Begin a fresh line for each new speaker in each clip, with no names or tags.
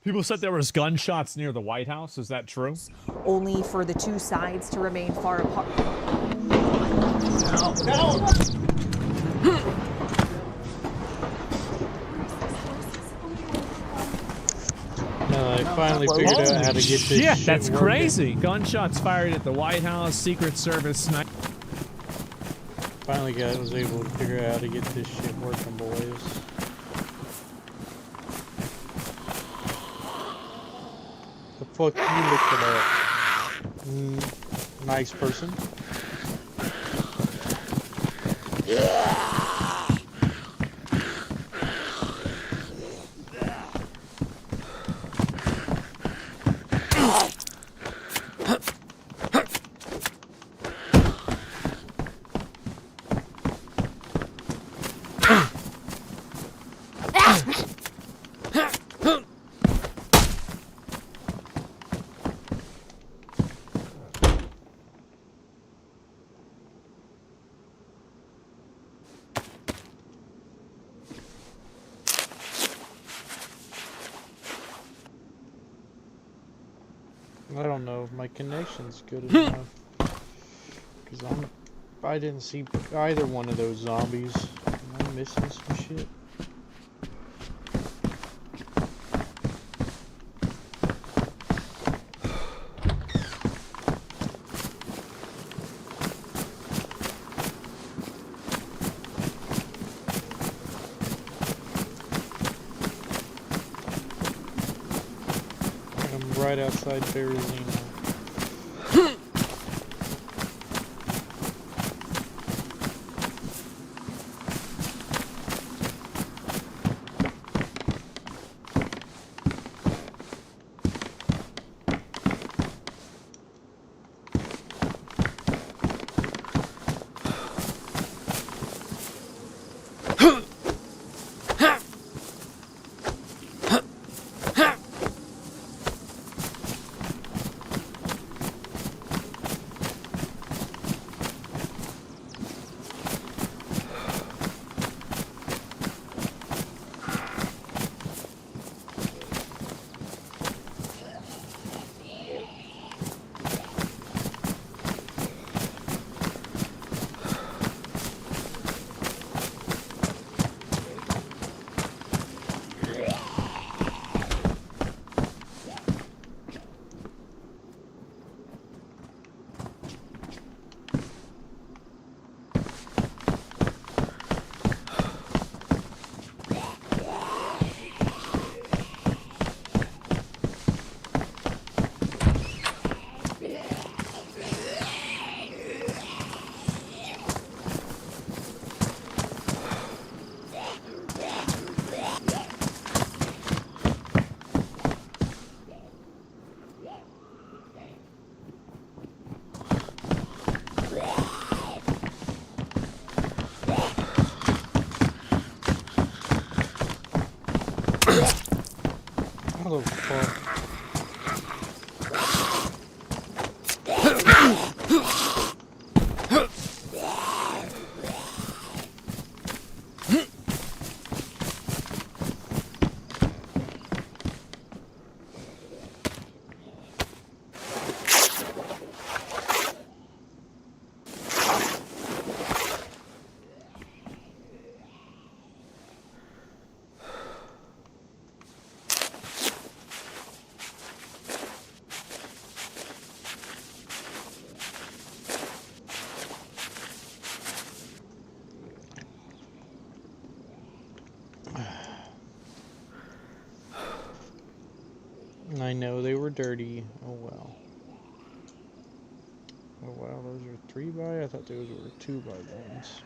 People said there was gunshots near the White House. Is that true?
Only for the two sides to remain far apart.
I finally figured out how to get this shit
that's
working.
crazy. Gunshots fired at the White House, Secret Service sniper.
Finally was able to figure out how to get this shit working, boys. The fuck you looking at? Nice person. I don't know if my connection's good enough. Because I didn't see either one of those zombies. Am I missing some shit? Right outside Berezino. What the fuck? I know they were dirty. Oh well. Oh wow, those are 3x? I thought those were 2x1s.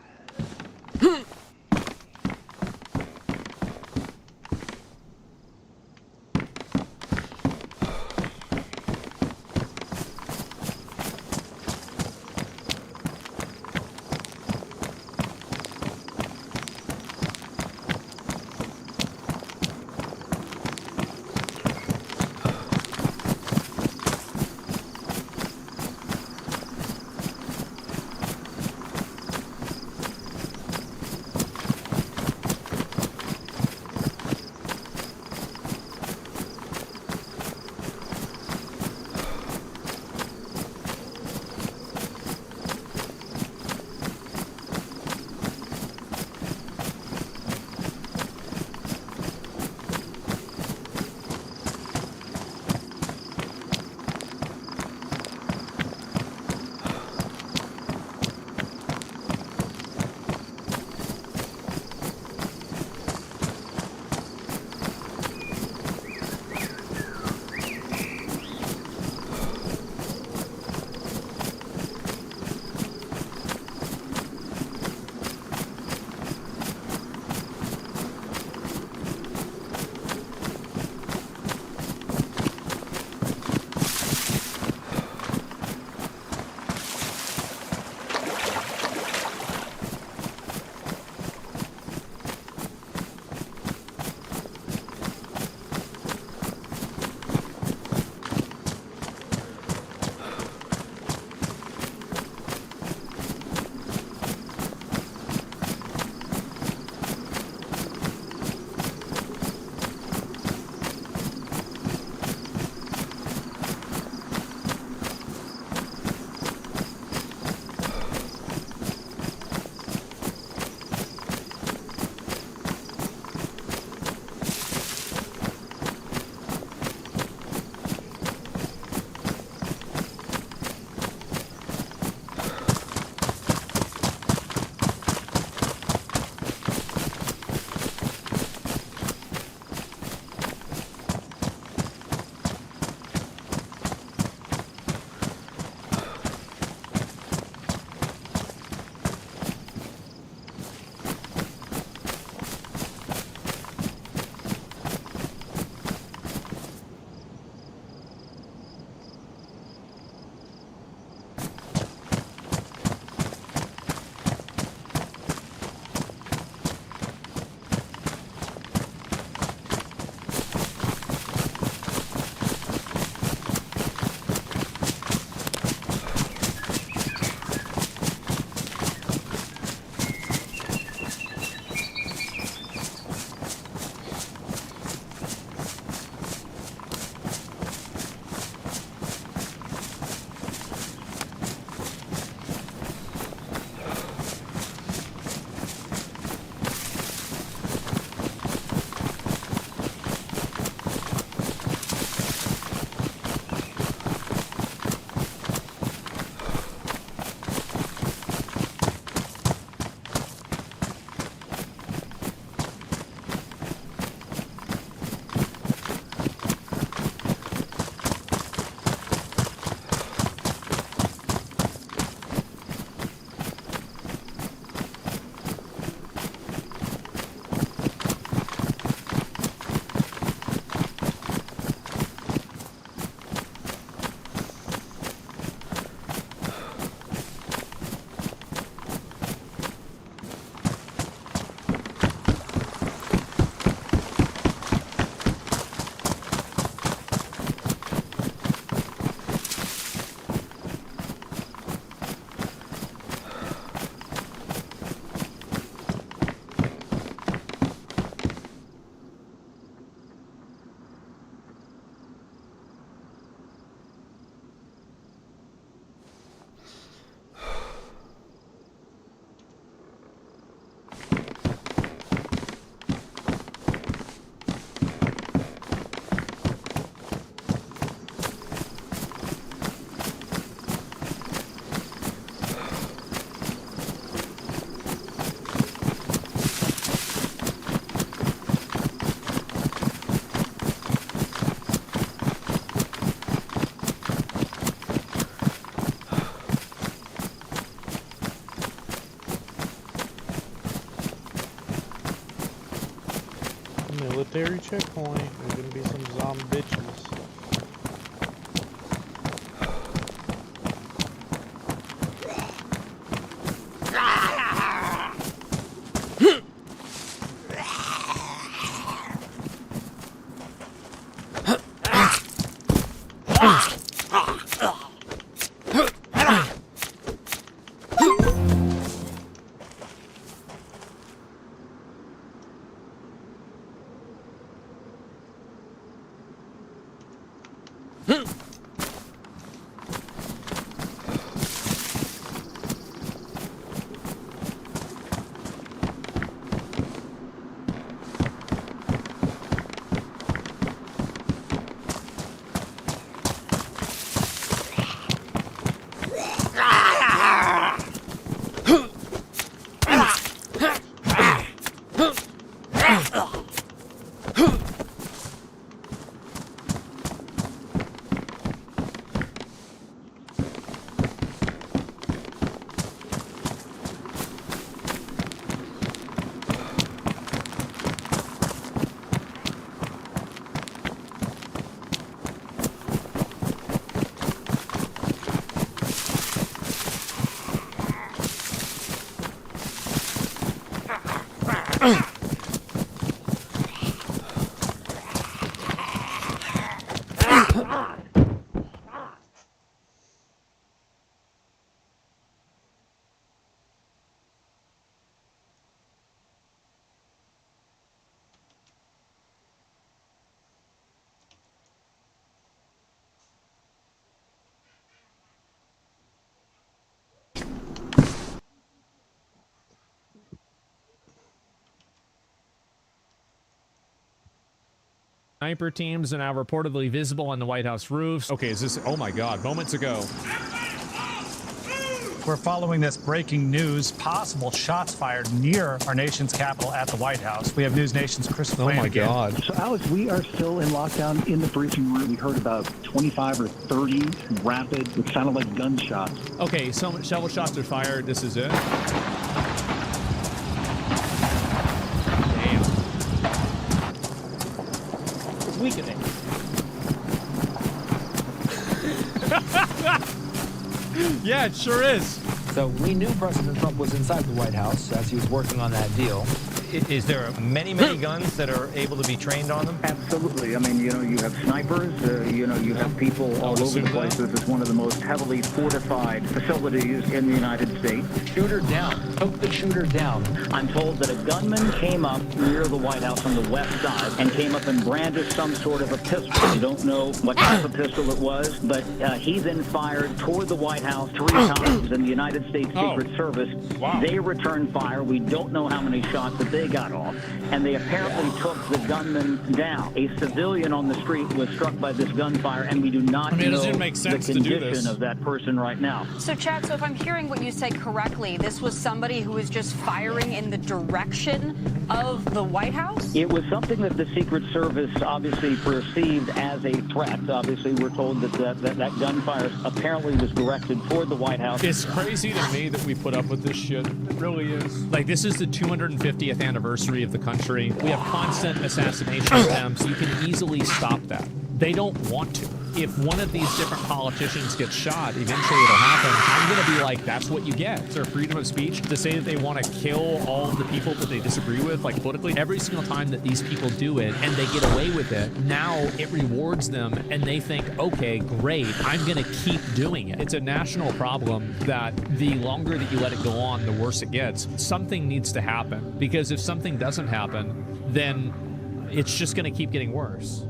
Military checkpoint. There's gonna be some zombie bitches.
Sniper teams are now reportedly visible on the White House roofs. Okay, is this... Oh my God, moments ago.
We're following this breaking news. Possible shots fired near our nation's capital at the White House. We have News Nation's Chris
Oh my
Flanagan.
God.
So, Alex, we are still in lockdown. In the briefing room, we heard about 25 or 30 rapid, it sounded like gunshots.
Okay, so several shots are fired. This is it. Damn.
It's weakening.
Yeah, it sure is.
So we knew President Trump was inside the White House as he was working on that deal.
Is there many guns that are able to be trained on them?
Absolutely. I mean, you know, you have snipers, you know, you have people all over the place. This is one of the most heavily fortified facilities in the United States.
Shoot her down. Poke the shooter down.
I'm told that a gunman came up near the White House on the west side and came up and brandished some sort of a pistol. I don't know what type of pistol it was, but he then fired toward the White House 3 times, and the United States Secret Service, they returned fire. We don't know how many shots that they got off, and they apparently took the gunman down. A civilian on the street was struck by this gunfire, and we do not
it
know
doesn't make sense
the
to do
condition
this.
of that person right now.
So, Chad, so if I'm hearing what you say correctly, this was somebody who was just firing in the direction of the White House?
It was something that the Secret Service obviously perceived as a threat. Obviously, we're told that gunfire apparently was directed toward the White House.
It's crazy to me that we put up with this shit. It really is. Like, this is the 250th anniversary of the country. We have constant assassination attempts. You can easily stop that. They don't want to. If one of these different politicians gets shot, eventually it'll happen. I'm going to be like, that's what you get. It's their freedom of speech to say that they want to kill all of the people that they disagree with, like politically. Every single time that these people do it and they get away with it, now it rewards them and they think, okay, great, I'm going to keep doing it. It's a national problem that the longer that you let it go on, the worse it gets. Something needs to happen, because if something doesn't happen, then it's just going to keep getting worse.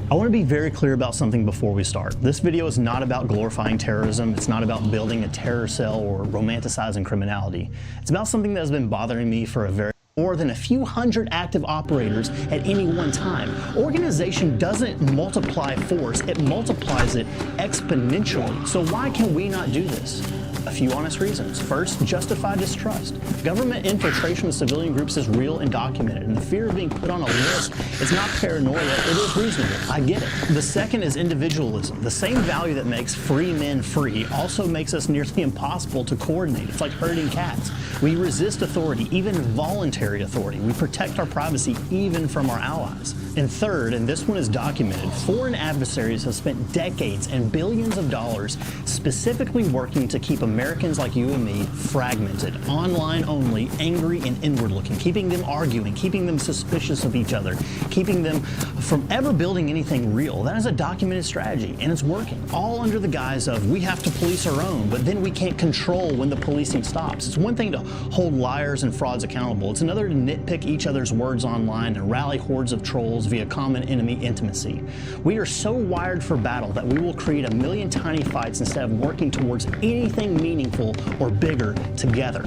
I want to be very clear about something before we start. This video is not about glorifying terrorism. It's not about building a terror cell or romanticizing criminality. It's about something that has been bothering me for more than a few hundred active operators at any one time. Organization doesn't multiply force, it multiplies it exponentially. So why can we not do this? A few honest reasons. First, justified distrust. Government infiltration of civilian groups is real and documented, and the fear of being put on a list is not paranoia, it is reasonable. I get it. The second is individualism. The same value that makes free men free also makes us nearly impossible to coordinate. It's like herding cats. We resist authority, even voluntary authority. We protect our privacy even from our allies. And third, and this one is documented, foreign adversaries have spent decades and billions of dollars specifically working to keep Americans like you and me fragmented, online only, angry and inward looking, keeping them arguing, keeping them suspicious of each other, keeping them from ever building anything real. That is a documented strategy, and it's working. All under the guise of we have to police our own, but then we can't control when the policing stops. It's one thing to hold liars and frauds accountable. It's another to nitpick each other's words online and rally hordes of trolls via common enemy intimacy. We are so wired for battle that we will create a million tiny fights instead of working towards anything meaningful or bigger together.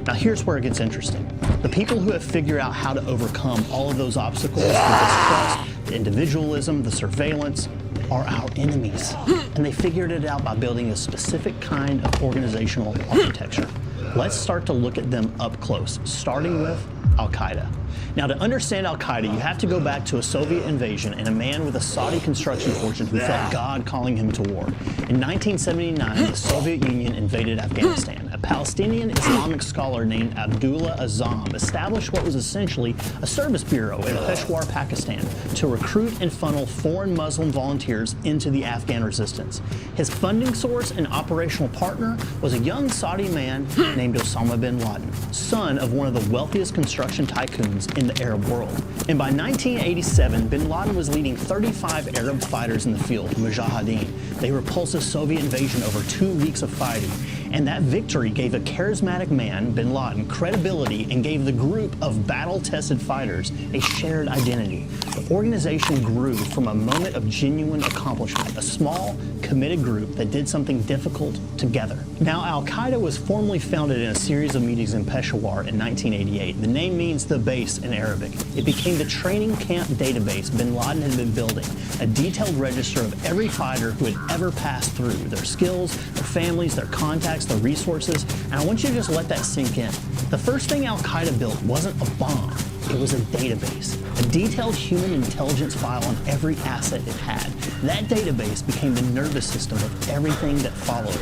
Now here's where it gets interesting. The people who have figured out how to overcome all of those obstacles, the distrust, the individualism, the surveillance, are our enemies. And they figured it out by building a specific kind of organizational architecture. Let's start to look at them up close, starting with Al-Qaeda. Now, to understand Al-Qaeda, you have to go back to a Soviet invasion and a man with a Saudi construction fortune who felt God calling him to war. In 1979, the Soviet Union invaded Afghanistan. A Palestinian Islamic scholar named Abdullah Azzam established what was essentially a service bureau in Peshawar, Pakistan, to recruit and funnel foreign Muslim volunteers into the Afghan resistance. His funding source and operational partner was a young Saudi man named Osama bin Laden, son of one of the wealthiest construction tycoons in the Arab world. And by 1987, bin Laden was leading 35 Arab fighters in the field, Mujahideen. They repulsed a Soviet invasion over 2 weeks of fighting. And that victory gave a charismatic man, bin Laden, credibility and gave the group of battle-tested fighters a shared identity. The organization grew from a moment of genuine accomplishment, a small, committed group that did something difficult together. Now, Al-Qaeda was formally founded in a series of meetings in Peshawar in 1988. The name means the base in Arabic. It became the training camp database bin Laden had been building, a detailed register of every fighter who had ever passed through, their skills, their families, their contacts, their resources, and I want you to just let that sink in. The first thing Al-Qaeda built wasn't a bomb, it was a database, a detailed human intelligence file on every asset it had. That database became the nervous system of everything that followed.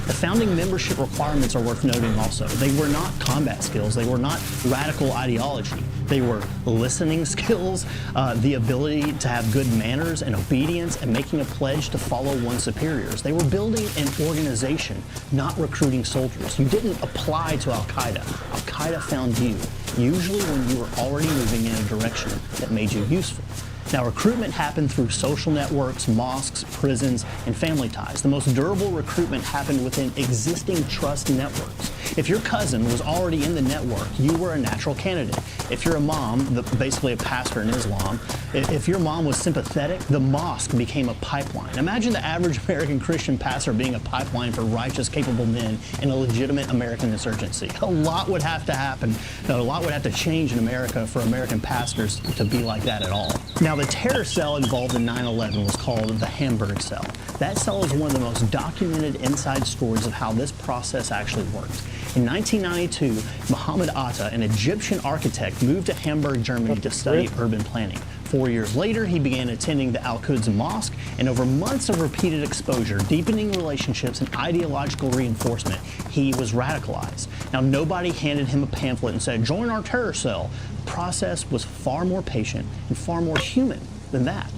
The founding membership requirements are worth noting also. They were not combat skills, they were not radical ideology. They were listening skills, the ability to have good manners and obedience, and making a pledge to follow one's superiors. They were building an organization, not recruiting soldiers. You didn't apply to Al-Qaeda. Al-Qaeda found you, usually when you were already moving in a direction that made you useful. Now, recruitment happened through social networks, mosques, prisons, and family ties. The most durable recruitment happened within existing trust networks. If your cousin was already in the network, you were a natural candidate. If you're a mom, basically a pastor in Islam, if your mom was sympathetic, the mosque became a pipeline. Imagine the average American Christian pastor being a pipeline for righteous, capable men in a legitimate American insurgency. A lot would have to happen. A lot would have to change in America for American pastors to be like that at all. Now, the terror cell involved in 9/11 was called the Hamburg cell. That cell is one of the most documented inside stories of how this process actually worked. In 1992, Mohammed Atta, an Egyptian architect, moved to Hamburg, Germany to study urban planning. 4 years later, he began attending the Al-Quds Mosque, and over months of repeated exposure, deepening relationships, and ideological reinforcement, he was radicalized. Now, nobody handed him a pamphlet and said, "Join our terror cell." The process was far more patient and far more human than that.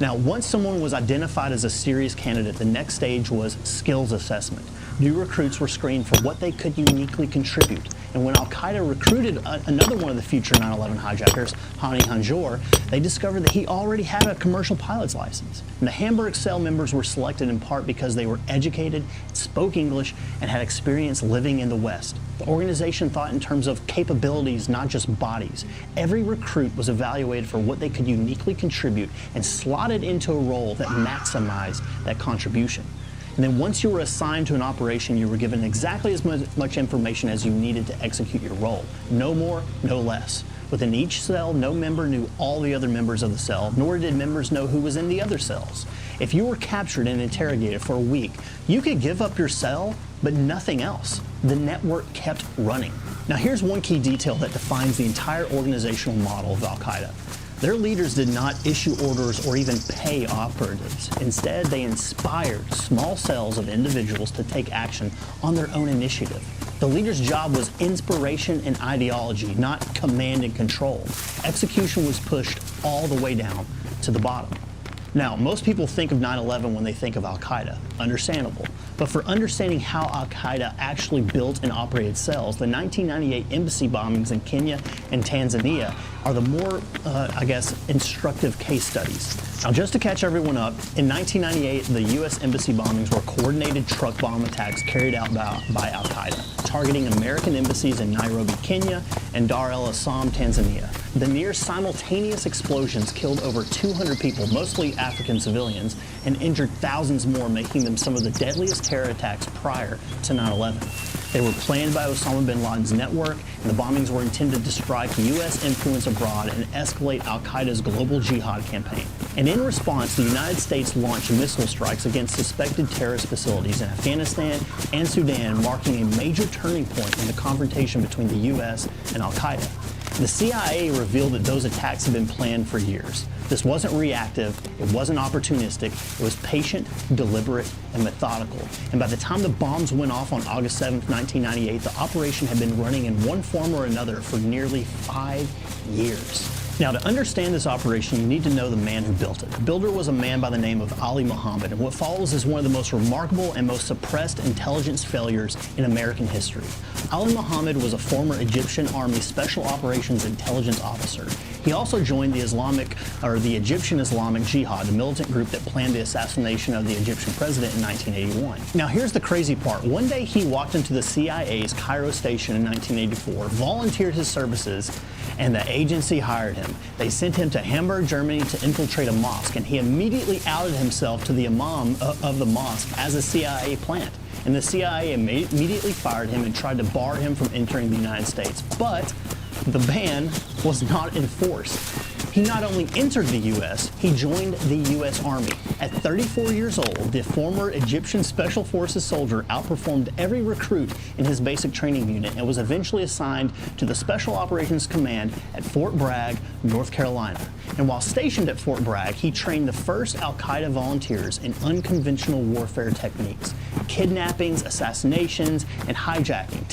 Now, once someone was identified as a serious candidate, the next stage was skills assessment. New recruits were screened for what they could uniquely contribute. And when Al-Qaeda recruited another one of the future 9/11 hijackers, Hani Hanjour, they discovered that he already had a commercial pilot's license. And the Hamburg cell members were selected in part because they were educated, spoke English, and had experience living in the West. The organization thought in terms of capabilities, not just bodies. Every recruit was evaluated for what they could uniquely contribute and slotted into a role that maximized that contribution. And then once you were assigned to an operation, you were given exactly as much information as you needed to execute your role. No more, no less. Within each cell, no member knew all the other members of the cell, nor did members know who was in the other cells. If you were captured and interrogated for a week, you could give up your cell, but nothing else. The network kept running. Now here's one key detail that defines the entire organizational model of Al-Qaeda. Their leaders did not issue orders or even pay operatives. Instead, they inspired small cells of individuals to take action on their own initiative. The leader's job was inspiration and ideology, not command and control. Execution was pushed all the way down to the bottom. Now, most people think of 9/11 when they think of Al-Qaeda. Understandable. But for understanding how Al-Qaeda actually built and operated cells, the 1998 embassy bombings in Kenya and Tanzania are the more, instructive case studies. Now, just to catch everyone up, in 1998, the U.S. embassy bombings were coordinated truck bomb attacks carried out by Al-Qaeda, targeting American embassies in Nairobi, Kenya, and Dar es Salaam, Tanzania. The near simultaneous explosions killed over 200 people, mostly African civilians, and injured thousands more, making them some of the deadliest terror attacks prior to 9/11. They were planned by Osama bin Laden's network, and the bombings were intended to strike U.S. influence abroad and escalate Al-Qaeda's global jihad campaign. And in response, the United States launched missile strikes against suspected terrorist facilities in Afghanistan and Sudan, marking a major turning point in the confrontation between the U.S. and Al-Qaeda. The CIA revealed that those attacks had been planned for years. This wasn't reactive, it wasn't opportunistic, it was patient, deliberate, and methodical. And by the time the bombs went off on August 7, 1998, the operation had been running in one form or another for nearly 5 years. Now, to understand this operation, you need to know the man who built it. The builder was a man by the name of Ali Mohammed, and what follows is one of the most remarkable and most suppressed intelligence failures in American history. Ali Mohammed was a former Egyptian Army Special Operations Intelligence Officer. He also joined the Egyptian Islamic Jihad, the militant group that planned the assassination of the Egyptian president in 1981. Now, here's the crazy part. One day, he walked into the CIA's Cairo station in 1984, volunteered his services, and the agency hired him. They sent him to Hamburg, Germany to infiltrate a mosque, and he immediately outed himself to the imam of the mosque as a CIA plant. And the CIA immediately fired him and tried to bar him from entering the United States. But the ban was not enforced. He not only entered the U.S., he joined the U.S. Army. At 34 years old, the former Egyptian Special Forces soldier outperformed every recruit in his basic training unit and was eventually assigned to the Special Operations Command at Fort Bragg, North Carolina. And while stationed at Fort Bragg, he trained the first Al-Qaeda volunteers in unconventional warfare techniques, kidnappings, assassinations, and hijacking,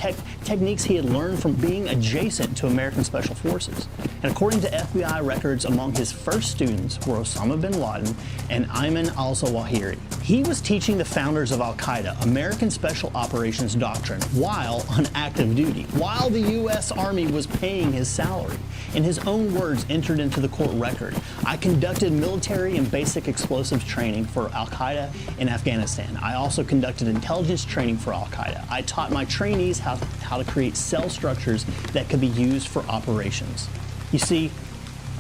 techniques he had learned from being adjacent to American Special Forces. And according to FBI records, among his first students were Osama bin Laden and Ayman al-Zawahiri. He was teaching the founders of Al-Qaeda American Special Operations doctrine while on active duty, while the U.S. Army was paying his salary. In his own words, entered into the court record, "I conducted military and basic explosives training for Al-Qaeda in Afghanistan. I also conducted intelligence training for Al-Qaeda. I taught my trainees how to create cell structures that could be used for operations." You see,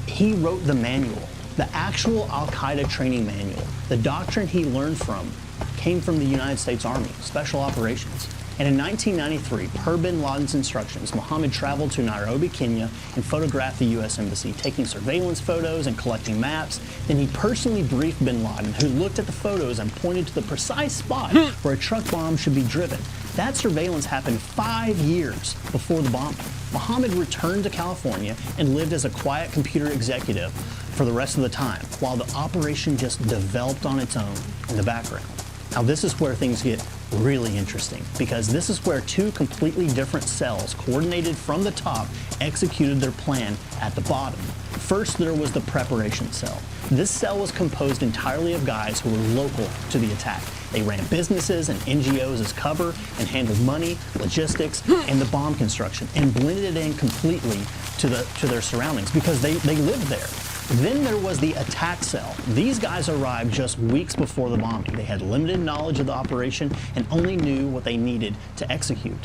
he wrote the manual, the actual Al-Qaeda training manual. The doctrine he learned from came from the United States Army, Special Operations. And in 1993, per bin Laden's instructions, Mohammed traveled to Nairobi, Kenya, and photographed the U.S. Embassy, taking surveillance photos and collecting maps. Then he personally briefed bin Laden, who looked at the photos and pointed to the precise spot where a truck bomb should be driven. That surveillance happened 5 years before the bombing. Mohammed returned to California and lived as a quiet computer executive for the rest of the time, while the operation just developed on its own in the background. Now, this is where things get really interesting, because this is where two completely different cells, coordinated from the top, executed their plan at the bottom. First, there was the preparation cell. This cell was composed entirely of guys who were local to the attack. They ran businesses and NGOs as cover and handled money, logistics, and the bomb construction, and blended it in completely to their surroundings because they lived there. Then there was the attack cell. These guys arrived just weeks before the bombing. They had limited knowledge of the operation and only knew what they needed to execute.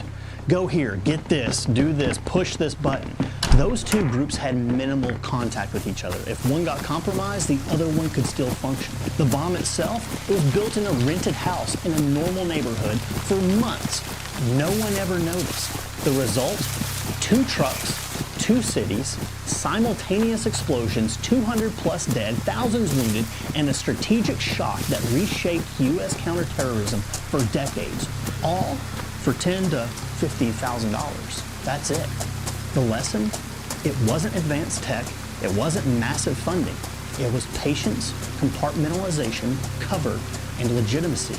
Go here, get this, do this, push this button. Those two groups had minimal contact with each other. If one got compromised, the other one could still function. The bomb itself, it was built in a rented house in a normal neighborhood for months. No one ever noticed. The result? 2 trucks, 2 cities, simultaneous explosions, 200 plus dead, thousands wounded, and a strategic shock that reshaped U.S. counterterrorism for decades, all for $10,000 to $50,000. That's it. The lesson? It wasn't advanced tech, it wasn't massive funding. It was patience, compartmentalization, cover, and legitimacy,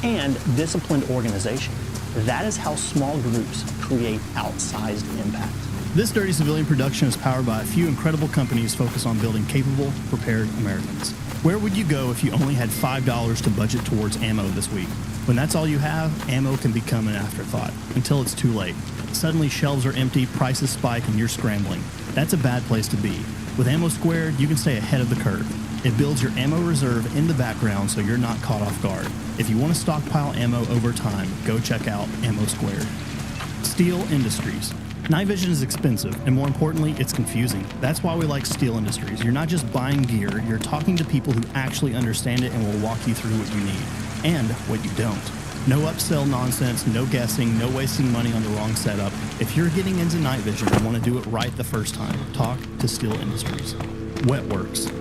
and disciplined organization. That is how small groups create outsized impact.
This Dirty Civilian production is powered by a few incredible companies focused on building capable, prepared Americans. Where would you go if you only had $5 to budget towards ammo this week? When that's all you have, ammo can become an afterthought until it's too late. Suddenly shelves are empty, prices spike, and you're scrambling. That's a bad place to be. With Ammo Squared, you can stay ahead of the curve. It builds your ammo reserve in the background so you're not caught off guard. If you want to stockpile ammo over time, go check out Ammo Squared. Steel Industries. Night vision is expensive, and more importantly, it's confusing. That's why we like Steel Industries. You're not just buying gear, you're talking to people who actually understand it and will walk you through what you need, and what you don't. No upsell nonsense, no guessing, no wasting money on the wrong setup. If you're getting into night vision and want to do it right the first time, talk to Steel Industries. Wetworks.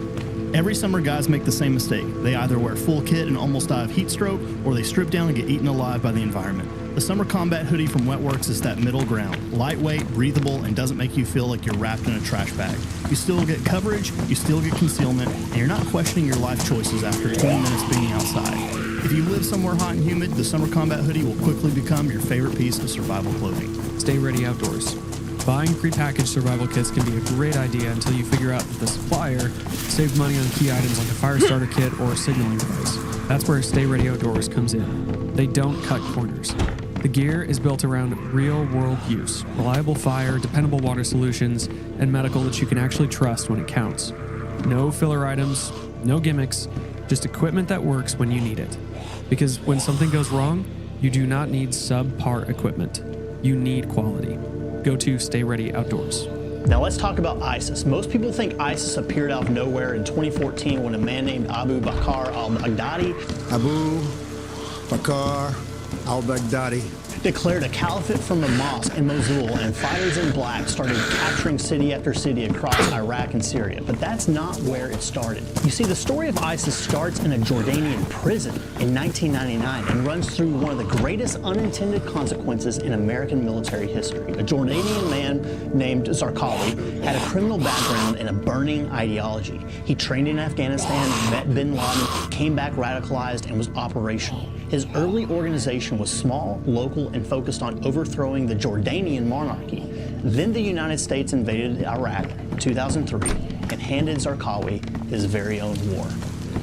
Every summer, guys make the same mistake. They either wear full kit and almost die of heat stroke, or they strip down and get eaten alive by the environment. The Summer Combat Hoodie from Wetworks is that middle ground. Lightweight, breathable, and doesn't make you feel like you're wrapped in a trash bag. You still get coverage, you still get concealment, and you're not questioning your life choices after 20 minutes being outside. If you live somewhere hot and humid, the Summer Combat Hoodie will quickly become your favorite piece of survival clothing.
Stay ready outdoors. Buying prepackaged survival kits can be a great idea until you figure out that the supplier saved money on key items like a fire starter kit or a signaling device. That's where Stay Ready Outdoors comes in. They don't cut corners. The gear is built around real-world use, reliable fire, dependable water solutions, and medical that you can actually trust when it counts. No filler items, no gimmicks, just equipment that works when you need it. Because when something goes wrong, you do not need subpar equipment. You need quality. Go to Stay Ready Outdoors.
Now let's talk about ISIS. Most people think ISIS appeared out of nowhere in 2014 when a man named Abu Bakr al-Baghdadi declared a caliphate from a mosque in Mosul, and fighters in black started capturing city after city across Iraq and Syria. But that's not where it started. You see, the story of ISIS starts in a Jordanian prison in 1999 and runs through one of the greatest unintended consequences in American military history. A Jordanian man named Zarqawi had a criminal background and a burning ideology. He trained in Afghanistan, met bin Laden, came back radicalized, and was operational. His early organization was small, local, and focused on overthrowing the Jordanian monarchy. Then the United States invaded Iraq in 2003 and handed Zarqawi his very own war.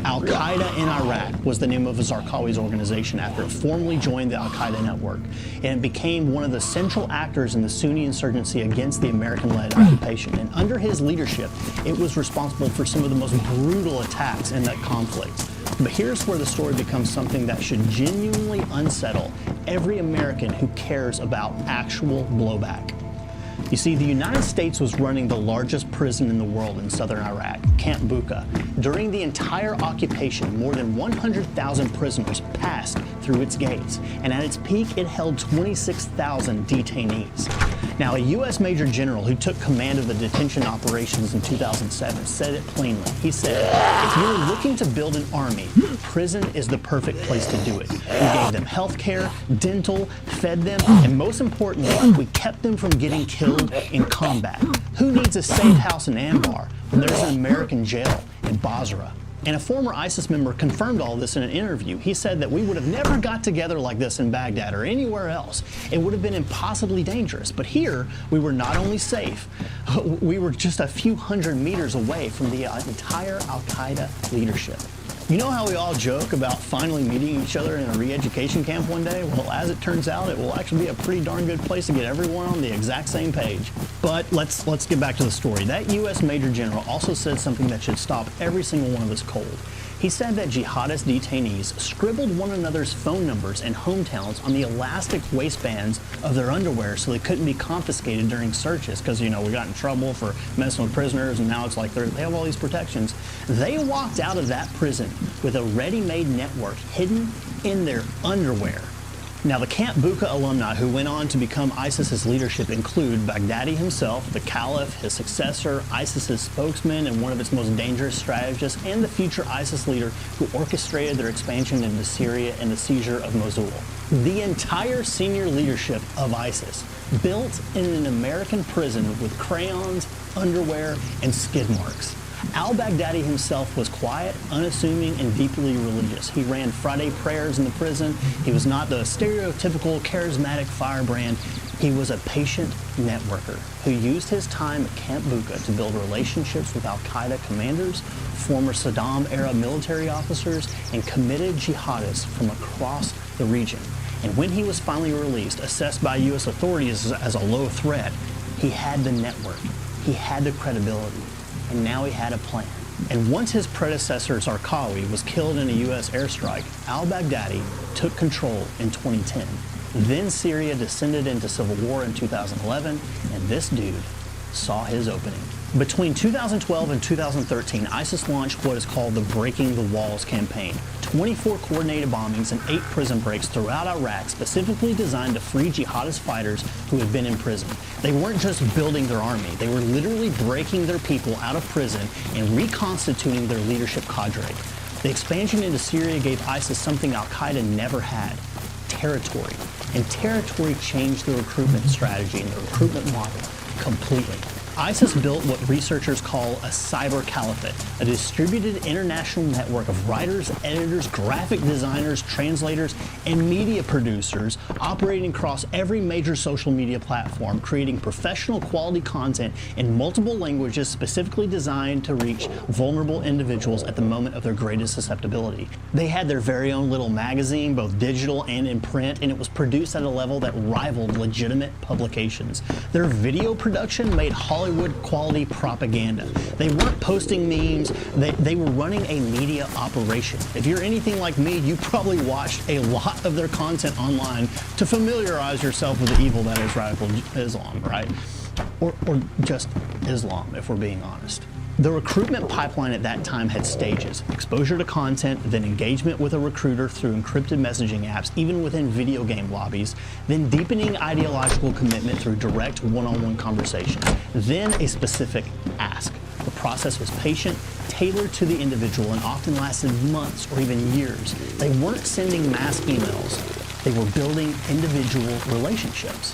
Al-Qaeda in Iraq was the name of Zarqawi's organization after it formally joined the Al-Qaeda network, and it became one of the central actors in the Sunni insurgency against the American-led occupation. And under his leadership, it was responsible for some of the most brutal attacks in that conflict. But here's where the story becomes something that should genuinely unsettle every American who cares about actual blowback. You see, the United States was running the largest prison in the world in southern Iraq, Camp Bucca. During the entire occupation, more than 100,000 prisoners passed through its gates, and at its peak, it held 26,000 detainees. Now, a U.S. Major General who took command of the detention operations in 2007 said it plainly. He said, if you're looking to build an army, prison is the perfect place to do it. We gave them health care, dental, fed them, and most importantly, we kept them from getting killed in combat. Who needs a safe house in Anbar when there's an American jail in Basra? And a former ISIS member confirmed all this in an interview. He said that we would have never got together like this in Baghdad or anywhere else. It would have been impossibly dangerous. But here, we were not only safe, we were just a few hundred meters away from the entire Al-Qaeda leadership. You know how we all joke about finally meeting each other in a re-education camp one day? Well, as it turns out, it will actually be a pretty darn good place to get everyone on the exact same page. But let's get back to the story. That U.S. Major General also said something that should stop every single one of us cold. He said that jihadist detainees scribbled one another's phone numbers and hometowns on the elastic waistbands of their underwear so they couldn't be confiscated during searches because, you know, we got in trouble for messing with prisoners, and now it's like they have all these protections. They walked out of that prison with a ready-made network hidden in their underwear. Now, the Camp Bucca alumni who went on to become ISIS's leadership include Baghdadi himself, the Caliph, his successor, ISIS's spokesman and one of its most dangerous strategists, and the future ISIS leader who orchestrated their expansion into Syria and the seizure of Mosul. The entire senior leadership of ISIS built in an American prison with crayons, underwear, and skid marks. Al-Baghdadi himself was quiet, unassuming, and deeply religious. He ran Friday prayers in the prison. He was not the stereotypical charismatic firebrand. He was a patient networker who used his time at Camp Bucca to build relationships with Al-Qaeda commanders, former Saddam-era military officers, and committed jihadists from across the region. And when he was finally released, assessed by U.S. authorities as a low threat, he had the network, he had the credibility, and now he had a plan. And once his predecessor Zarqawi was killed in a U.S. airstrike, al-Baghdadi took control in 2010. Then Syria descended into civil war in 2011, and this dude saw his opening. Between 2012 and 2013, ISIS launched what is called the Breaking the Walls campaign. 24 coordinated bombings and 8 prison breaks throughout Iraq specifically designed to free jihadist fighters who had been in prison. They weren't just building their army, they were literally breaking their people out of prison and reconstituting their leadership cadre. The expansion into Syria gave ISIS something Al-Qaeda never had: territory. And territory changed the recruitment strategy and the recruitment model completely. ISIS built what researchers call a cyber caliphate, a distributed international network of writers, editors, graphic designers, translators, and media producers operating across every major social media platform, creating professional quality content in multiple languages specifically designed to reach vulnerable individuals at the moment of their greatest susceptibility. They had their very own little magazine, both digital and in print, and it was produced at a level that rivaled legitimate publications. Their video production made Hollywood quality propaganda. They weren't posting memes, they were running a media operation. If you're anything like me, you probably watched a lot of their content online to familiarize yourself with the evil that is radical Islam, right? Or just Islam, if we're being honest. The recruitment pipeline at that time had stages: exposure to content, then engagement with a recruiter through encrypted messaging apps, even within video game lobbies, then deepening ideological commitment through direct one-on-one conversation, then a specific ask. The process was patient, tailored to the individual, and often lasted months or even years. They weren't sending mass emails, they were building individual relationships.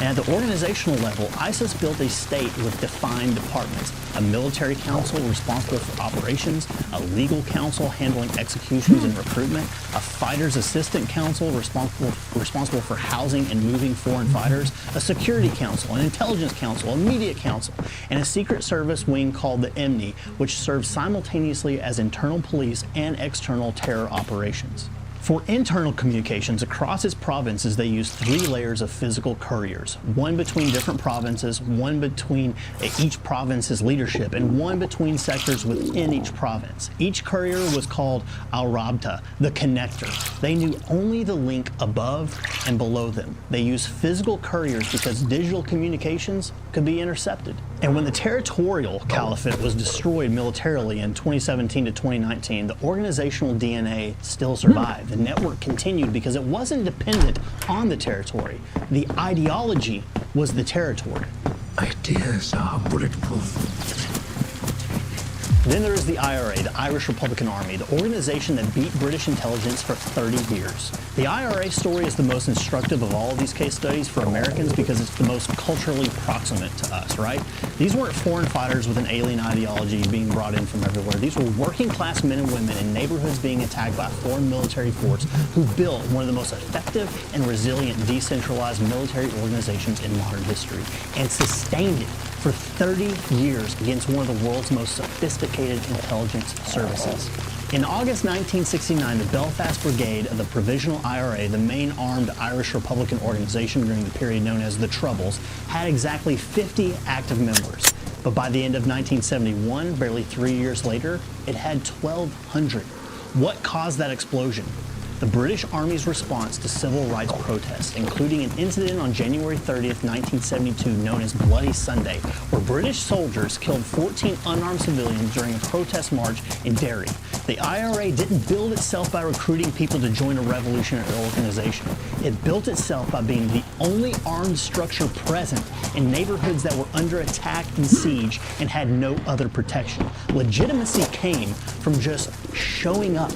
And at the organizational level, ISIS built a state with defined departments: a military council responsible for operations, a legal council handling executions and recruitment, a fighters assistant council responsible for housing and moving foreign fighters, a security council, an intelligence council, a media council, and a secret service wing called the EMNI, which served simultaneously as internal police and external terror operations. For internal communications across its provinces, they used 3 layers of physical couriers, one between different provinces, one between each province's leadership, and one between sectors within each province. Each courier was called Al-Rabta, the connector. They knew only the link above and below them. They used physical couriers because digital communications could be intercepted. And when the territorial caliphate was destroyed militarily in 2017 to 2019, the organizational DNA still survived. The network continued because it wasn't dependent on the territory. The ideology was the territory.
Ideas are bulletproof.
Then there is the IRA, the Irish Republican Army, the organization that beat British intelligence for 30 years. The IRA story is the most instructive of all of these case studies for Americans because it's the most culturally proximate to us, right? These weren't foreign fighters with an alien ideology being brought in from everywhere. These were working class men and women in neighborhoods being attacked by foreign military force who built one of the most effective and resilient decentralized military organizations in modern history and sustained it for 30 years against one of the world's most sophisticated intelligence services. In August 1969, the Belfast Brigade of the Provisional IRA, the main armed Irish Republican organization during the period known as the Troubles, had exactly 50 active members. But by the end of 1971, barely 3 years later, it had 1,200. What caused that explosion? The British Army's response to civil rights protests, including an incident on January 30th, 1972 known as Bloody Sunday, where British soldiers killed 14 unarmed civilians during a protest march in Derry. The IRA didn't build itself by recruiting people to join a revolutionary organization. It built itself by being the only armed structure present in neighborhoods that were under attack and siege and had no other protection. Legitimacy came from just showing up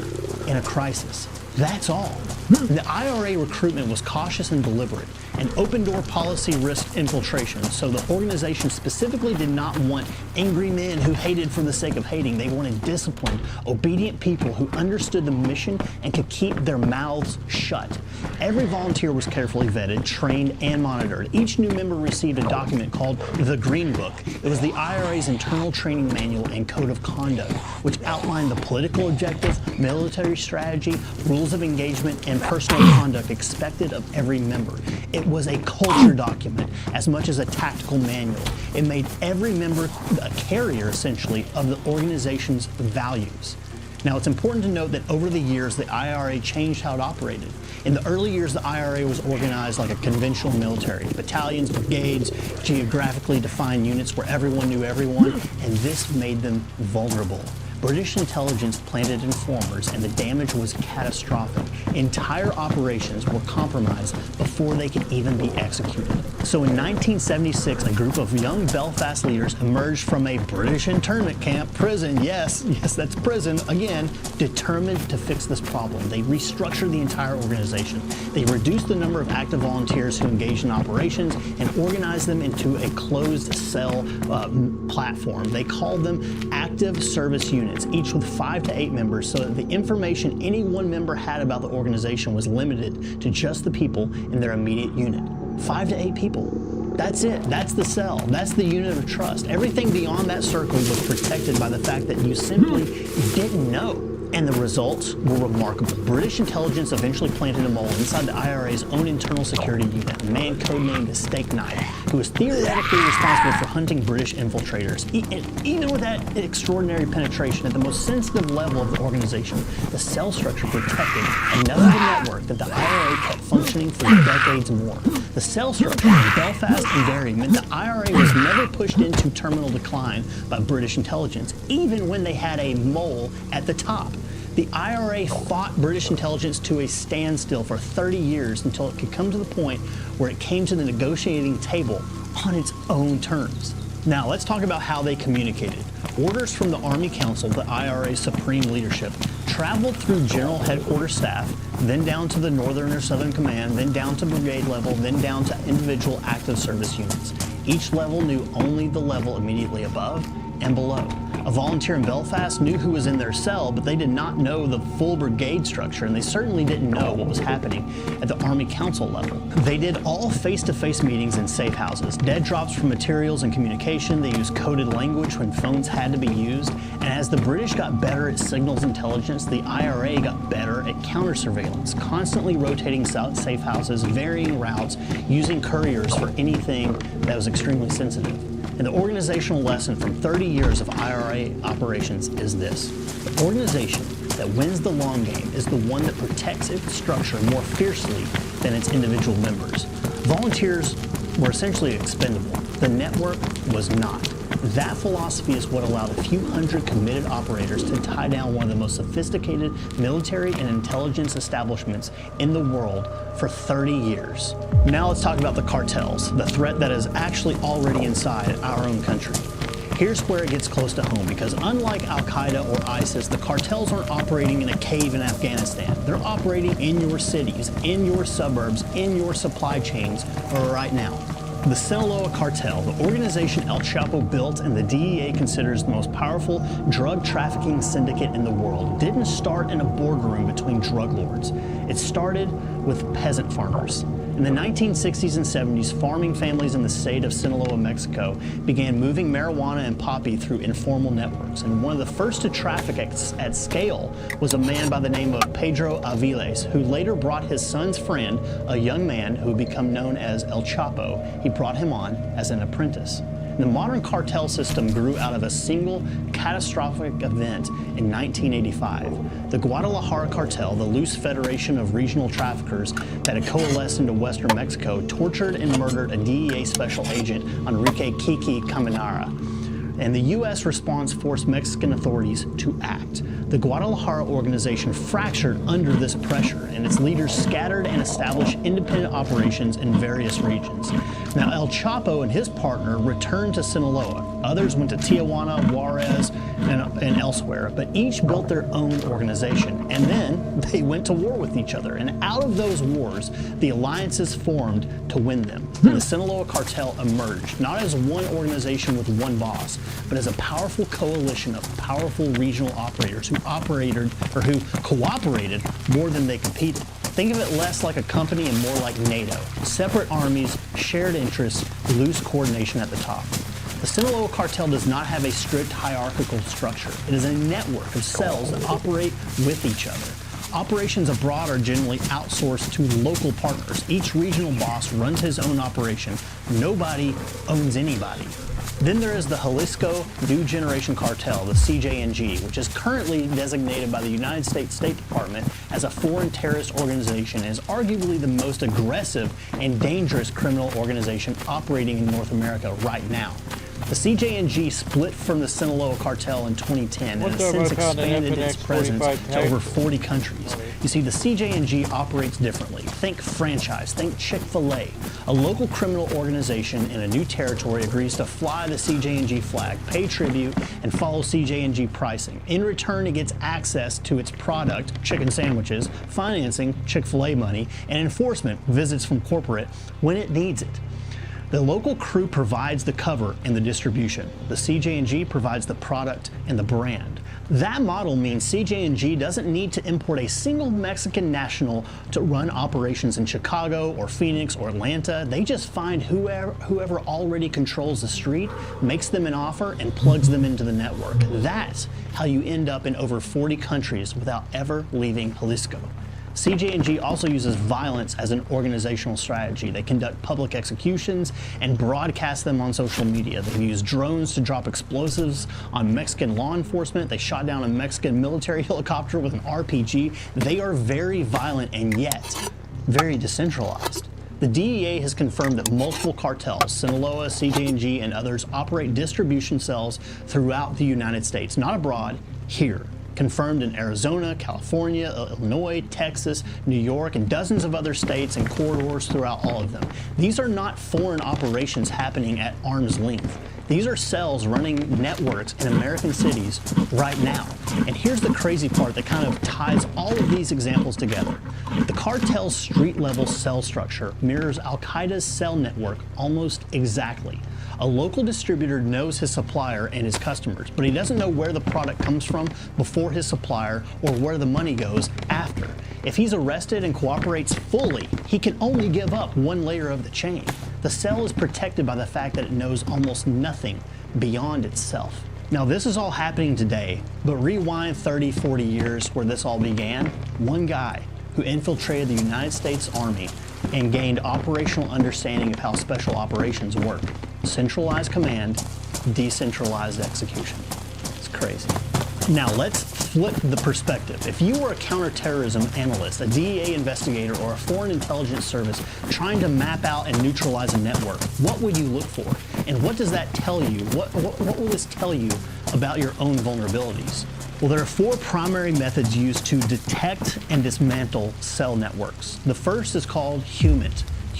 in a crisis. That's all. The IRA recruitment was cautious and deliberate. An open-door policy risked infiltration, so the organization specifically did not want angry men who hated for the sake of hating. They wanted disciplined, obedient people who understood the mission and could keep their mouths shut. Every volunteer was carefully vetted, trained, and monitored. Each new member received a document called the Green Book. It was the IRA's internal training manual and code of conduct, which outlined the political objectives, military strategy, rules of engagement, and personal conduct expected of every member. It was a culture document as much as a tactical manual. It made every member a carrier, essentially, of the organization's values. Now, it's important to note that over the years, the IRA changed how it operated. In the early years, the IRA was organized like a conventional military. Battalions, brigades, geographically defined units where everyone knew everyone, and this made them vulnerable. British intelligence planted informers, and the damage was catastrophic. Entire operations were compromised before they could even be executed. So in 1976, a group of young Belfast leaders emerged from a British internment camp, prison, yes, that's prison, again, determined to fix this problem. They restructured the entire organization. They reduced the number of active volunteers who engaged in operations and organized them into a closed cell platform. They called them active service units, each with 5 to 8 members, so that the information any one member had about the organization was limited to just the people in their immediate unit. 5 to 8 people. That's it. That's the cell. That's the unit of trust. Everything beyond that circle was protected by the fact that you simply didn't know. And the results were remarkable. British intelligence eventually planted a mole inside the IRA's own internal security unit, a man codenamed Steak Knight, who was theoretically responsible for hunting British infiltrators. Even with that extraordinary penetration at the most sensitive level of the organization, the cell structure protected enough of the network that the IRA kept functioning for decades more. The cell structure in Belfast and Derry meant the IRA was never pushed into terminal decline by British intelligence, even when they had a mole at the top. The IRA fought British intelligence to a standstill for 30 years until it could come to the point where it came to the negotiating table on its own terms. Now, let's talk about how they communicated. Orders from the Army Council, the IRA's supreme leadership, traveled through General Headquarters staff, then down to the Northern or Southern Command, then down to brigade level, then down to individual active service units. Each level knew only the level immediately above and below. A volunteer in Belfast knew who was in their cell, but they did not know the full brigade structure, and they certainly didn't know what was happening at the Army Council level. They did all face-to-face meetings in safe houses, dead drops for materials and communication. They used coded language when phones had to be used, and as the British got better at signals intelligence, the IRA got better at counter-surveillance, constantly rotating safe houses, varying routes, using couriers for anything that was extremely sensitive. And the organizational lesson from 30 years of IRA operations is this: the organization that wins the long game is the one that protects its structure more fiercely than its individual members. Volunteers were essentially expendable. The network was not. That philosophy is what allowed a few hundred committed operators to tie down one of the most sophisticated military and intelligence establishments in the world for 30 years. Now let's talk about the cartels, the threat that is actually already inside our own country. Here's where it gets close to home, because unlike Al-Qaeda or ISIS, the cartels aren't operating in a cave in Afghanistan. They're operating in your cities, in your suburbs, in your supply chains right now. The Sinaloa cartel, the organization El Chapo built and the DEA considers the most powerful drug trafficking syndicate in the world, didn't start in a boardroom between drug lords. It started with peasant farmers. In the 1960s and 70s, farming families in the state of Sinaloa, Mexico, began moving marijuana and poppy through informal networks. And one of the first to traffic at scale was a man by the name of Pedro Aviles, who later brought his son's friend, a young man who would become known as El Chapo. He brought him on as an apprentice. The modern cartel system grew out of a single catastrophic event in 1985. The Guadalajara cartel, the loose federation of regional traffickers that had coalesced into western Mexico, tortured and murdered a DEA special agent, Enrique Kiki Caminara. and the U.S. response forced Mexican authorities to act. The Guadalajara organization fractured under this pressure, and its leaders scattered and established independent operations in various regions. Now, El Chapo and his partner returned to Sinaloa. Others went to Tijuana, Juarez, and elsewhere, but each built their own organization. And then they went to war with each other. And out of those wars, the alliances formed to win them. And the Sinaloa cartel emerged, not as one organization with one boss, but as a powerful coalition of powerful regional operators who cooperated more than they competed. Think of it less like a company and more like NATO. Separate armies, shared interests, loose coordination at the top. The Sinaloa cartel does not have a strict hierarchical structure. It is a network of cells that operate with each other. Operations abroad are generally outsourced to local partners. Each regional boss runs his own operation. Nobody owns anybody. Then there is the Jalisco New Generation Cartel, the CJNG, which is currently designated by the United States State Department as a foreign terrorist organization and is arguably the most aggressive and dangerous criminal organization operating in North America right now. The CJNG split from the Sinaloa cartel in 2010 and has since expanded its presence to over 40 countries. You see, the CJNG operates differently. Think franchise, think Chick-fil-A. A local criminal organization in a new territory agrees to fly the CJNG flag, pay tribute, and follow CJNG pricing. In return, it gets access to its product, chicken sandwiches, financing, Chick-fil-A money, and enforcement, visits from corporate, when it needs it. The local crew provides the cover and the distribution. The CJNG provides the product and the brand. That model means CJNG doesn't need to import a single Mexican national to run operations in Chicago or Phoenix or Atlanta. They just find whoever already controls the street, makes them an offer, and plugs them into the network. That's how you end up in over 40 countries without ever leaving Jalisco. CJNG also uses violence as an organizational strategy. They conduct public executions and broadcast them on social media. They use drones to drop explosives on Mexican law enforcement. They shot down a Mexican military helicopter with an RPG. They are very violent and yet very decentralized. The DEA has confirmed that multiple cartels, Sinaloa, CJNG, and others, operate distribution cells throughout the United States, not abroad, here. Confirmed in Arizona, California, Illinois, Texas, New York, and dozens of other states and corridors throughout all of them. These are not foreign operations happening at arm's length. These are cells running networks in American cities right now. And here's the crazy part that kind of ties all of these examples together. The cartel's street-level cell structure mirrors Al-Qaeda's cell network almost exactly. A local distributor knows his supplier and his customers, but he doesn't know where the product comes from before his supplier or where the money goes after. If he's arrested and cooperates fully, he can only give up one layer of the chain. The cell is protected by the fact that it knows almost nothing beyond itself. Now, this is all happening today, but rewind 30, 40 years where this all began. One guy who infiltrated the United States Army and gained operational understanding of how special operations work. Centralized command, decentralized execution. It's crazy. Now let's flip the perspective. If you were a counterterrorism analyst, a DEA investigator, or a foreign intelligence service trying to map out and neutralize a network, what would you look for? And what does that tell you? What will this tell you about your own vulnerabilities? Well, there are four primary methods used to detect and dismantle cell networks. The first is called human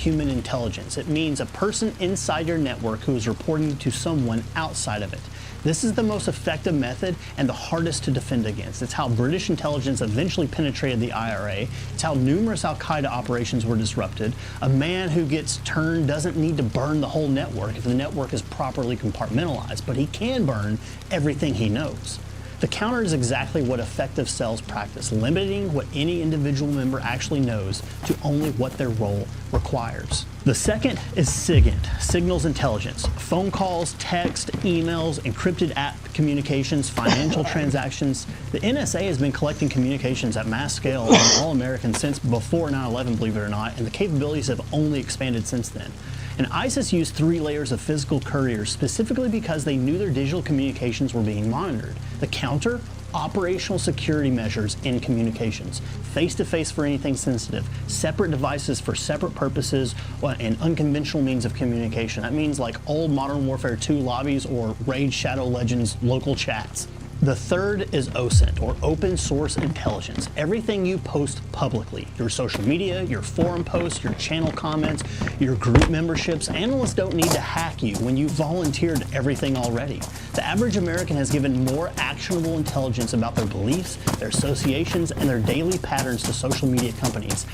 intelligence. It means a person inside your network who is reporting to someone outside of it. This is the most effective method and the hardest to defend against. It's how British intelligence eventually penetrated the IRA. It's how numerous Al-Qaeda operations were disrupted. A man who gets turned doesn't need to burn the whole network if the network is properly compartmentalized, but he can burn everything he knows. The counter is exactly what effective cells practice, limiting what any individual member actually knows to only what their role requires. The second is SIGINT, signals intelligence. Phone calls, text, emails, encrypted app communications, financial transactions. The NSA has been collecting communications at mass scale on all Americans since before 9/11, believe it or not, and the capabilities have only expanded since then. And ISIS used 3 layers of physical couriers specifically because they knew their digital communications were being monitored. The counter? operational security measures in communications, face-to-face for anything sensitive, separate devices for separate purposes, and unconventional means of communication. That means like old Modern Warfare 2 lobbies or Raid Shadow Legends local chats. The third is OSINT, or Open Source Intelligence. Everything you post publicly, your social media, your forum posts, your channel comments, your group memberships, analysts don't need to hack you when you volunteered everything already. The average American has given more actionable intelligence about their beliefs, their associations, and their daily patterns to social media companies,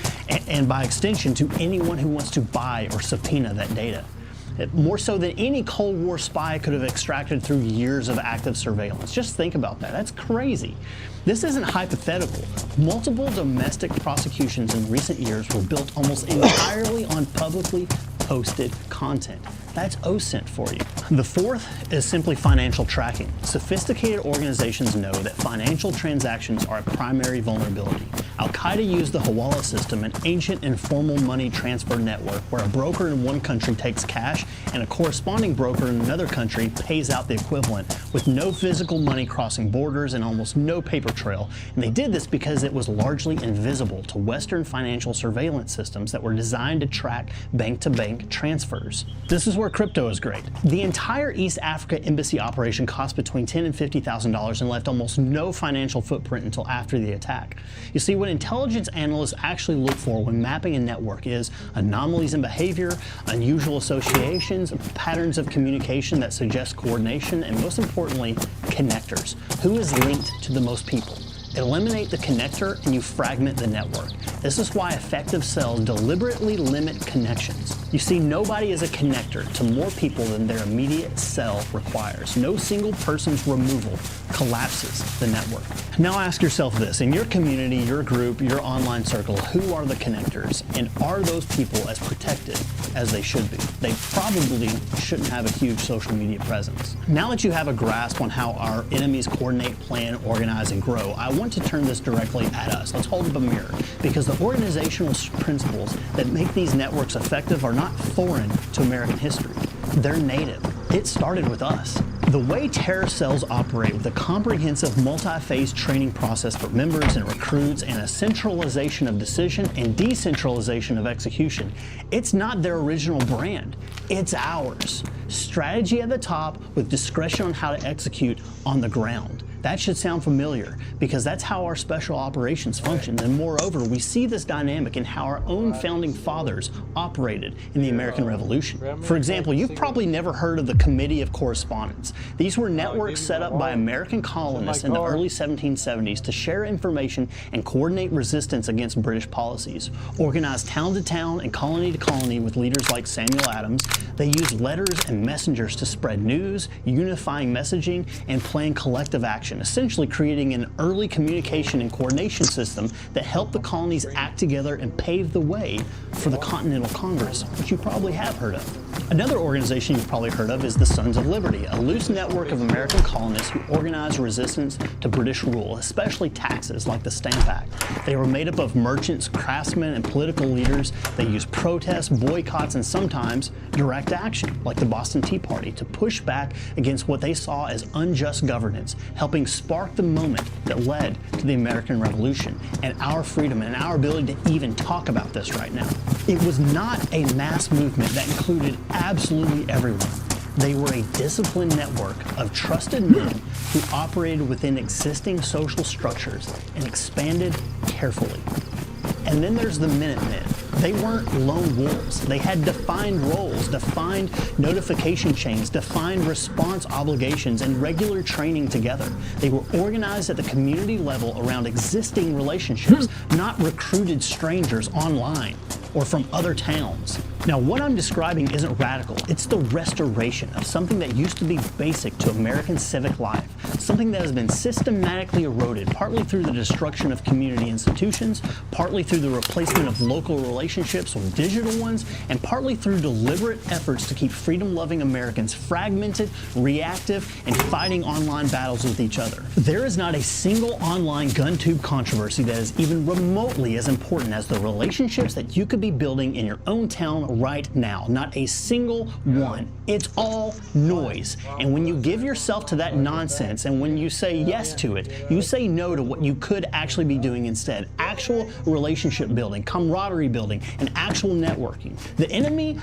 and by extension to anyone who wants to buy or subpoena that data. More so than any Cold War spy could have extracted through years of active surveillance. Just think about that. That's crazy. This isn't hypothetical. Multiple domestic prosecutions in recent years were built almost entirely on publicly posted content. That's OSINT for you. The fourth is simply financial tracking. Sophisticated organizations know that financial transactions are a primary vulnerability. Al-Qaeda used the Hawala system, an ancient informal money transfer network where a broker in one country takes cash and a corresponding broker in another country pays out the equivalent, with no physical money crossing borders and almost no paper trail. And they did this because it was largely invisible to Western financial surveillance systems that were designed to track bank-to-bank transfers. This is where crypto is great. The entire East Africa embassy operation cost between $10,000 and $50,000 and left almost no financial footprint until after the attack. You see, what intelligence analysts actually look for when mapping a network is anomalies in behavior, unusual associations, patterns of communication that suggest coordination, and most importantly, connectors. Who is linked to the most people? Eliminate the connector and you fragment the network. This is why effective cells deliberately limit connections. You see, nobody is a connector to more people than their immediate cell requires. No single person's removal collapses the network. Now ask yourself this: in your community, your group, your online circle, who are the connectors? And are those people as protected as they should be? They probably shouldn't have a huge social media presence. Now that you have a grasp on how our enemies coordinate, plan, organize, and grow, I want to turn this directly at us. Let's hold up a mirror, because the organizational principles that make these networks effective are not foreign to American history. They're native. It started with us. The way terror cells operate, with a comprehensive multi-phase training process for members and recruits and a centralization of decision and decentralization of execution, it's not their original brand. It's ours. Strategy at the top with discretion on how to execute on the ground. That should sound familiar, because that's how our special operations function. And moreover, we see this dynamic in how our own founding fathers operated in the American Revolution. For example, you've probably never heard of the Committee of Correspondence. These were networks set up by American colonists in the early 1770s to share information and coordinate resistance against British policies. Organized town to town and colony to colony with leaders like Samuel Adams, they used letters and messengers to spread news, unifying messaging, and plan collective action, essentially creating an early communication and coordination system that helped the colonies act together and pave the way for the Continental Congress, which you probably have heard of. Another organization you've probably heard of is the Sons of Liberty, a loose network of American colonists who organized resistance to British rule, especially taxes like the Stamp Act. They were made up of merchants, craftsmen, and political leaders. They used protests, boycotts, and sometimes direct action, like the Boston Tea Party, to push back against what they saw as unjust governance, helping spark the moment that led to the American Revolution and our freedom and our ability to even talk about this right now. It was not a mass movement that included absolutely everyone. They were a disciplined network of trusted men who operated within existing social structures and expanded carefully. And then there's the Minutemen. They weren't lone wolves. They had defined roles, defined notification chains, defined response obligations, and regular training together. They were organized at the community level around existing relationships, not recruited strangers online or from other towns. Now, what I'm describing isn't radical. It's the restoration of something that used to be basic to American civic life, something that has been systematically eroded, partly through the destruction of community institutions, partly through the replacement of local relationships with digital ones, and partly through deliberate efforts to keep freedom-loving Americans fragmented, reactive, and fighting online battles with each other. There is not a single online gun tube controversy that is even remotely as important as the relationships that you could be building in your own town right now. Not a single one. It's all noise. And when you give yourself to that nonsense, and when you say yes to it, you say no to what you could actually be doing instead. Actual relationship building, camaraderie building, and actual networking. The enemy,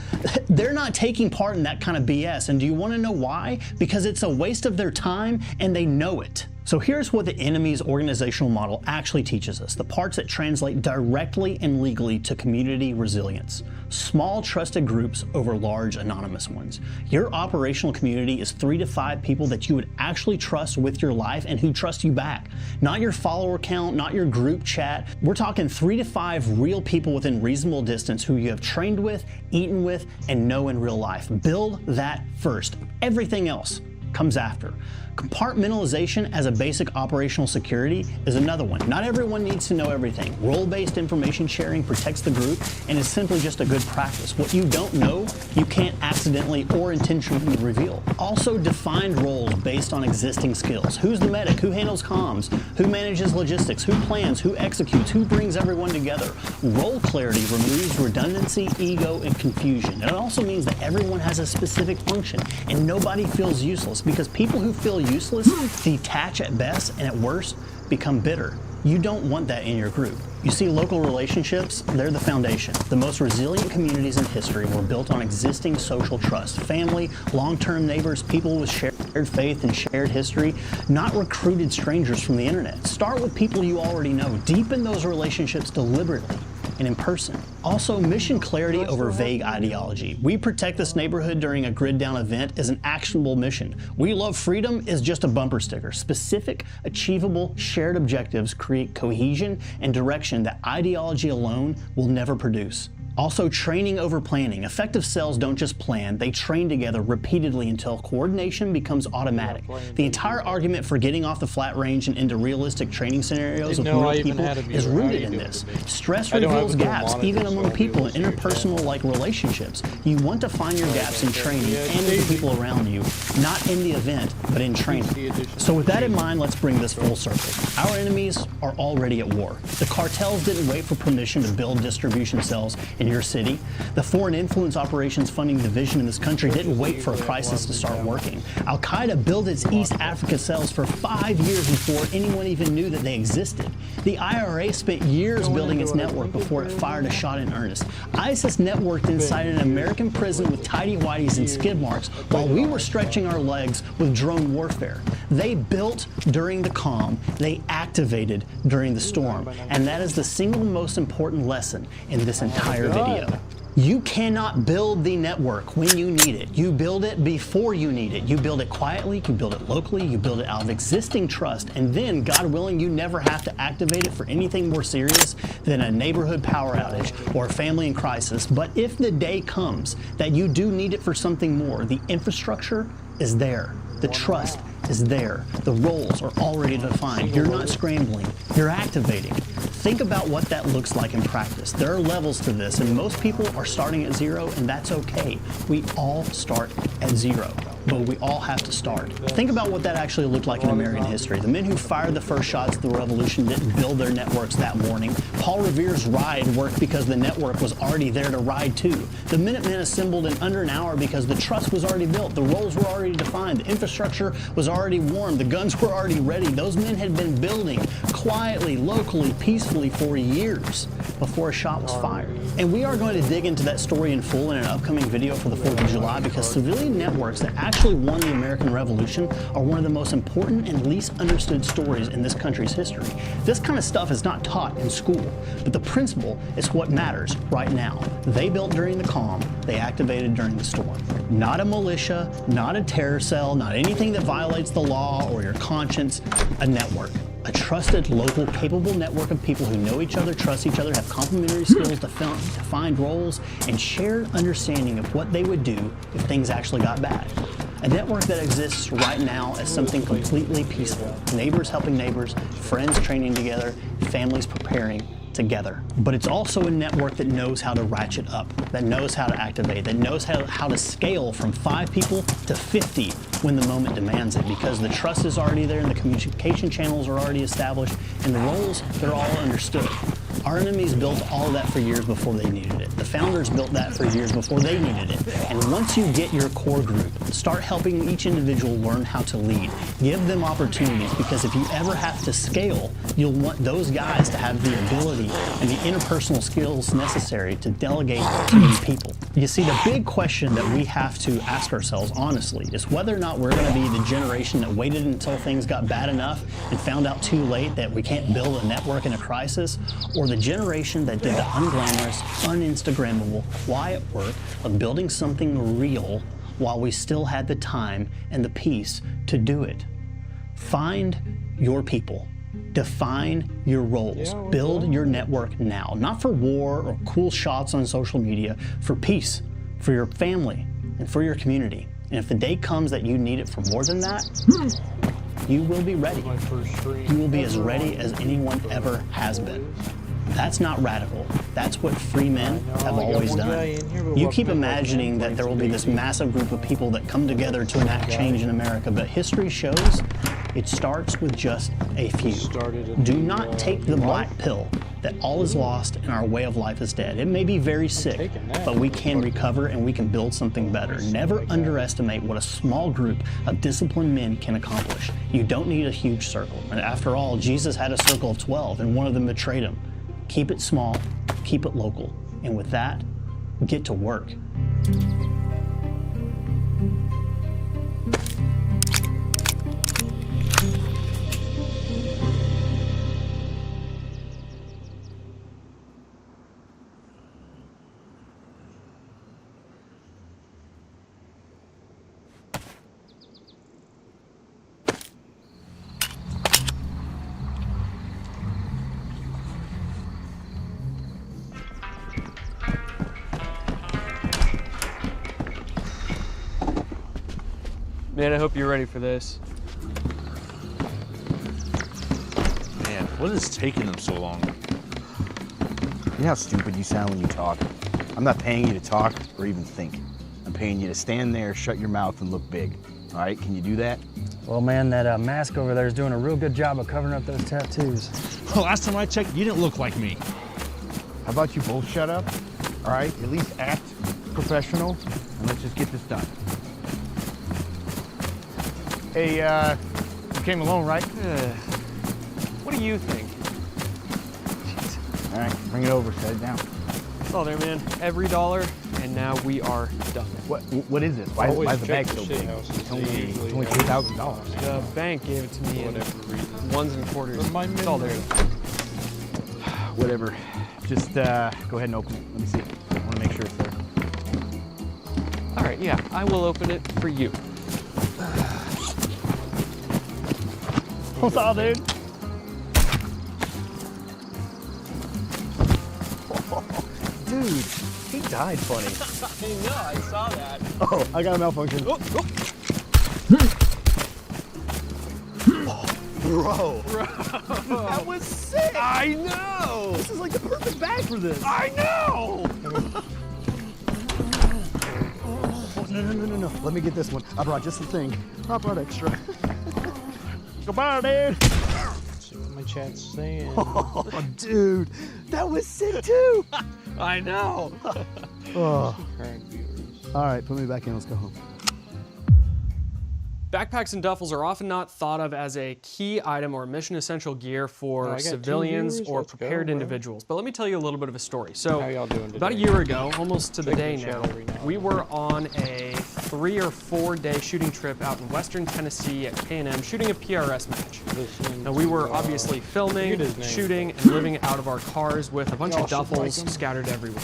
they're not taking part in that kind of BS. And do you want to know why? Because it's a waste of their time, and they know it. So here's what the enemy's organizational model actually teaches us, the parts that translate directly and legally to community resilience. Small trusted groups over large anonymous ones. Your operational community is 3 to 5 people that you would actually trust with your life and who trust you back. Not your follower count, not your group chat. We're talking 3 to 5 real people within reasonable distance who you have trained with, eaten with, and know in real life. Build that first. Everything else comes after. Compartmentalization as a basic operational security is another one. Not everyone needs to know everything. Role-based information sharing protects the group and is simply just a good practice. What you don't know, you can't accidentally or intentionally reveal. Also, defined roles based on existing skills. Who's the medic? Who handles comms? Who manages logistics? Who plans? Who executes? Who brings everyone together? Role clarity removes redundancy, ego, and confusion. And it also means that everyone has a specific function and nobody feels useless, because people who feel useless detach at best and at worst become bitter. You don't want that in your group. You see, local relationships, they're the foundation. The most resilient communities in history were built on existing social trust. Family, long-term neighbors, people with shared faith and shared history, not recruited strangers from the internet. Start with people you already know. Deepen those relationships deliberately and in person. Also, mission clarity over vague ideology. We protect this neighborhood during a grid down event is an actionable mission. We love freedom is just a bumper sticker. Specific, achievable, shared objectives create cohesion and direction that ideology alone will never produce. Also, training over planning. Effective cells don't just plan, they train together repeatedly until coordination becomes automatic. The entire argument for getting off the flat range and into realistic training scenarios with real people is rooted in this. Stress reveals gaps, even among people in interpersonal relationships. You want to find your gaps in training and with the people around you, not in the event, but in training. So with that in mind, let's bring this full circle. Our enemies are already at war. The cartels didn't wait for permission to build distribution cells in your city. The Foreign Influence Operations Funding Division in this country didn't wait for a crisis to start working. Al-Qaeda built its East Africa cells for 5 years before anyone even knew that they existed. The IRA spent years building its network before it fired a shot in earnest. ISIS networked inside an American prison with tighty-whities and skid marks while we were stretching our legs with drone warfare. They built during the calm, they activated during the storm, and that is the single most important lesson in this entire video. You cannot build the network when you need it. You build it before you need it. You build it quietly, you build it locally, you build it out of existing trust, and then, God willing, you never have to activate it for anything more serious than a neighborhood power outage or a family in crisis. But if the day comes that you do need it for something more, the infrastructure is there. The trust is there. The roles are already defined. You're not scrambling, you're activating. Think about what that looks like in practice. There are levels to this, and most people are starting at zero, and that's okay. We all start at zero, but we all have to start. Think about what that actually looked like in American history. The men who fired the first shots of the revolution didn't build their networks that morning. Paul Revere's ride worked because the network was already there to ride to. The Minutemen assembled in under an hour because the trust was already built. The roles were already defined. The infrastructure was already warmed. The guns were already ready. Those men had been building quietly, locally, peacefully for years before a shot was fired. And we are going to dig into that story in full in an upcoming video for the 4th of July, because civilian networks that actually won the American Revolution are one of the most important and least understood stories in this country's history. This kind of stuff is not taught in school, but the principle is what matters right now. They built during the calm, they activated during the storm. Not a militia, not a terror cell, not anything that violates the law or your conscience, a network. A trusted, local, capable network of people who know each other, trust each other, have complementary skills, defined roles, and shared understanding of what they would do if things actually got bad. A network that exists right now as something completely peaceful. Neighbors helping neighbors, friends training together, families preparing together. But it's also a network that knows how to ratchet up, that knows how to activate, that knows how to scale from 5 people to 50 when the moment demands it, because the trust is already there and the communication channels are already established and the roles, they're all understood. Our enemies built all of that for years before they needed it. The founders built that for years before they needed it. And once you get your core group, start helping each individual learn how to lead. Give them opportunities, because if you ever have to scale, you'll want those guys to have the ability and the interpersonal skills necessary to delegate to these people. You see, the big question that we have to ask ourselves, honestly, is whether or not we're going to be the generation that waited until things got bad enough and found out too late that we can't build a network in a crisis, or the generation that did the unglamorous, un-Instagrammable, quiet work of building something real while we still had the time and the peace to do it. Find your people. Define your roles. Build your network now. Not for war or cool shots on social media, for peace, for your family, and for your community. And if the day comes that you need it for more than that, you will be ready. You will be as ready as anyone ever has been. That's not radical. That's what free men have always done. You keep imagining that there will be this massive group of people that come together to enact change in America, but history shows it starts with just a few. Do not take the black pill that all is lost and our way of life is dead. It may be very sick, but we can recover and we can build something better. Never underestimate what a small group of disciplined men can accomplish. You don't need a huge circle. And after all, Jesus had a circle of 12 and one of them betrayed him. Keep it small, keep it local, and with that, get to work.
Man, I hope you're ready for this.
Man, what is taking them so long?
You know how stupid you sound when you talk? I'm not paying you to talk or even think. I'm paying you to stand there, shut your mouth, and look big. All right, can you do that?
Well, man, that mask over there is doing a real good job of covering up those tattoos.
Well, last time I checked, you didn't look like me.
How about you both shut up? All right, at least act professional, and let's just get this done. Hey, you came alone, right?
What do you think?
All right, bring it over, set it down.
Oh, there, man. Every dollar, and now we are done.
What is this? Why is the bag so big? It's only $3,000.
The bank gave it to me in ones and quarters. It's all there.
Whatever. Just go ahead and open it. Let me see. I want to make sure it's there.
All right, yeah, I will open it for you.
What's up, dude?
Dude, he died funny.
I know, I saw that.
Oh, I got a malfunction.
Oh.
Bro.
That was sick.
I know. This is like the perfect bag for this.
I know.
No. Let me get this one. I brought just the thing. I brought extra. Goodbye, dude.
Let's see what my chat's saying.
Oh, dude, that was sick too.
I know.
Oh.
Current viewers.
All right, put me back in. Let's go home.
Backpacks and duffels are often not thought of as a key item or mission essential gear for civilians or prepared individuals. But let me tell you a little bit of a story. So
How y'all doing today?
about a year ago, almost to the day now, we were on a 3 or 4 day shooting trip out in western Tennessee at K&M shooting a PRS match. Now we were obviously filming, shooting, and living out of our cars with a bunch of duffels scattered everywhere.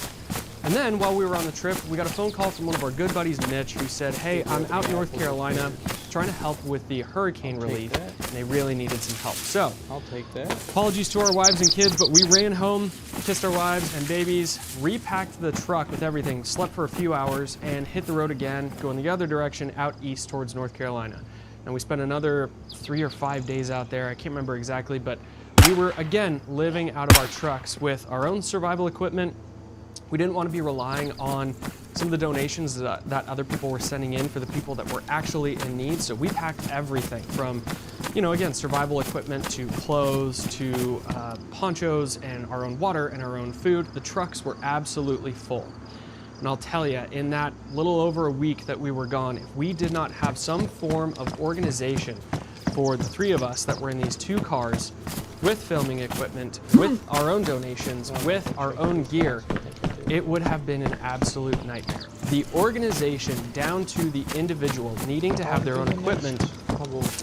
And then while we were on the trip, we got a phone call from one of our good buddies, Mitch, who said, hey, I'm out in North Carolina trying to help with the hurricane relief, and they really needed some help. So,
I'll take that.
Apologies to our wives and kids, but we ran home, kissed our wives and babies, repacked the truck with everything, slept for a few hours, and hit the road again, going the other direction, out east towards North Carolina. And we spent another 3 or 5 days out there. I can't remember exactly, but we were, again, living out of our trucks with our own survival equipment. We didn't want to be relying on some of the donations that other people were sending in for the people that were actually in need. So we packed everything from, you know, again, survival equipment to clothes to ponchos and our own water and our own food. The trucks were absolutely full. And I'll tell you, in that little over a week that we were gone, if we did not have some form of organization for the 3 of us that were in these 2 cars with filming equipment, with our own donations, with our own gear, it would have been an absolute nightmare. The organization down to the individual needing to have their own equipment,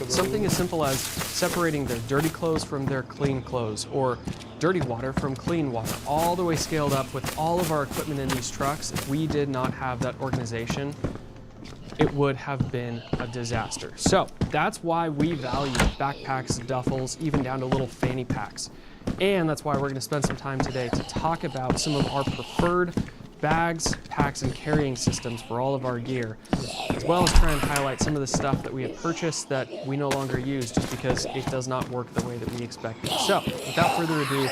something as simple as separating their dirty clothes from their clean clothes, or dirty water from clean water, all the way scaled up with all of our equipment in these trucks. If we did not have that organization, it would have been a disaster. So that's why we value backpacks, duffels, even down to little fanny packs. And that's why we're going to spend some time today to talk about some of our preferred bags, packs, and carrying systems for all of our gear, as well as try and highlight some of the stuff that we have purchased that we no longer use just because it does not work the way that we expected. So without further ado,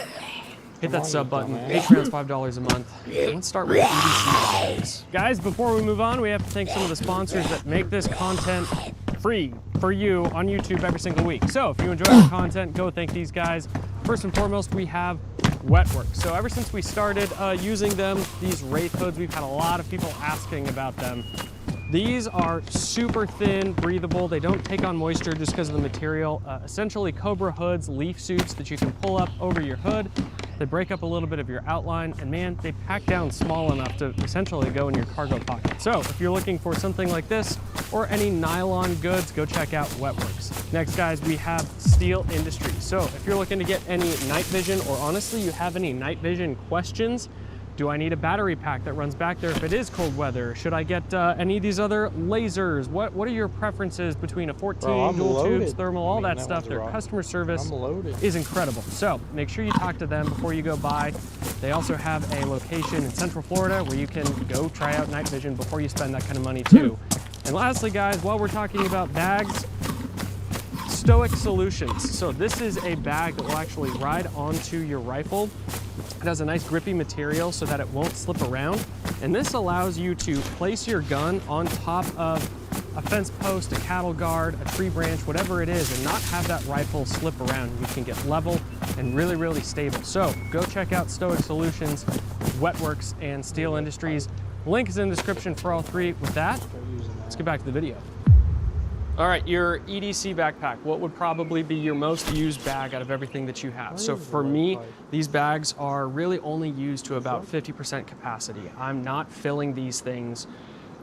hit that sub button. Patreon's $5 a month. Let's start with EDC bags.
Guys, before we move on, we have to thank some of the sponsors that make this content free for you on YouTube every single week. So if you enjoy our content, go thank these guys. First and foremost, we have Wetworks. So ever since we started using them, these Wraith hoods, we've had a lot of people asking about them. These are super thin, breathable. They don't take on moisture just because of the material. Essentially Cobra hoods, leaf suits that you can pull up over your hood. They break up a little bit of your outline, and man, they pack down small enough to essentially go in your cargo pocket. So if you're looking for something like this or any nylon goods, go check out Wetworks. Next, guys, we have Steel Industries. So if you're looking to get any night vision, or honestly, you have any night vision questions, do I need a battery pack that runs back there if it is cold weather? Should I get any of these other lasers? What are your preferences between a 14, dual tubes, thermal, all that stuff? Their customer service is incredible. So make sure you talk to them before you go by. They also have a location in Central Florida where you can go try out night vision before you spend that kind of money too. And lastly, guys, while we're talking about bags, Stoic Solutions. So this is a bag that will actually ride onto your rifle. It has a nice grippy material so that it won't slip around. And this allows you to place your gun on top of a fence post, a cattle guard, a tree branch, whatever it is, and not have that rifle slip around. You can get level and really, really stable. So go check out Stoic Solutions, Wetworks, and Steel Industries. Link is in the description for all 3. With that, let's get back to the video. All right, your EDC backpack, what would probably be your most used bag out of everything that you have? So for me, these bags are really only used to about 50% capacity. I'm not filling these things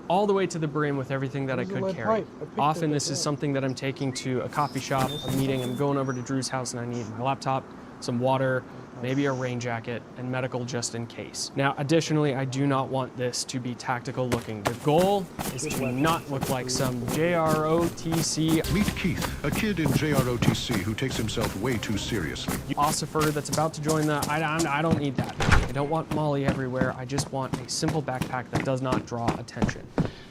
all the way to the brim with everything that I could carry. Often this is something that I'm taking to a coffee shop, a meeting, I'm going over to Drew's house and I need my laptop, some water, maybe a rain jacket, and medical just in case. Now, additionally, I do not want this to be tactical looking. The goal is to not look like some JROTC.
Meet Keith, a kid in JROTC who takes himself way too seriously.
Ossifer that's about to join the, I don't need that. I don't want Molly everywhere. I just want a simple backpack that does not draw attention.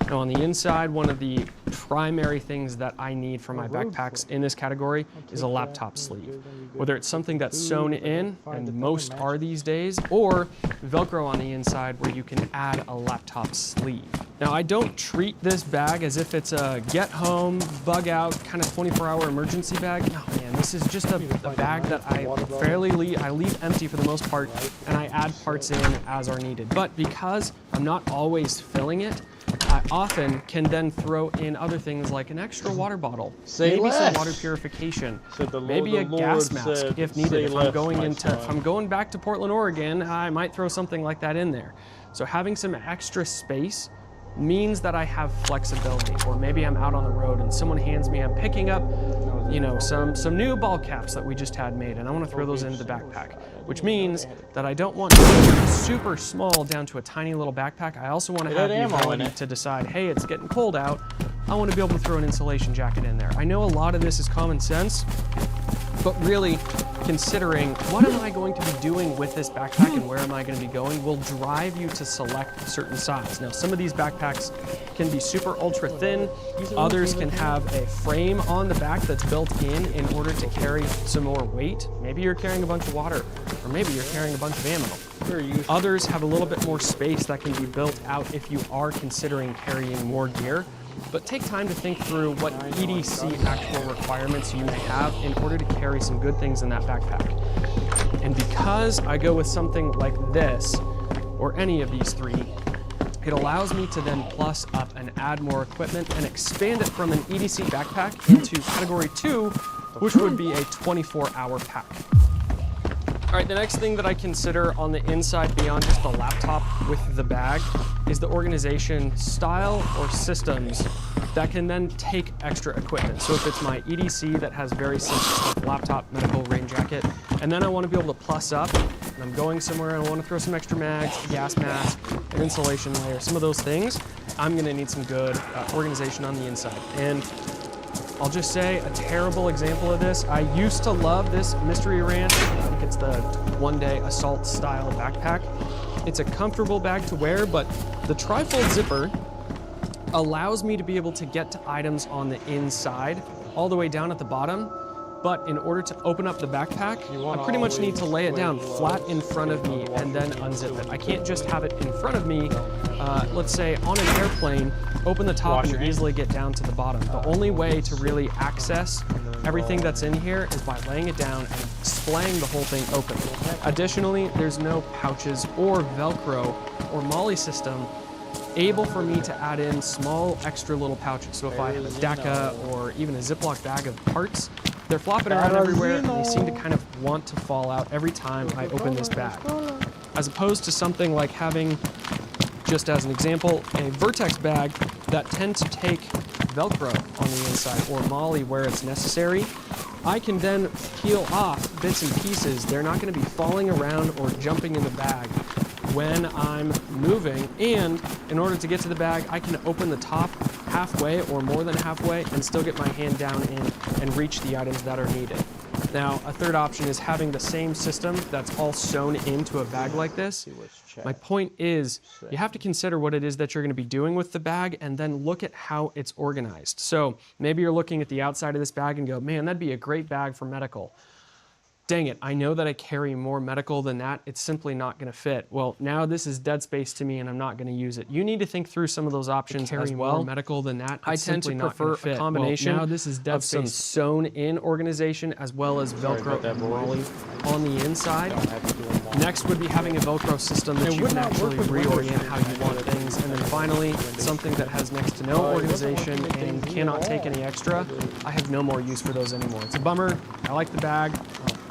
Now on the inside, one of the primary things that I need for my backpacks in this category is a laptop sleeve. Whether it's something that's sewn in, and most are these days, or Velcro on the inside where you can add a laptop sleeve. Now I don't treat this bag as if it's a get home, bug out, kind of 24-hour emergency bag. No man, this is just a bag that I leave empty for the most part, and I add parts in as are needed. But because I'm not always filling it, I often can then throw in other things like an extra water bottle, maybe some water purification, maybe a gas mask if needed. If I'm going back to Portland, Oregon, I might throw something like that in there. So having some extra space means that I have flexibility, or maybe I'm out on the road and someone hands me, I'm picking up, you know, some new ball caps that we just had made, and I want to throw those into the backpack, which means that I don't want to go super small down to a tiny little backpack. I also want to have the ability to decide, hey, it's getting cold out. I want to be able to throw an insulation jacket in there. I know a lot of this is common sense, but really considering what am I going to be doing with this backpack and where am I going to be going will drive you to select a certain size. Now, some of these backpacks can be super ultra thin. Others can have a frame on the back that's built in order to carry some more weight. Maybe you're carrying a bunch of water, or maybe you're carrying a bunch of ammo. Others have a little bit more space that can be built out if you are considering carrying more gear. but take time to think through what EDC actual requirements you may have in order to carry some good things in that backpack. And because I go with something like this, or any of these three, it allows me to then plus up and add more equipment and expand it from an EDC backpack into category 2, which would be a 24-hour pack. All right, the next thing that I consider on the inside beyond just the laptop with the bag is the organization style or systems that can then take extra equipment. So if it's my EDC that has very simple stuff, laptop, medical, rain jacket, and then I want to be able to plus up, and I'm going somewhere and I want to throw some extra mags, a gas mask, an insulation layer, some of those things, I'm going to need some good organization on the inside. And I'll just say a terrible example of this. I used to love this Mystery Ranch. I think it's the one-day assault style backpack. It's a comfortable bag to wear, but the trifold zipper allows me to be able to get to items on the inside all the way down at the bottom. But in order to open up the backpack, I pretty much need to lay it down flat in front of me and then unzip it. I can't just have it in front of me, let's say on an airplane, open the top and easily get down to the bottom. The only way to really access everything that's in here is by laying it down and splaying the whole thing open. Additionally, there's no pouches or Velcro or MOLLE system able for me to add in small extra little pouches. So if I have a DACA or even a Ziploc bag of parts, they're flopping around everywhere and they seem to kind of want to fall out every time I open this bag. As opposed to something like having, just as an example, a Vertex bag that tend to take Velcro on the inside or MOLLE where it's necessary, I can then peel off bits and pieces. They're not going to be falling around or jumping in the bag when I'm moving, and in order to get to the bag, I can open the top halfway or more than halfway and still get my hand down in and reach the items that are needed. Now, a third option is having the same system that's all sewn into a bag like this. My point is, you have to consider what it is that you're going to be doing with the bag and then look at how it's organized. So maybe you're looking at the outside of this bag and go, man, that'd be a great bag for medical. Dang it, I know that I carry more medical than that. It's simply not going to fit. Well, now this is dead space to me and I'm not going to use it. You need to think through some of those options as well. More medical than that. I tend to prefer a combination of some sewn in organization as well as Velcro and MOLLE on the inside. Next would be having a Velcro system that you can actually reorient how you want things. And then finally, something that has next to no organization and cannot take any extra. I have no more use for those anymore. It's a bummer. I like the bag.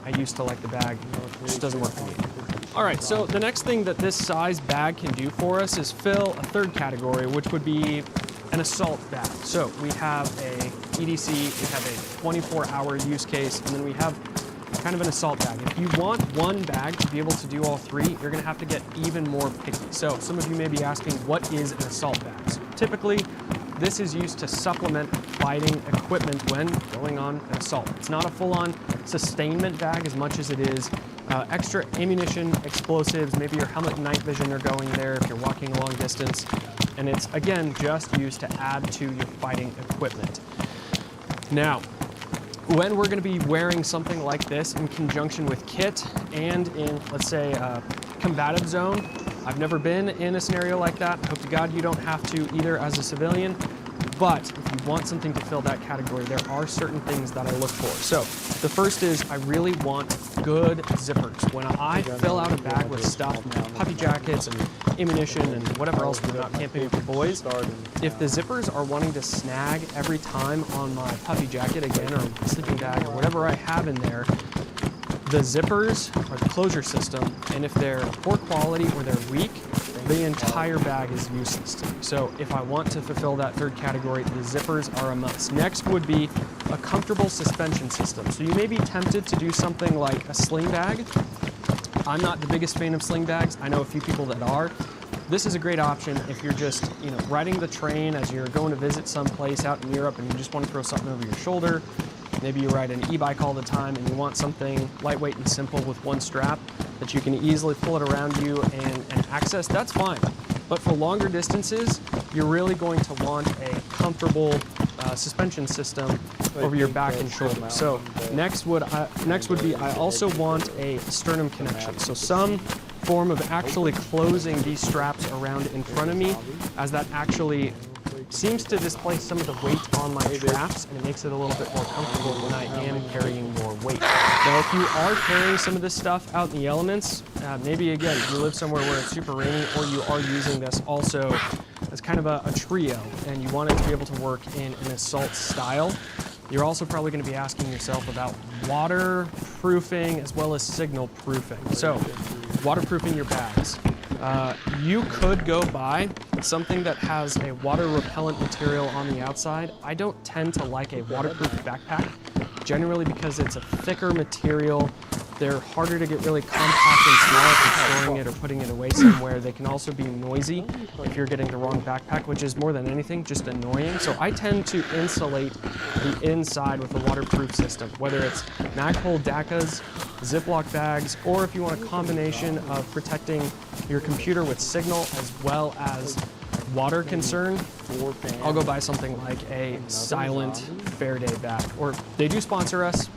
I used to like the bag, it just doesn't work for me. All right, so the next thing that this size bag can do for us is fill a third category, which would be an assault bag. So we have a EDC, we have a 24-hour use case, and then we have kind of an assault bag. If you want one bag to be able to do all three, you're gonna have to get even more picky. So some of you may be asking, what is an assault bag? So typically, this is used to supplement fighting equipment when going on an assault. It's not a full-on sustainment bag as much as it is extra ammunition, explosives, maybe your helmet and night vision are going there if you're walking a long distance. And it's, again, just used to add to your fighting equipment. Now, when we're going to be wearing something like this in conjunction with kit and in, let's say, a combative zone, I've never been in a scenario like that. Hope to God you don't have to either as a civilian. But if you want something to fill that category, there are certain things that I look for. So the first is I really want good zippers. When I fill out a bag with stuff, puffy jackets and ammunition and whatever else we're out camping with the boys, if the zippers are wanting to snag every time on my puffy jacket again or my sleeping bag or whatever I have in there, the zippers are the closure system, and if they're poor quality or they're weak, the entire bag is useless to me. So if I want to fulfill that third category, the zippers are a must. Next would be a comfortable suspension system. So you may be tempted to do something like a sling bag. I'm not the biggest fan of sling bags. I know a few people that are. This is a great option if you're just, riding the train as you're going to visit some place out in Europe and you just want to throw something over your shoulder. Maybe you ride an e-bike all the time and you want something lightweight and simple with one strap that you can easily pull it around you and access, that's fine. But for longer distances, you're really going to want a comfortable suspension system over your back and shoulders. So next would be I also want a sternum connection. So some form of actually closing these straps around in front of me, as that actually seems to displace some of the weight on my straps, and it makes it a little bit more comfortable when I am carrying more weight. Now, if you are carrying some of this stuff out in the elements, maybe again, if you live somewhere where it's super rainy, or you are using this also as kind of a trio, and you want it to be able to work in an assault style, you're also probably going to be asking yourself about waterproofing as well as signal proofing. So, waterproofing your bags. You could go buy something that has a water repellent material on the outside. I don't tend to like a waterproof backpack, generally because it's a thicker material. They're harder to get really compact and small if you're storing it or putting it away somewhere. They can also be noisy if you're getting the wrong backpack, which is more than anything just annoying. So I tend to insulate the inside with a waterproof system, whether it's Magpul DACAs, Ziploc bags, or if you want a combination of protecting your computer with signal as well as water concern, I'll go buy something like a Silent Faraday bag. Or they do sponsor us.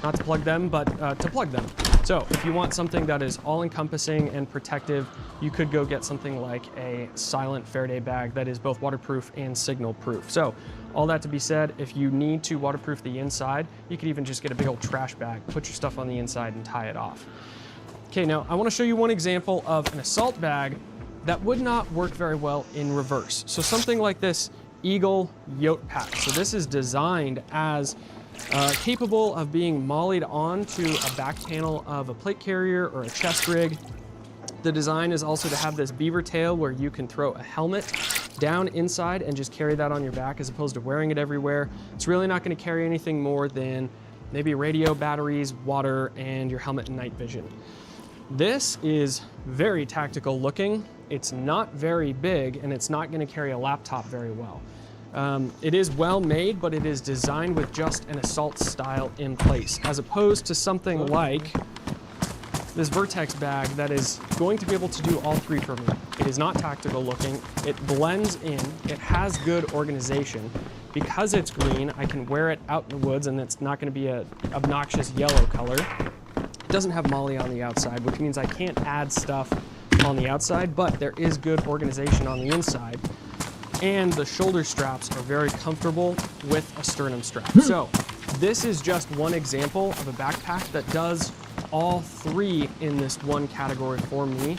Not to plug them, but to plug them. So if you want something that is all-encompassing and protective, you could go get something like a Silent Faraday bag that is both waterproof and signal-proof. So all that to be said, if you need to waterproof the inside, you could even just get a big old trash bag, put your stuff on the inside and tie it off. Okay, now I want to show you one example of an assault bag that would not work very well in reverse. So something like this Eagle Yote Pack. So this is designed as capable of being mollied onto a back panel of a plate carrier or a chest rig. The design is also to have this beaver tail where you can throw a helmet down inside and just carry that on your back as opposed to wearing it everywhere. It's really not going to carry anything more than maybe radio, batteries, water, and your helmet and night vision. This is very tactical looking. It's not very big, and it's not going to carry a laptop very well. It is well made, but it is designed with just an assault style in place, as opposed to something like this Vertex bag that is going to be able to do all three for me. It is not tactical looking, it blends in, it has good organization. Because it's green, I can wear it out in the woods and it's not going to be an obnoxious yellow color. It doesn't have MOLLE on the outside, which means I can't add stuff on the outside, but there is good organization on the inside. And the shoulder straps are very comfortable with a sternum strap. So this is just one example of a backpack that does all three in this one category for me.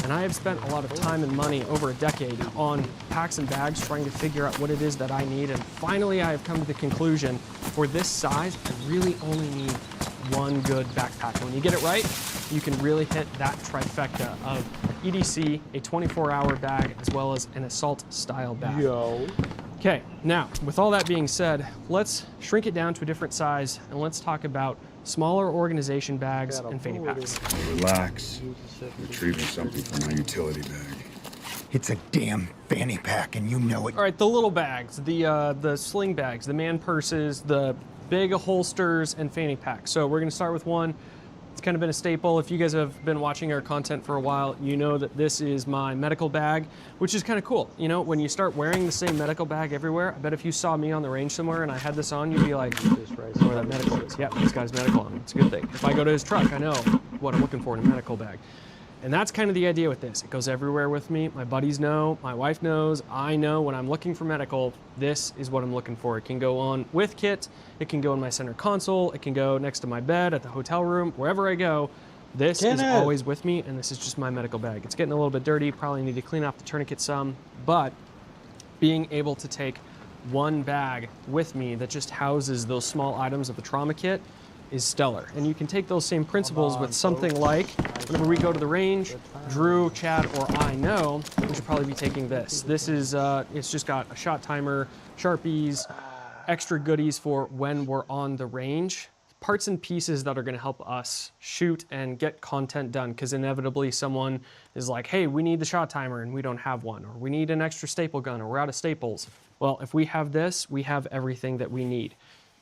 And I have spent a lot of time and money over a decade on packs and bags trying to figure out what it is that I need. And finally, I have come to the conclusion for this size, I really only need one good backpack. When you get it right, you can really hit that trifecta of EDC, a 24-hour bag, as well as an assault style bag. Okay, now with all that being said, let's shrink it down to a different size and let's talk about smaller organization bags and fanny packs.
Relax. Retrieving something from my utility bag.
It's a damn fanny pack, and you know it.
All right, the little bags, the sling bags, the man purses, the big holsters, and fanny packs. So we're going to start with one. It's kind of been a staple. If you guys have been watching our content for a while, you know that this is my medical bag, which is kind of cool. You know, when you start wearing the same medical bag everywhere, I bet if you saw me on the range somewhere and I had this on, you'd be like, where that medical is. Yeah, this guy's medical on. It's a good thing. If I go to his truck, I know what I'm looking for in a medical bag. And that's kind of the idea with this. It goes everywhere with me. My buddies know, my wife knows, I know when I'm looking for medical, this is what I'm looking for. It can go on with kit, it can go in my center console, it can go next to my bed, at the hotel room, wherever I go. This is always with me, and this is just my medical bag. It's getting a little bit dirty, probably need to clean off the tourniquet some, but being able to take one bag with me that just houses those small items of the trauma kit is stellar. And you can take those same principles with something like, whenever we go to the range, Drew, Chad, or I know, we should probably be taking this. This is, it's just got a shot timer, Sharpies, extra goodies for when we're on the range, parts and pieces that are gonna help us shoot and get content done, because inevitably someone is like, hey, we need the shot timer and we don't have one, or we need an extra staple gun, or we're out of staples. Well, if we have this, we have everything that we need.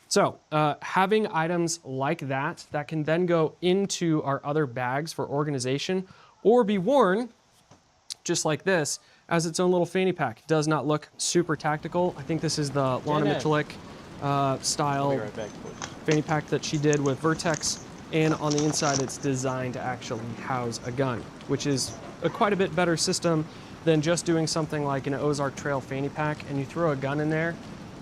So having items like that can then go into our other bags for organization or be worn just like this as its own little fanny pack. It does not look super tactical. I think this is the Lana Michalik style fanny pack that she did with Vertex, and on the inside it's designed to actually house a gun, which is quite a bit better system than just doing something like an Ozark Trail fanny pack and you throw a gun in there,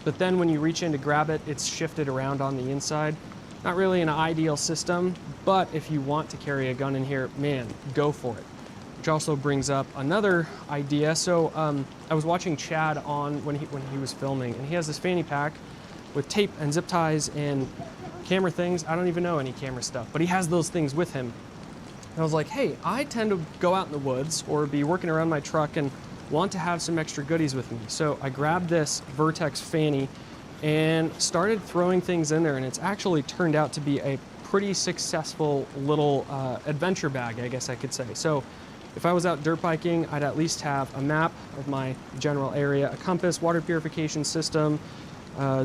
but then when you reach in to grab it, it's shifted around on the inside. Not really an ideal system, but if you want to carry a gun in here, man, go for it. Which also brings up another idea. So I was watching Chad on when he was filming, and he has this fanny pack with tape and zip ties and camera things. I don't even know any camera stuff, but he has those things with him. And I was like, hey, I tend to go out in the woods or be working around my truck and want to have some extra goodies with me. So I grabbed this Vertex fanny and started throwing things in there, and it's actually turned out to be a pretty successful little adventure bag, I guess I could say. So if I was out dirt biking, I'd at least have a map of my general area, a compass, water purification system,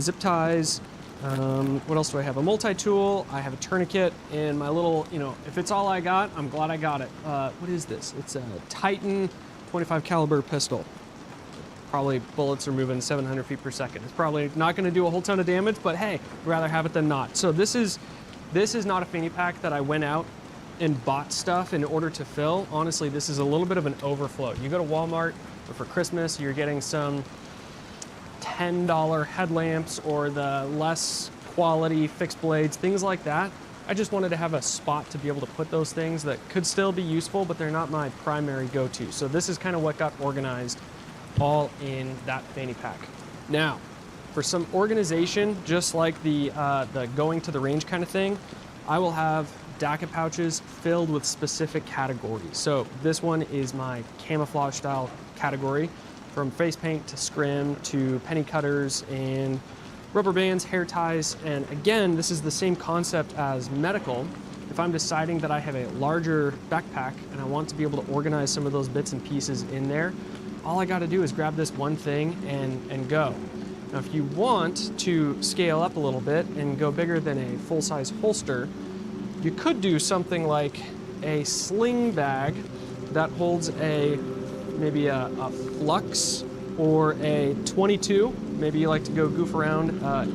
zip ties. What else do I have? A multi-tool, I have a tourniquet, and my little, if it's all I got, I'm glad I got it. What is this? It's a Titan 25 caliber pistol. Probably bullets are moving 700 feet per second. It's probably not gonna do a whole ton of damage, but hey, I'd rather have it than not. So this is not a fanny pack that I went out and bought stuff in order to fill. Honestly, this is a little bit of an overflow. You go to Walmart, or for Christmas, you're getting some $10 headlamps or the less quality fixed blades, things like that. I just wanted to have a spot to be able to put those things that could still be useful, but they're not my primary go-to. So this is kind of what got organized all in that fanny pack. Now, for some organization, just like the going to the range kind of thing, I will have DACA pouches filled with specific categories. So this one is my camouflage style category, from face paint to scrim to penny cutters and rubber bands, hair ties. And again, this is the same concept as medical. If I'm deciding that I have a larger backpack and I want to be able to organize some of those bits and pieces in there, all I gotta do is grab this one thing and go. Now, if you want to scale up a little bit and go bigger than a full-size holster, you could do something like a sling bag that holds maybe a flux or a 22. Maybe you like to go goof around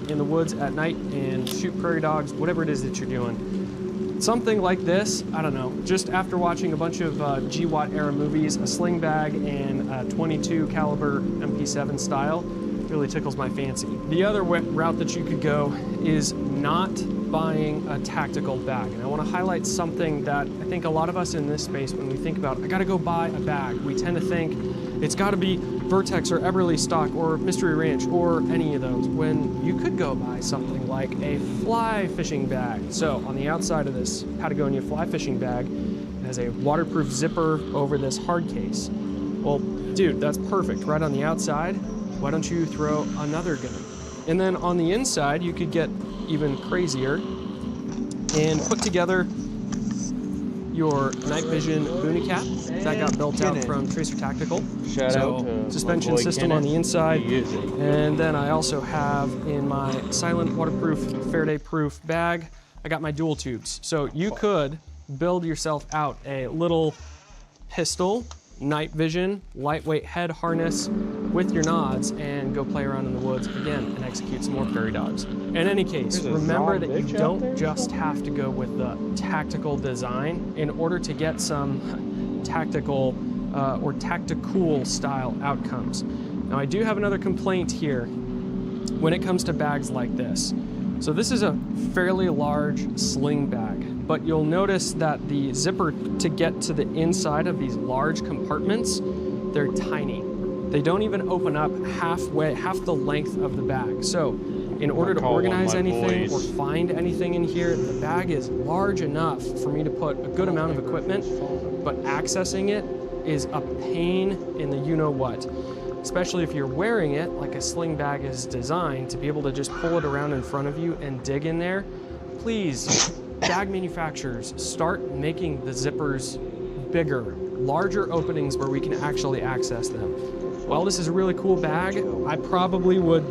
in the woods at night and shoot prairie dogs, whatever it is that you're doing. Something like this, I don't know, just after watching a bunch of GWAT era movies, a sling bag and a 22 caliber MP7 style really tickles my fancy. The other route that you could go is not buying a tactical bag. And I want to highlight something that I think a lot of us in this space, when we think about, I gotta go buy a bag, we tend to think it's gotta be Vertex or Everly stock or Mystery Ranch or any of those, when you could go buy something like a fly fishing bag. So on the outside of this Patagonia fly fishing bag, it has a waterproof zipper over this hard case. Well, dude, that's perfect. Right on the outside, why don't you throw another gun? And then on the inside, you could get even crazier and put together your night vision boonie cap that got built out from Tracer Tactical.
Shout out to
suspension
my boy
system
Kenneth.
on the inside.
He is it.
And then I also have in my silent waterproof, Faraday proof bag, I got my dual tubes. So you could build yourself out a little pistol, night vision, lightweight head harness with your nods and go play around in the woods again and execute some more prairie dogs. In any case,
There's a
remember that you
Zombitch out
don't
there?
just have to go with the tactical design in order to get some tactical or tactical style outcomes. Now, I do have another complaint here when it comes to bags like this. So this is a fairly large sling bag, but you'll notice that the zipper to get to the inside of these large compartments, they're tiny. They don't even open up half the length of the bag. So in order to organize anything or find anything in here, the bag is large enough for me to put a good amount of equipment, but accessing it is a pain in the you-know-what. Especially if you're wearing it like a sling bag is designed to be able to just pull it around in front of you and dig in there. Please, bag manufacturers, start making the zippers bigger, larger openings where we can actually access them. While this is a really cool bag, I probably would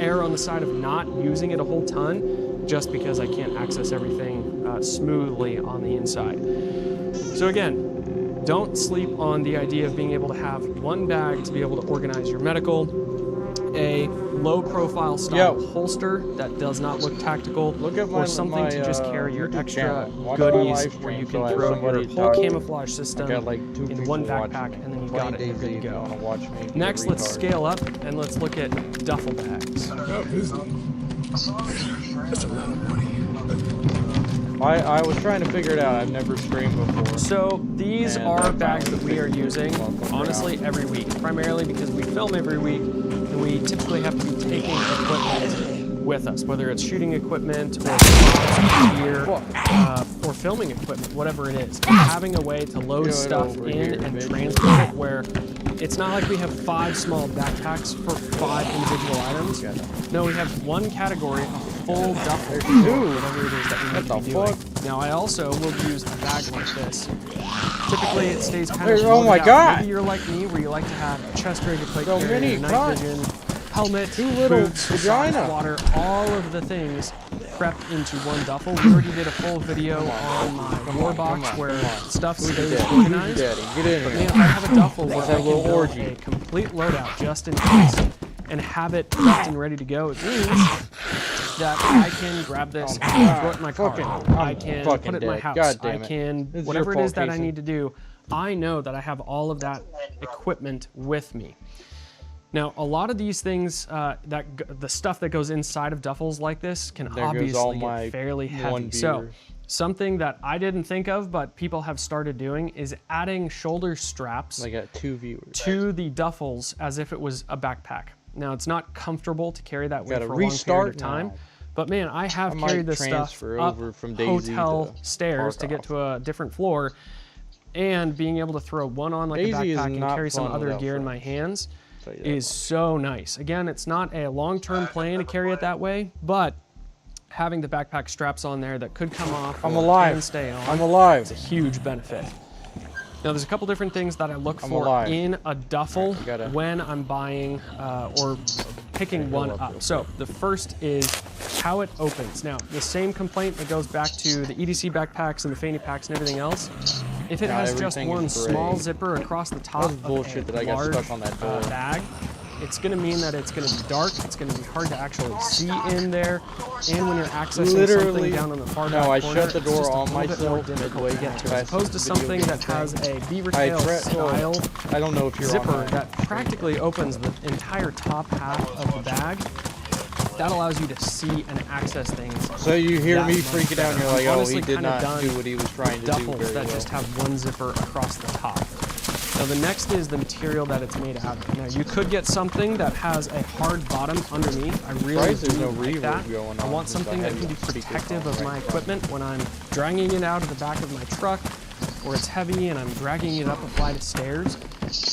err on the side of not using it a whole ton just because I can't access everything smoothly on the inside. So again, don't sleep on the idea of being able to have one bag to be able to organize your medical, a low-profile style holster that does not look tactical, or something to just carry your extra goodies where you can throw your whole camouflage system in one backpack, and then you've got it and you're good to go. Next, let's scale up and let's look at duffel bags.
I was trying to figure it out. I've never streamed before.
So these are bags that we are using, honestly, every week. Primarily because we film every week, and we typically have to be taking equipment with us, whether it's shooting equipment or gear or filming equipment, whatever it is. Having a way to load stuff in and transport it where it's not like we have 5 small backpacks for 5 individual items. No, we have one category, a full duffel, whatever it is that we need to be doing. Now, I also will use a bag like this. Typically, it stays kind of loaded out. Maybe you're like me, where you like to have a chest-rated plate carrier, night vision, helmet, boots, vagina, water, all of the things prepped into one duffel. We already did a full video on my war box where stuff stays organized. But man, I have a duffel where I can build a complete loadout just in case and have it prepped and ready to go. It means that I can grab this and throw it in my car. I can put it in my house. I can, whatever it is that I need to do, I know that I have all of that equipment with me. Now, a lot of these things, the stuff that goes inside of duffels like this can obviously get fairly heavy. So, something that I didn't think of, but people have started doing, is adding shoulder straps to the duffels as if it was a backpack. Now, it's not comfortable to carry that way for a long period of time. But man, I have carried this stuff up hotel stairs to get to a different floor, and being able to throw one on like a backpack and carry some other gear in my hands is so nice. Again, it's not a long-term plan to carry it that way, but having the backpack straps on there that could come off and stay on, it's a huge benefit. Now, there's a couple different things that I look for in a duffel when I'm buying or picking one up. So the first is how it opens. Now, the same complaint that goes back to the EDC backpacks and the fanny packs and everything else. If it has just one small zipper across the top of a large bag, it's going to mean that it's going to be dark, it's going to be hard to actually see in there, and when you're accessing something down on the far back corner,
shut the door on
it's just a little bit more difficult to get to, as opposed to something that has a beaver tail style zipper that practically opens the entire top half of the bag. That allows you to see and access things.
So you hear me freaking out and you're like, oh, he did not do what he was trying to do very well.
That just have one zipper across the top. Now the next is the material that it's made out of. Now you could get something that has a hard bottom underneath. I really do like that. I want something that can be protective of my equipment when I'm dragging it out of the back of my truck, or it's heavy and I'm dragging it up a flight of stairs.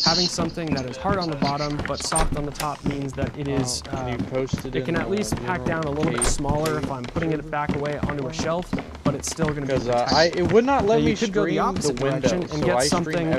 Having something that is hard on the bottom but soft on the top means that it is, it can at least pack down a little bit smaller if I'm putting it back away onto a shelf, but it's still going to be protected.
It would not let me
stream go the opposite direction and get something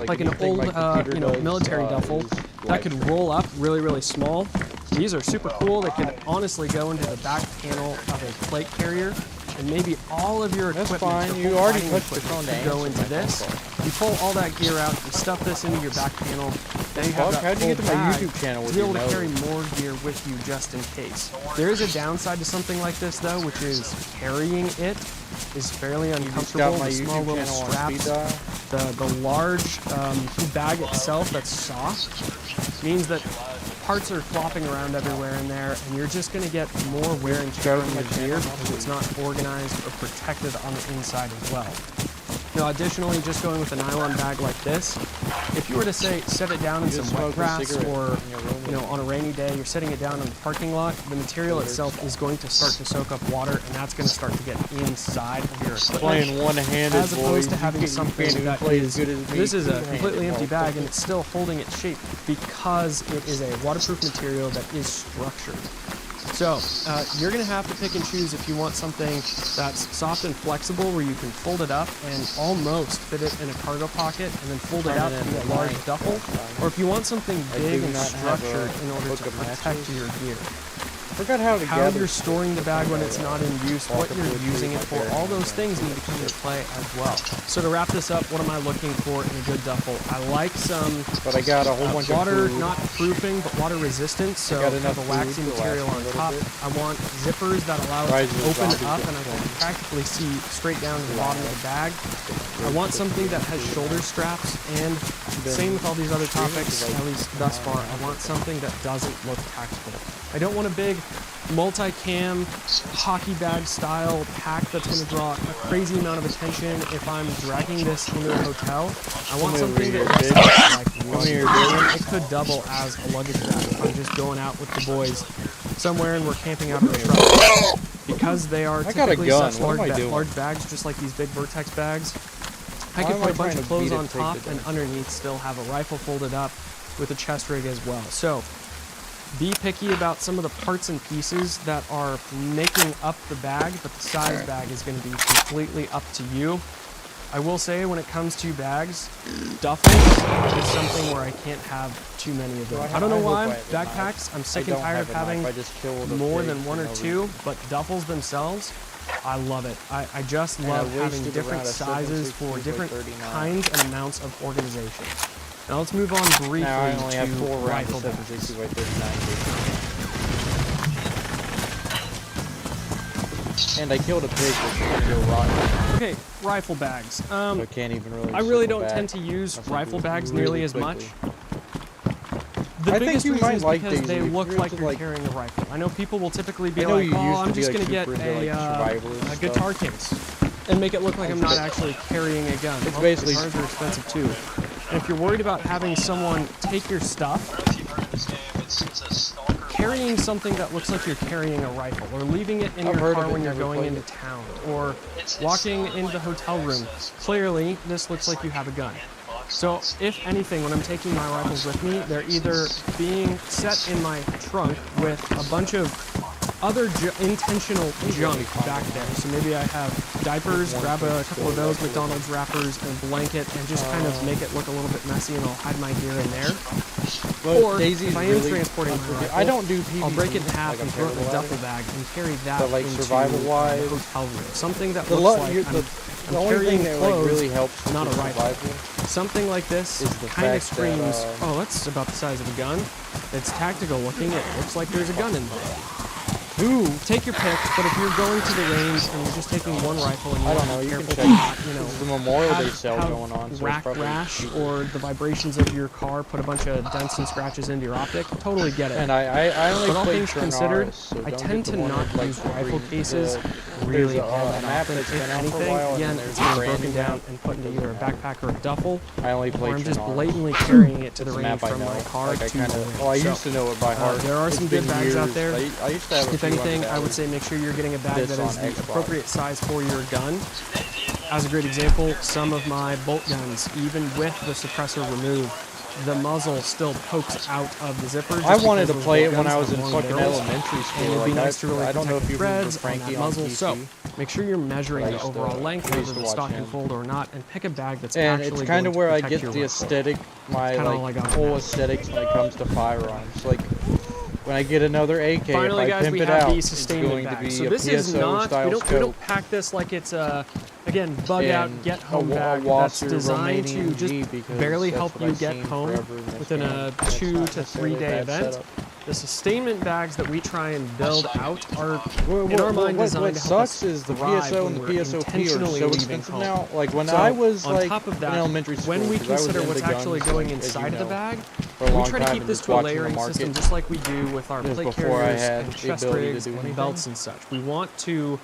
like an old military duffel that could roll up really, really small. These are super cool. They could honestly go into the back panel of a plate carrier, and maybe all of your equipment,
you already touched the phone
to go into this. You pull all that gear out, you stuff this into your back panel, then you have that
How'd you get to my YouTube channel
to be able to carry more gear with you just in case. There is a downside to something like this though, which is carrying it is fairly uncomfortable. The small little straps, the large bag itself that's soft means that parts are flopping around everywhere in there, and you're just going to get more wear and tear on your gear because it's not organized or protected on the inside as well. Now, additionally, just going with a nylon bag like this, if you were to say set it down in some wet grass, or on a rainy day, you're setting it down in the parking lot, the material itself is going to start to soak up water, and that's going to start to get inside of your equipment.
Playing one-handed,
as opposed to having something that is, this is a completely empty bag, and it's still holding its shape because it is a waterproof material that is structured. So you're going to have to pick and choose if you want something that's soft and flexible where you can fold it up and almost fit it in a cargo pocket and then fold it out to be a large duffel, or if you want something big and structured in order to protect your gear.
forgot how to gather.
you're storing the bag when it's not in use, what you're using it for, all those things need to come into play as well. So to wrap this up, what am I looking for in a good duffel? I like some
But I got a whole bunch
water,
of food.
not proofing, but water resistant, so
got
kind
enough
of a waxy
food to
material
last
on
a little
top.
bit.
I want zippers that allow it
Rise
to
of the
open
zombies
up
get
and I can
going.
practically see straight down to the bottom of the bag. I want something that has shoulder straps, and same with all these other topics, at least thus far, I want something that doesn't look tactical. I don't want a big multi-cam hockey bag style pack that's going to draw a crazy amount of attention if I'm dragging this into a hotel. I want something that just looks like luggage. It could double as a luggage bag if I'm just going out with the boys somewhere and we're camping out in the truck. Because they are typically such large bags, just like these big Vertex bags, I could put a bunch of clothes on top and underneath still have a rifle folded up with a chest rig as well. So be picky about some of the parts and pieces that are making up the bag, but the size bag is going to be completely up to you. I will say when it comes to bags, duffels is something where I can't have too many of them. I don't know why. Backpacks, I'm sick and tired of having more than one or two, but duffels themselves, I love it. I just love having different sizes for different kinds and amounts of organization. Now let's move on briefly to rifle bags.
And I killed a pig with a rotten.
Okay, rifle bags.
So I can't even really.
I really don't tend to use rifle bags nearly as much. The biggest reason is because they look like you're carrying a rifle. I know people will typically be like, oh, I'm just going to get a guitar case and make it look like I'm not actually carrying a gun.
It's basically
guitars are expensive too. And if you're worried about having someone take your stuff, carrying something that looks like you're carrying a rifle, or leaving it in your car when you're going into town, or walking into the hotel room, clearly this looks like you have a gun. So if anything, when I'm taking my rifles with me, they're either being set in my trunk with a bunch of other intentional junk back there. So maybe I have diapers, grab a couple of those, McDonald's wrappers, and blanket, and just kind of make it look a little bit messy, and I'll hide my gear in there. Or if I am transporting my rifle,
I don't do PvP,
I'll break it in half and throw it in a duffel bag and carry that
but like
into
survival-wise,
the hotel room. Something that looks like I'm carrying clothes,
really helps
not a rifle. Something like this kind of screams, oh, that's about the size of a gun. It's tactical looking. It looks like there's a gun in there. Ooh, take your pick, but if you're going to the range and you're just taking one rifle and you want to be careful to not,
the Memorial Day sale going on, so
rack rash or the vibrations of your car put a bunch of dents and scratches into your optic, totally get it.
And I only
but all
play
things considered,
so
I tend to not use rifle cases really all that often. If anything, again, it's being broken down and put into either a backpack or a duffel,
I only play
or I'm just blatantly carrying it to the range from my car to the range.
I used to know it by heart.
There are some good bags out there.
I used to have
If anything, I would say make sure you're getting a bag that is the appropriate size for your gun. As a great example, some of my bolt guns, even with the suppressor removed, the muzzle still pokes out of the zipper.
I wanted to play it when I was in fucking elementary school.
And it'd be nice to really
I don't know if you remember
threads
Frankie
on that muzzle.
on PC.
So make sure you're measuring the overall length, whether the stock and fold or not, and pick a bag that's actually
and it's kind of where I get the
rifle.
aesthetic, my like whole aesthetics when it comes to firearms. Like when I get another AK,
Finally,
if I
guys,
pimp
we
it
have
out,
the
it's
sustainment
going to
bag.
be
So
a
this is
PSO
not,
style
we
scope.
don't pack this like it's a, again, bug out,
And
get home
a
bag that's
Wasser
designed to
Romanian G,
just
because
barely
that's
help
what
you
I've
get
seen
home
forever in this
within
game.
a
It's
2
not
to
necessarily
3
a
day
bad
event.
setup.
The sustainment bags that we try and build out are, in
What
our mind, designed
what
to help us
sucks is the
thrive
PSO
when
and the
we're
PSOP are
intentionally
so
leaving
expensive
home.
now. Like when
So,
I was
on
like
top of that,
in elementary school,
when we
'cause I was
consider
into
what's actually
guns,
going
like, as
inside
you
of the
know,
bag,
for a
we
long
try to
time
keep
and
this
just
to a
watching the
layering
market.
system just like we do with our
This
plate
before I
carriers
had
and
the
chest
ability to
rigs
do
and
anything.
belts and such. We want to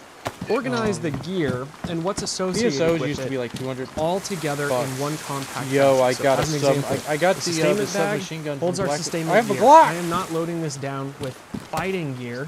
organize the gear and what's associated
PSOs
with
used to
it
be like 200
all together
bucks.
in one compact
Yo,
bag.
I
So
got
as
a
an
sub.
example,
I got
the
the
sustainment bag
submachine gun.
holds
from
our
Black.
sustainment
I have a
gear.
Glock.
I am not loading this down with fighting gear.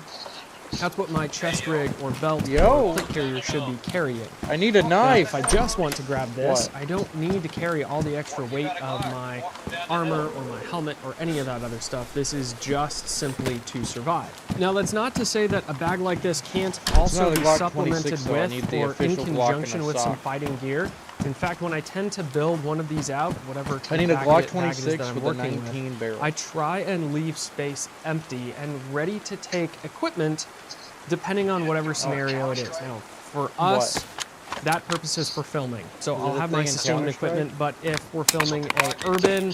That's what my chest rig or belt or plate carrier should be carrying.
I need a
Now,
knife.
if I just want to grab this,
What?
I don't need to carry all the extra weight of my armor or my helmet or any of that other stuff. This is just simply to survive. Now, that's not to say that a bag like this can't also
not a
be
Glock
supplemented
26, though. I need
with
the
or in
official Glock and
conjunction
a
with some
sock.
fighting gear. In fact, when I tend to build one of these out, whatever
I need a
bag
Glock
it is
26
that I'm
with a
working
19 barrel.
I try and leave space empty and ready to take equipment depending on whatever scenario it is. Now, for us, that purpose is for filming. So
Is
I'll
it a
have my
thing in
sustainment
Counter-Strike?
equipment, but if we're filming a urban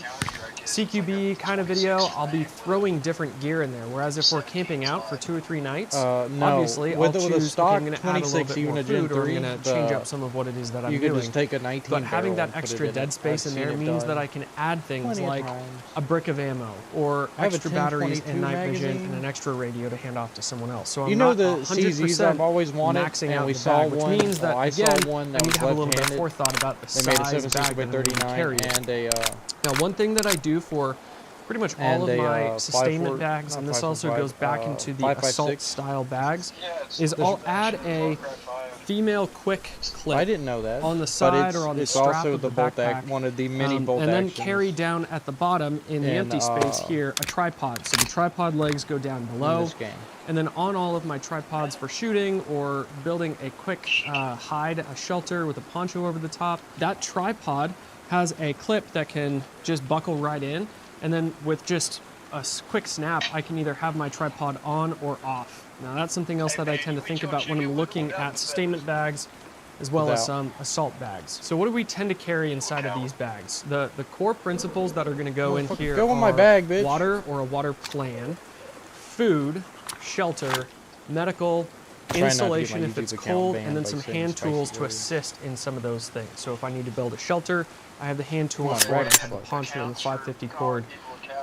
CQB kind of video, I'll be throwing different gear in there. Whereas if we're camping out for 2 or 3 nights,
No,
obviously
with
I'll
a
choose,
stock
okay, I'm going to add a little
26,
bit
even
more
a Gen
food, or I'm
3,
going to change up some of what it is that I'm
you
doing.
could just take a 19
But having
barrel
that
and put
extra
it in
dead
it.
space
I've
in
seen
there
it
means
done
that I can add things
plenty of
like
times.
a brick of ammo, or
I have a
extra batteries
10/22
and night vision,
magazine.
and an extra radio to hand off to someone else. So I'm
You know
not
the
100%
CZs I've always wanted,
maxing
and
out
we
the
saw
bag, which
one.
means that
I saw
again,
one
I
that
need
was
to have a little bit of
left-handed.
forethought about the
They made a
size bag
760 by
that I'm gonna be
39
carrying.
and a
Now, one thing that I do for pretty much all
and
of
a,
my sustainment
5.4
bags,
not
and this
5.5,
also goes back into the
5.56.
assault style bags, is I'll add a female quick clip.
I didn't know that.
On the
but
side or on the
it's
strap
also
of
the
the
bolt
backpack,
one of the mini bolt
and then
actions.
carry down at the bottom in the
in,
empty space here a tripod. So the tripod legs go down below.
this game.
And then on all of my tripods for shooting or building a quick hide, a shelter with a poncho over the top, that tripod has a clip that can just buckle right in. And then with just a quick snap, I can either have my tripod on or off. Now that's something else that I tend to think about when I'm looking at sustainment bags as well as some assault bags. So what do we tend to carry inside of these bags? The core principles that are going to go in here
Go in my
are
bag, bitch.
water or a water plan, food, shelter, medical,
Try not to get my
insulation if
YouTube
it's
account
cold,
banned
and then
by
some
saying
hand
spicy
tools to
words.
assist in some of those things. So if I need to build a shelter, I have the hand tools
Come on,
for it. I have the poncho and the 550 cord.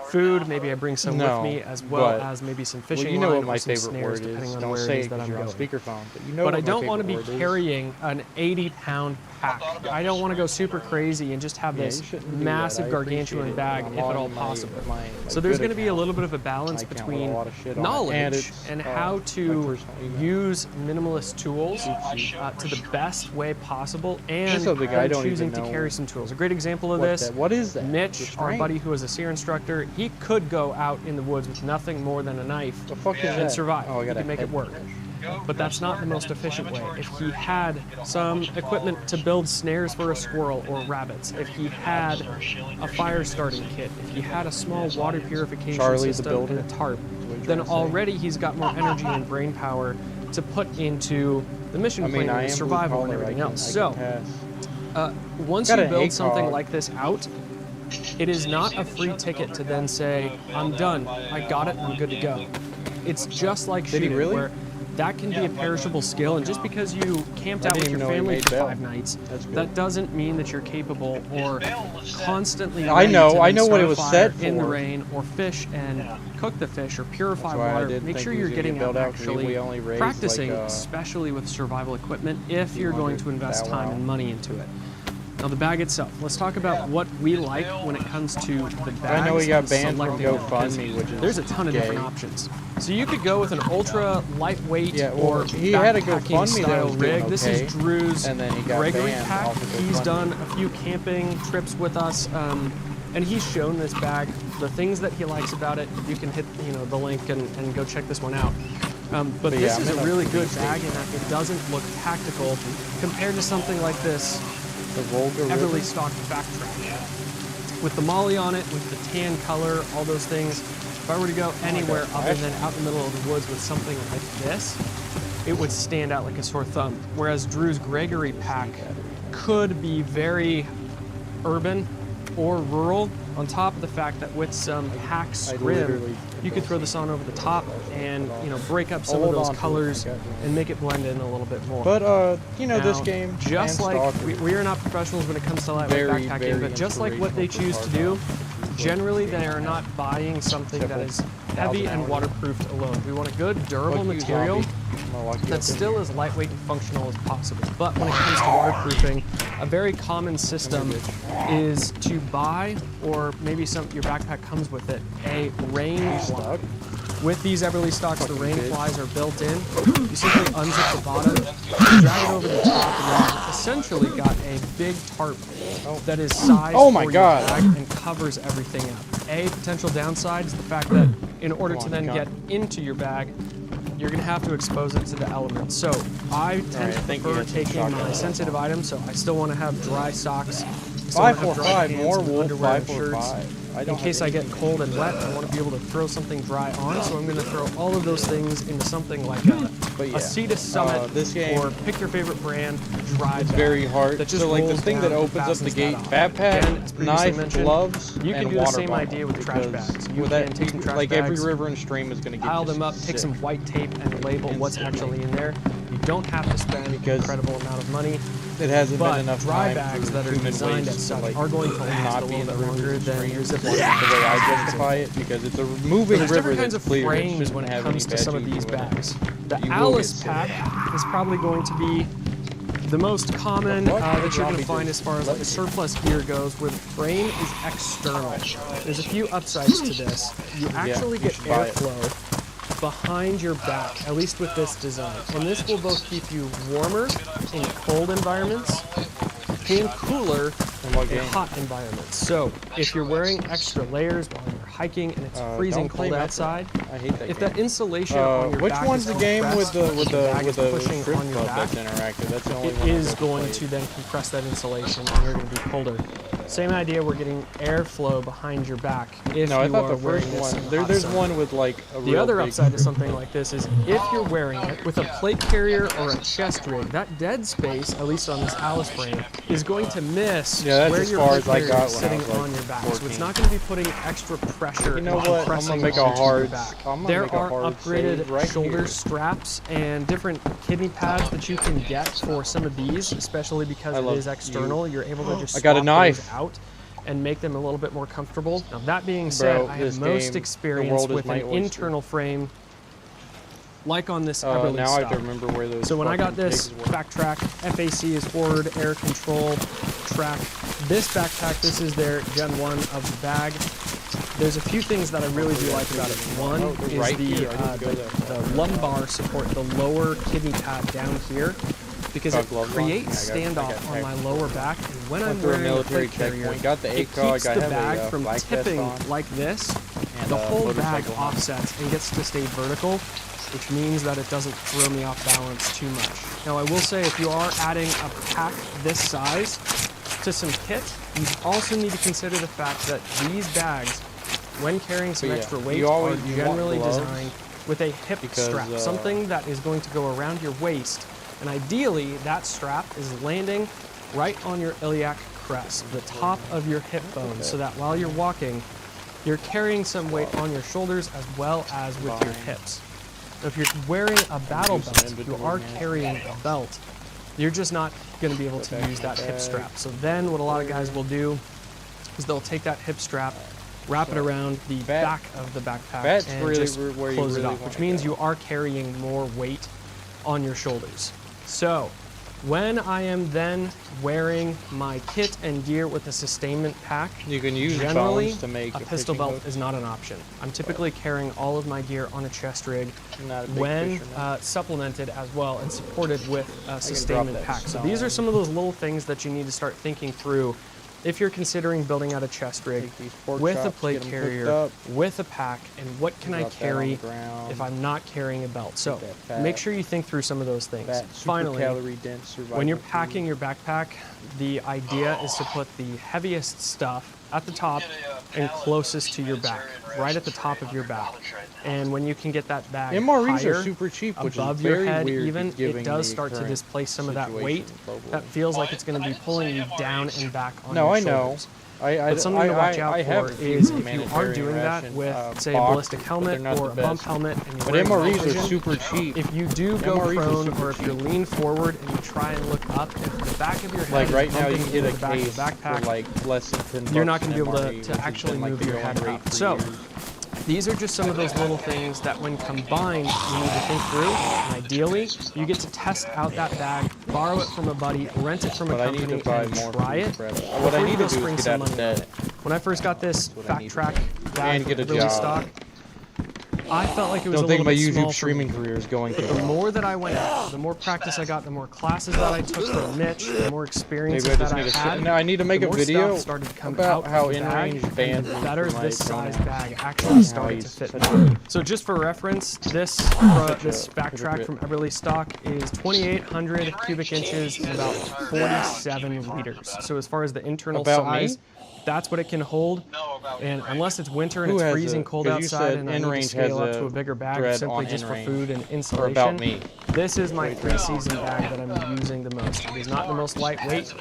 Food, maybe I bring some
No,
with me, as well
but-
as maybe some
well,
fishing
you know
line
what my
or some
favorite
snares,
word is.
depending on
Don't
where
say
it
it
is that
'cause
I'm
you're on
going.
speakerphone, but you know
But
what
I
my
don't want to be
favorite word is.
carrying an 80-pound pack. I don't want to go super crazy and just have
Yeah,
this
you shouldn't do that.
massive
I
gargantuan
appreciate it.
bag,
I'm
if at all
on my-
possible.
my
So there's
good
going to be a
account.
little bit of a balance
I count with a
between
lot of shit on it. And
knowledge
it's,
and how
my
to
personal email.
use minimalist tools to the best way possible, and
This other guy
then
don't
choosing
even
to
know
carry some tools. A great example of
what
this,
that- what is that?
Mitch, our
Restraint?
buddy who is a SEER instructor, he could go out in the woods with nothing more than a knife
fuck is
and
that?
survive.
Oh, I
He
got
could
a
make it
head
work. But that's not the most efficient way. If he had some equipment to build snares for a squirrel or rabbits, if he had a fire starting kit, if he had a small water purification
Charlie the
system
Builder.
and a tarp,
you're
then
trying to say.
already he's got more energy and brain power to put into the mission
I mean,
planning,
I
the
am
survival, and
blue collar,
everything
I can-
else.
I
So,
can pass.
once
Got
you
an
build something
ACOG.
like this out, it is not a free ticket to then say, I'm done, I got it, I'm good to go. It's just like
Did he
shooting,
really?
where that can be a perishable skill, and just because you camped
I
out with
didn't
your
even know he
family
made
for
bail.
5 nights,
That's good.
that doesn't mean that you're capable or constantly
I
ready
know-
to
I
then
know what
start
it
a
was
fire
set
in the
for.
rain, or fish and cook the fish, or purify
That's why I
water.
didn't
Make
think
sure
he
you're
was gonna
getting
get
out
bailed out, 'cause
actually
we only raised,
practicing,
like,
especially with survival equipment, if you're going to invest
Bow
time
Wow.
and money into it. Now the bag itself. Let's talk about what we like when it comes to the bags.
I know he got
and
banned from
selecting them, because
GoFundMe, which is
there's a ton of different
gay.
options. So you could go with an ultra lightweight
Yeah, well,
or
he had a
backpacking
GoFundMe that
style
was doing
rig. This
okay,
is Drew's
and then he got
Gregory
banned
pack.
off of
He's
GoFundMe.
done a few camping trips with us, and he's shown this bag. The things that he likes about it, you can hit the link and go check this one out. But
yeah,
this
I'm
is
in
a
a
really good
pretty
bag in that it doesn't look tactical compared to something like this
The Volga
Everly
River.
stock backtrack. With the molly on it, with the tan color, all those things, if I were to go anywhere other than out in the middle of the woods with something like this, it would stand out like a sore thumb. Whereas Drew's Gregory pack could be very urban or rural, on top of the fact that with some hack scrim, you could throw this on over the top and break up some of
Hold
those
on to it.
colors and make it blend in a little bit more.
But this
Now,
game,
just
and
like
Stalker,
we are not professionals when it comes to lightweight
Very,
backpacking,
very
but just like what they choose to do, generally they are not buying something that is heavy and waterproofed alone. We want a good, durable
Fuck you,
material
zombie. I'm gonna lock you
that's
up in
still
here.
as lightweight and functional as possible. But when it comes to waterproofing, a very common system is to buy, or maybe your backpack comes with it, a rain fly. With these Everly stocks, the rain flies are built in. You simply unzip the bottom, drag it over the top, and then essentially got a big tarp that is sized
Oh my
for
God.
your bag and covers everything up. A potential downside is the fact that in order to then get into your bag, you're gonna have to expose it to the elements. So I tend to prefer taking my sensitive items, so I still wanna have dry socks.
545, more wool,
underwear and shirts.
545.
In case I get cold and wet, I want to be able to throw something dry on, so I'm going to throw all of those things into something like a Cetus Summit
this game,
or pick your favorite brand dry
it's
bag
very hard.
that just
So like the
rolls
thing that
down and
opens up the
fastens
gate,
that off.
backpack,
Again, as previously
knife,
mentioned,
gloves,
you can
and
do the
water
same
bottle,
idea with trash
because
bags. You
with
can
that,
take some trash
like
bags,
every river and stream is going to get
pile
you
them up,
sick.
take some white tape and label what's actually in there. You don't have to spend an incredible amount of money.
It hasn't
but
been enough
dry
time
bags
for
that are
human
designed
waste
as
to,
such
like,
are going to last
not
a
be in
little
the
bit longer than your
That's
Ziploc
the way I justify it, because it's a moving
There's
river
different kinds
that's
of
clear. It
frames
shouldn't
when it
have
comes
any
to some of
bad
these
juju in it.
bags. The
You will
Alice
get
pack is probably going to be the most common that you're going to find as far as like surplus gear goes, where the frame is external. There's a few upsides to this. You actually get
should buy it.
airflow behind your back, at least with this design. And this will both keep you warmer in cold environments and cooler in hot environments. So if you're wearing extra layers while you're hiking and it's freezing
don't play
cold
Metro.
outside,
I hate that
if
game.
that insulation on your
which
back
one's
is
the game with
compressed,
the
bag is
with the
pushing
strip
on your
club
back,
that's interactive? That's the only
it
one I've
is
ever
going
played.
to then compress that insulation and you're going to be colder. Same idea, we're getting airflow behind your back if
No, I
you
thought
are
the
wearing
first
this in
one.
the
There,
hot
there's
sun.
one with like a
The
real
other
big
upside to something like this is if you're wearing it with a plate carrier or a chest rig, that dead space, at least on this Alice frame, is going to miss
Yeah, that's
where
as
your
far
plate
as I
carrier
got
is
when I
sitting
was, like,
on your back. So
14.
it's not going to be putting extra pressure
You know
and
what? I'm
compressing
gonna make a
onto
hard.
your back.
I'm gonna
There
make a
are
hard
upgraded
save right
shoulder
here.
straps and different kidney pads that you can get for some of these, especially because it
love
is external. You're able to just
I got a
swap
knife.
those out and make them a little bit more comfortable. Now that being said,
Bro,
I
this
have most
game, the
experience
world is
with
my
an
oyster.
internal frame like on this Everly
Now I have to
style.
remember where those.
So when I got
fucking
this
pigs were.
backtrack, FAC is forward, air control, track. This backpack, this is their Gen 1 of the bag. There's a few things that I really do like about it. One is
right
the,
here. I need to go
the lumbar support, the lower kidney pad down here, because
Got
it
gloves on?
creates
Yeah, I got
standoff on my lower back. And when I'm
through a
wearing a
military
plate carrier,
checkpoint. Got the
it
ACOG,
keeps
I
the
have a,
bag from
black vest
tipping
on.
like this.
And
The
a
whole bag
motorcycle helmet.
offsets and gets to stay vertical, which means that it doesn't throw me off balance too much. Now I will say if you are adding a pack this size to some kit, you also need to consider the fact that these bags, when carrying some
But yeah,
extra
you
weight, are
always want
generally
gloves
designed with a hip
because,
strap, something that is going to go around your waist, and ideally that strap is landing right on your iliac crest, the top of your hip bone, so that while you're walking, you're carrying some weight on your shoulders as well as with your hips. Now, if you're wearing a battle belt, you are carrying a belt, you're just not going to be able to use that hip strap. So then what a lot of guys will do is they'll take that hip strap, wrap it around the back of the backpack,
That's
and
really
just
where you
close it
really
off,
wanna
which means
go.
you are carrying more weight on your shoulders. So when I am then wearing my kit and gear with a sustainment pack,
You can use
generally
bones to make
a
a
pistol
fishing
belt
hook.
is not an option. I'm typically carrying all of my gear on a chest rig
Not a big
when
fisherman.
supplemented as well and supported with a
drop
sustainment
that
pack. So these are some of those little things that you need to start thinking through if you're considering building out a chest rig
pork
with a
chops,
plate
get 'em hooked
carrier,
up.
with a pack, and what can I
Drop that on
carry
the ground.
if I'm not carrying a belt. So
that fat-
make sure you think through some of those things.
That super
Finally,
calorie dense survival
when you're
food.
packing your backpack, the idea is to put the heaviest stuff at the top and closest to your back, right at the top of your back. And when you can get that bag
MREs are
higher,
super cheap, which is
above your
very
head
weird
even,
given
it does
the
start to
current
displace some of that
situation
weight
globally.
that feels like it's going to be pulling you down and back on
No,
your
I know.
shoulders.
I
But something to watch out
I have
for
a few
is if you are
humanitarian
doing that
ration,
with, say, a
box,
ballistic
but
helmet
they're not
or
the
a bump
best.
helmet, and you're
But
wearing
MREs
night
are
vision,
super cheap.
if you do go
MREs are
prone
super
or if you
cheap.
lean forward and you try and look up, if the back of your head
Like
is
right now, you
bumping
can get
into
a
the back of
case
the backpack,
for like less than $10.
you're not going to be able
MRE, which
to
has
actually
been, like,
move
the
your
going
head
rate
up.
for
So
years.
these are just some of those little things that when combined, you need to think through. And ideally, you get to test out that bag, borrow it from a buddy, rent it from a
But I need
company,
to buy
and
more
try
food
it.
prep.
before
What I
you
need
go
to do
spring
is
some
get out of
money on
debt.
it. When I first got this
That's what I
Fact
need to
Track
do.
bag
And get a
from Everly
job.
stock, I felt like it was
Don't
a
think
little
my
bit small
YouTube
for
streaming
me.
career is going to.
The more that I went out, the more practice I got, the more classes that I took from Mitch, the more experience
Maybe I
that
just
I
need to
had.
No, I need to make
the
a
more
video
stuff started to come
about
out
how
of the bag,
in-range
and
banned
the
me
better
for my
this size
pronouns.
bag actually started to fit me. So just for reference, this backtrack from Everly stock is 2,800 cubic inches and about 47 liters. So as far as the internal
About me?
size, that's what it can hold. And unless it's winter and
Who
it's
has
freezing
a-
cold
'cause you
outside
said
and I need to
InRange
scale
has
up to
a
a bigger bag
thread
simply
on
just for
InRange.
food and
Or
insulation,
about me.
this is my 3-season bag that I'm using the most. It is not the most lightweight.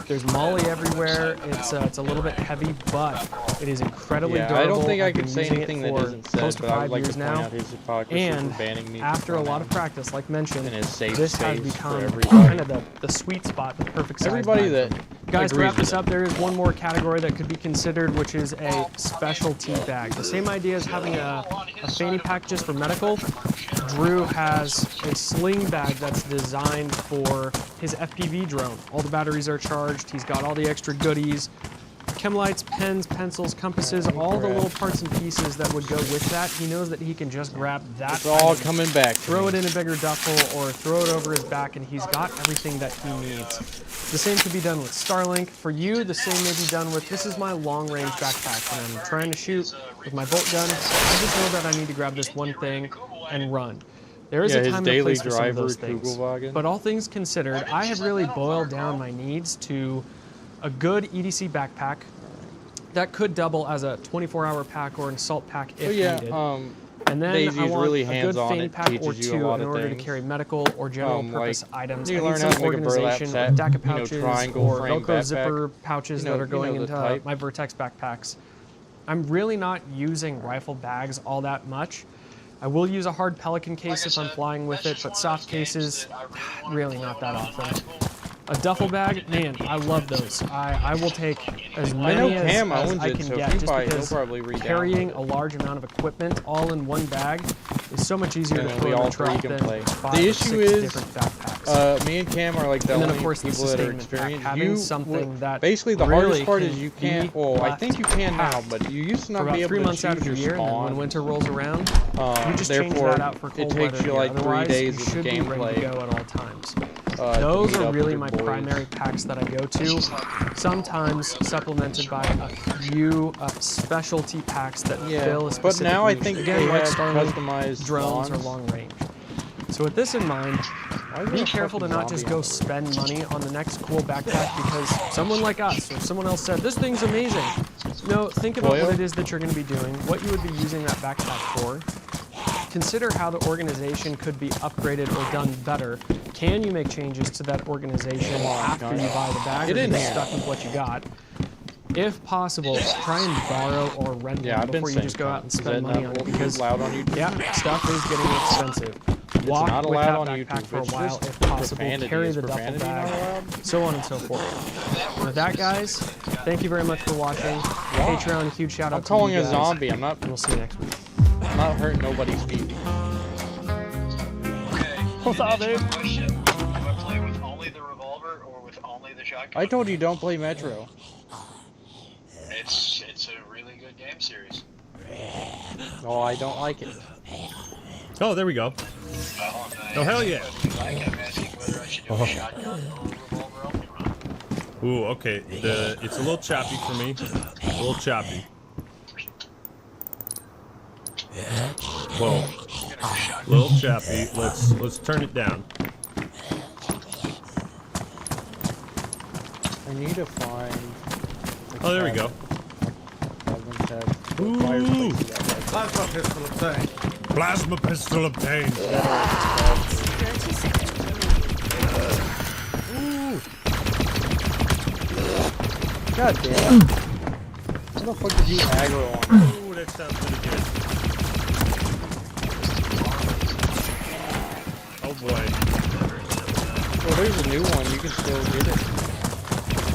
There's molly everywhere. It's a little bit heavy, but it is incredibly
Yeah,
durable.
I don't think I
I've
could
been
say
using
anything
it
that
for
isn't said,
close to
but I would
5
like to
years
point
now.
out his hypocrisy for
And
banning me from
after a lot
pronouns.
of practice, like mentioned,
And his safe
this has
space for
become
everybody.
kind of the sweet spot, the perfect size
Everybody
bag
that
for me. Guys, to
agrees
wrap this
with
up, there is one more category that could be considered, which is a specialty bag. The same idea as having a fanny pack just for medical. Drew has a sling bag that's designed for his FPV drone. All the batteries are charged. He's got all the extra goodies. Chem lights, pens, pencils, compasses, all the little parts and pieces that would go with that. He knows that he can just grab that.
It's all
item,
coming back to
throw
me.
it in a bigger duffel or throw it over his back, and he's got everything that he needs. The same could be done with Starlink. For you, the same may be done with, this is my long-range backpack. When I'm trying to shoot with my bolt gun, I just know that I need to grab this one thing and run. There is
Yeah,
a
his
time and a
daily
place for some of
driver,
those things.
Kugelwagen.
But all things considered, I have really boiled down my needs to a good EDC backpack that could double as a 24-hour pack or an assault pack if needed. And then
Daisy's
I want
really
a good
hands-on.
fanny
It
pack or
teaches you a
two
lot
in
of
order to
things.
carry medical or general purpose
like,
items.
you
I
learn
need
how
some
to make a burlap
organization
sack,
with DACA
you know,
pouches
triangle
or
frame
Velcro
backpack.
zipper pouches
You know-
that are
you know
going
the
into
type.
my Vertex backpacks. I'm really not using rifle bags all that much. I will use a hard Pelican case if I'm flying with it, but soft cases, really not that often. A duffel bag, man, I love those. I will take as
I know
many
Cam
as
owns
I
it,
can
so if
get
he
just
buy it, he'll
because
probably re-download
carrying
it.
a large amount of equipment all in one bag is so much easier
And
to
then
throw
we
in
all
the truck
three
than
can play.
5
The
or
issue
6
is,
different backpacks.
me and Cam are like the
And then,
only
of course, the
people that are
sustainment pack,
experienced.
having
You
something
would-
that
basically the
really
hardest part
can
is you
be
can't. Well, I
left
think you can now,
packed
but you used to
for
not
about
be able
3
to
months out of
choose
the
your
year, and then when
spawn.
winter rolls around, you just change
Therefore,
that out for cold
it takes
weather
you
gear.
like 3
Otherwise,
days
you
of
should be ready to
gameplay.
go at all times.
to
Those
meet
are
up
really
with
my
your boys.
primary packs that I go to, sometimes supplemented by a few specialty packs that fill a
but
specific
now I
niche.
think
Again,
they
like
have
Starlink,
customized
drones or
spawns.
long range. So with this in mind,
is
be
there a
careful to
fucking
not just
zombie
go
on
spend money on the next cool backpack because someone like us or someone else said, this thing's amazing. No, think about
Foil?
what it is that you're going to be doing, what you would be using that backpack for. Consider how the organization could be upgraded or done better. Can you make changes to that organization after you buy the bag
Get
or
in
get
here.
stuck with what you got? If possible, try and borrow or rent
Yeah,
one
I've been
before you
saying
just go out and
is that
spend money
not
on it because
loud on YouTube?
yeah, stuff is getting expensive. Walk
not
with
allowed
that
on
backpack
YouTube.
for a
It's
while
just
if possible.
profanity.
Carry
Is
the duffel
profanity not
bag, so on and so forth. With that, guys, thank you very much for watching. Patreon, huge shout out
I'm
to
calling
you
a
guys.
zombie. I'm not.
We'll see you next week.
I'm not hurting nobody's feet.
What's up, dude?
I told you don't play Metro.
It's a really good game series.
Oh, I don't like it.
Oh, there we go. Oh, hell yeah. Ooh, okay. It's a little choppy for me. A little choppy. Whoa. A little choppy. Let's turn it down.
I need to find.
Oh, there we go.
Ooh.
Plasma pistol obtained. Plasma pistol obtained.
God damn it. What the fuck did you aggro on?
Ooh, that sounds pretty good. Oh boy.
Well, there's a new one. You can still get it.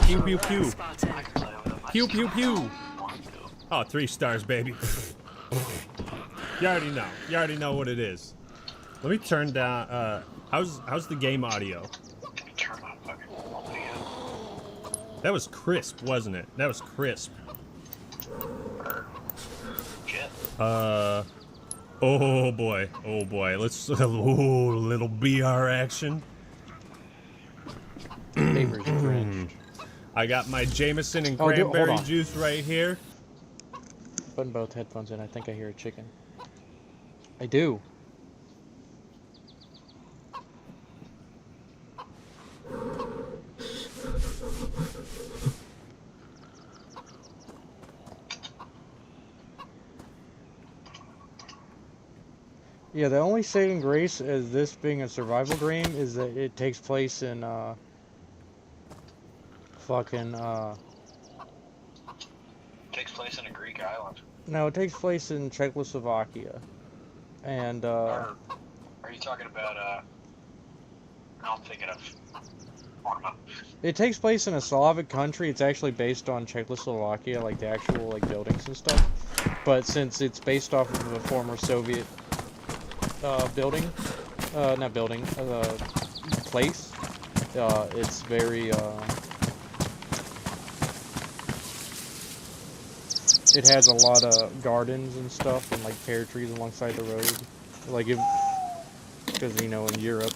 Pew pew pew. Pew pew pew. Oh, 3 stars, baby. You already know. You already know what it is. Let me turn down. How's the game audio?
Turn my fucking audio.
That was crisp, wasn't it? That was crisp. Oh boy. Oh boy. Let's little BR action. I got my Jameson and cranberry juice right here.
Putting both headphones in, I think I hear a chicken. I do. Yeah, the only saving grace as this being a survival game is that it takes place in
Takes place in a Greek island.
No, it takes place in Czechoslovakia. And
Are you talking about I'm thinking of
it takes place in a Slavic country. It's actually based on Czechoslovakia, like the actual like buildings and stuff. But since it's based off of a former Soviet place, it's very it has a lot of gardens and stuff and like pear trees alongside the road. Like because you know in Europe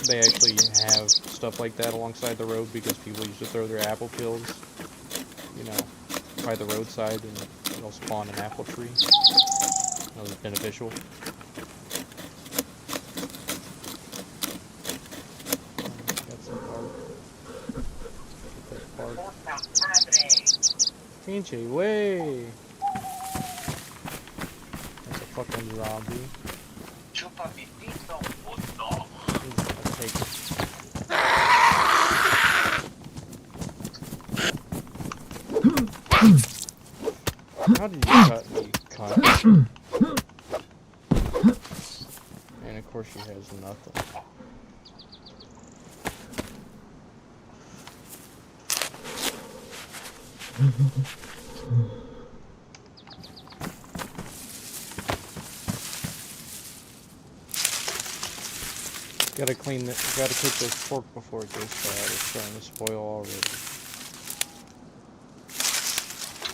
they actually have stuff like that alongside the road because people used to throw their apple peels, you know, by the roadside and it'll spawn an apple tree. That was beneficial. Got some bark. Get that bark. Pinche way. That's a fucking zombie. How did you cut me, cunt? And of course she has nothing. Gotta cook this pork before it goes bad. It's starting to spoil already.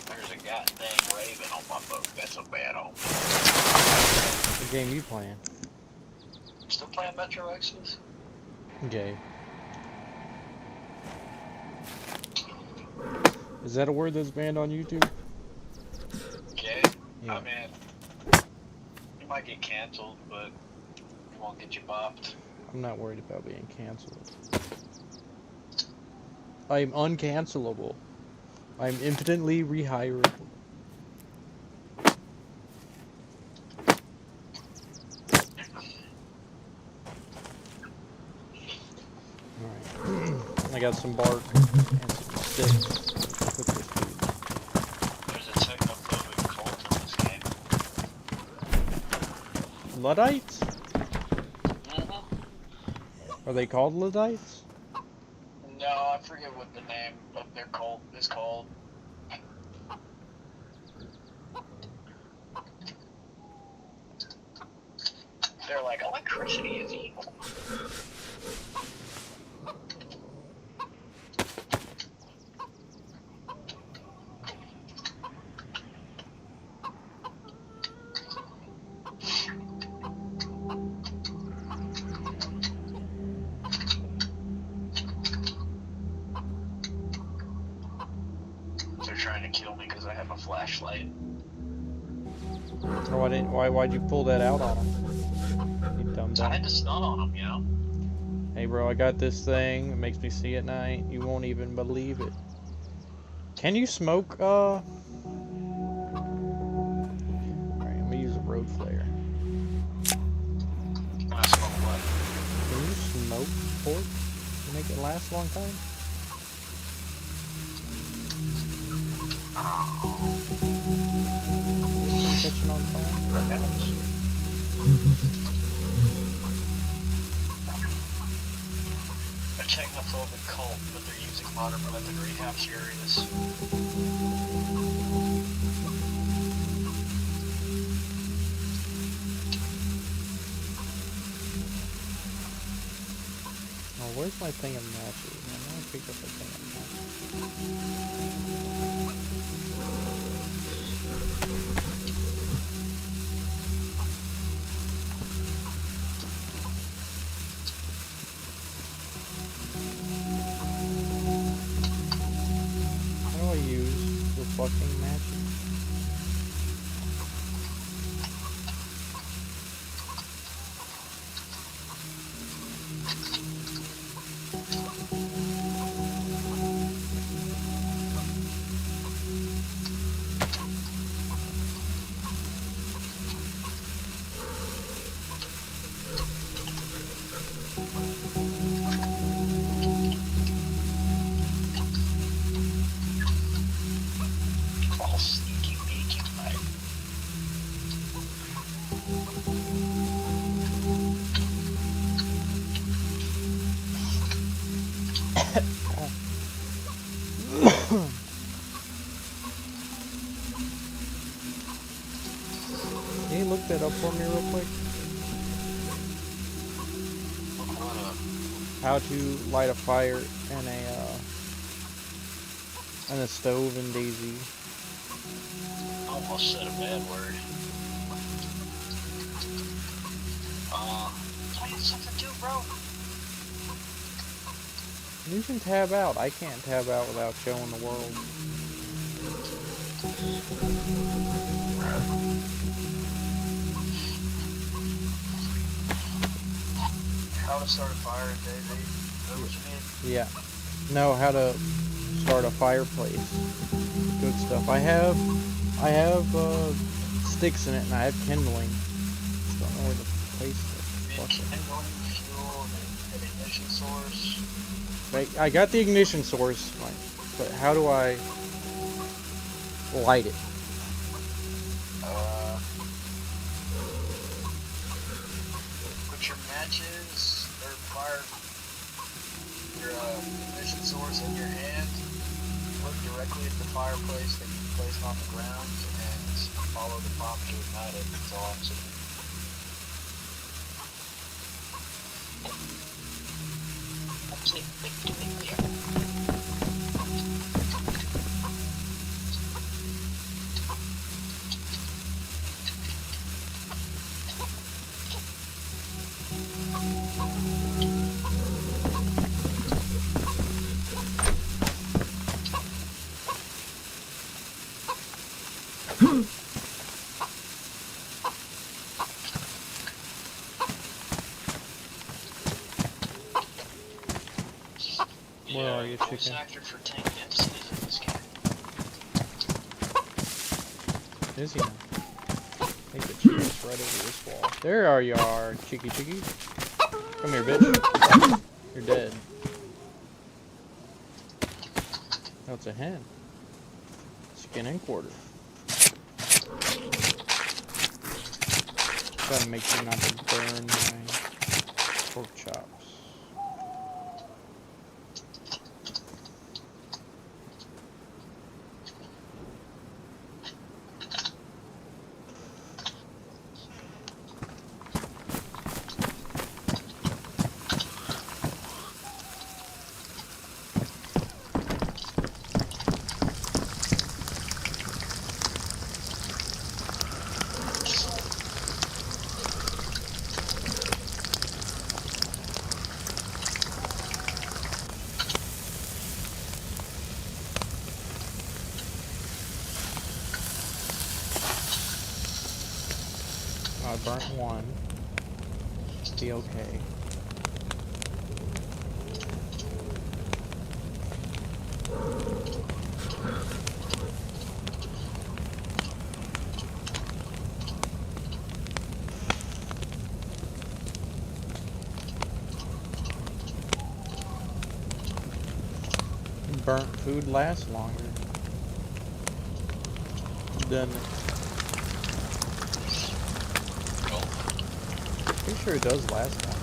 There's a goddamn raven on my boat. That's a bad omen.
What game you playing?
Still playing Metro Exodus?
Gay. Is that a word that's banned on YouTube?
Gay?
Yeah.
I mean, you might get canceled, but it won't get you bopped.
I'm not worried about being canceled. I'm uncancelable. I'm impotently rehirable. Alright. I got some bark and some sticks. Cook this food.
There's a technophobic cult in this game.
Luddites? Are they called Luddites?
No, I forget what the name of their cult is called. They're like, electricity is evil. They're trying to kill me because I have a flashlight.
Why'd you pull that out on them? You dumb
I had to stun on them, you know?
Hey bro, I got this thing. It makes me see at night. You won't even believe it. Can you smoke, Alright, I'm gonna use a road flare.
Can I smoke what?
Can you smoke pork to make it last a long time? Catching on fire?
A technophobic cult, but they're using modern weaponry. How curious.
where's my thing of matches? Man, I want to pick up the thing of matches. How do I use the fucking matches?
All sneaky peeky, right?
Can you look that up for me real quick? How to light a fire in a stove in DayZ.
Almost said a bad word. I need something to do, bro.
You can tab out. I can't tab out without showing the world.
How to start a fire in DayZ? Is that what you mean?
Yeah. No, how to start a fireplace. Good stuff. I have sticks in it and I have kindling. Just don't know where to place it. Fuck it.
Kindling, fuel, and an ignition source.
I got the ignition source, but how do I light it?
Put your matches or fire, your ignition source in your hand. Look directly at the fireplace that you placed on the ground and follow the prompt to ignite it. That's all I'm saying.
Where are you,
Voice
chicken?
actor for Tank Dempsey in this game.
Is he now? I think the chicken's right over this wall. There you are, Chicky. Come here, bitch. You're dead. Oh, it's a hen. Skin and quarter. Gotta make sure not to burn my pork chops. I burnt one. Be okay. Burnt food lasts longer, doesn't it? Pretty sure it does last longer.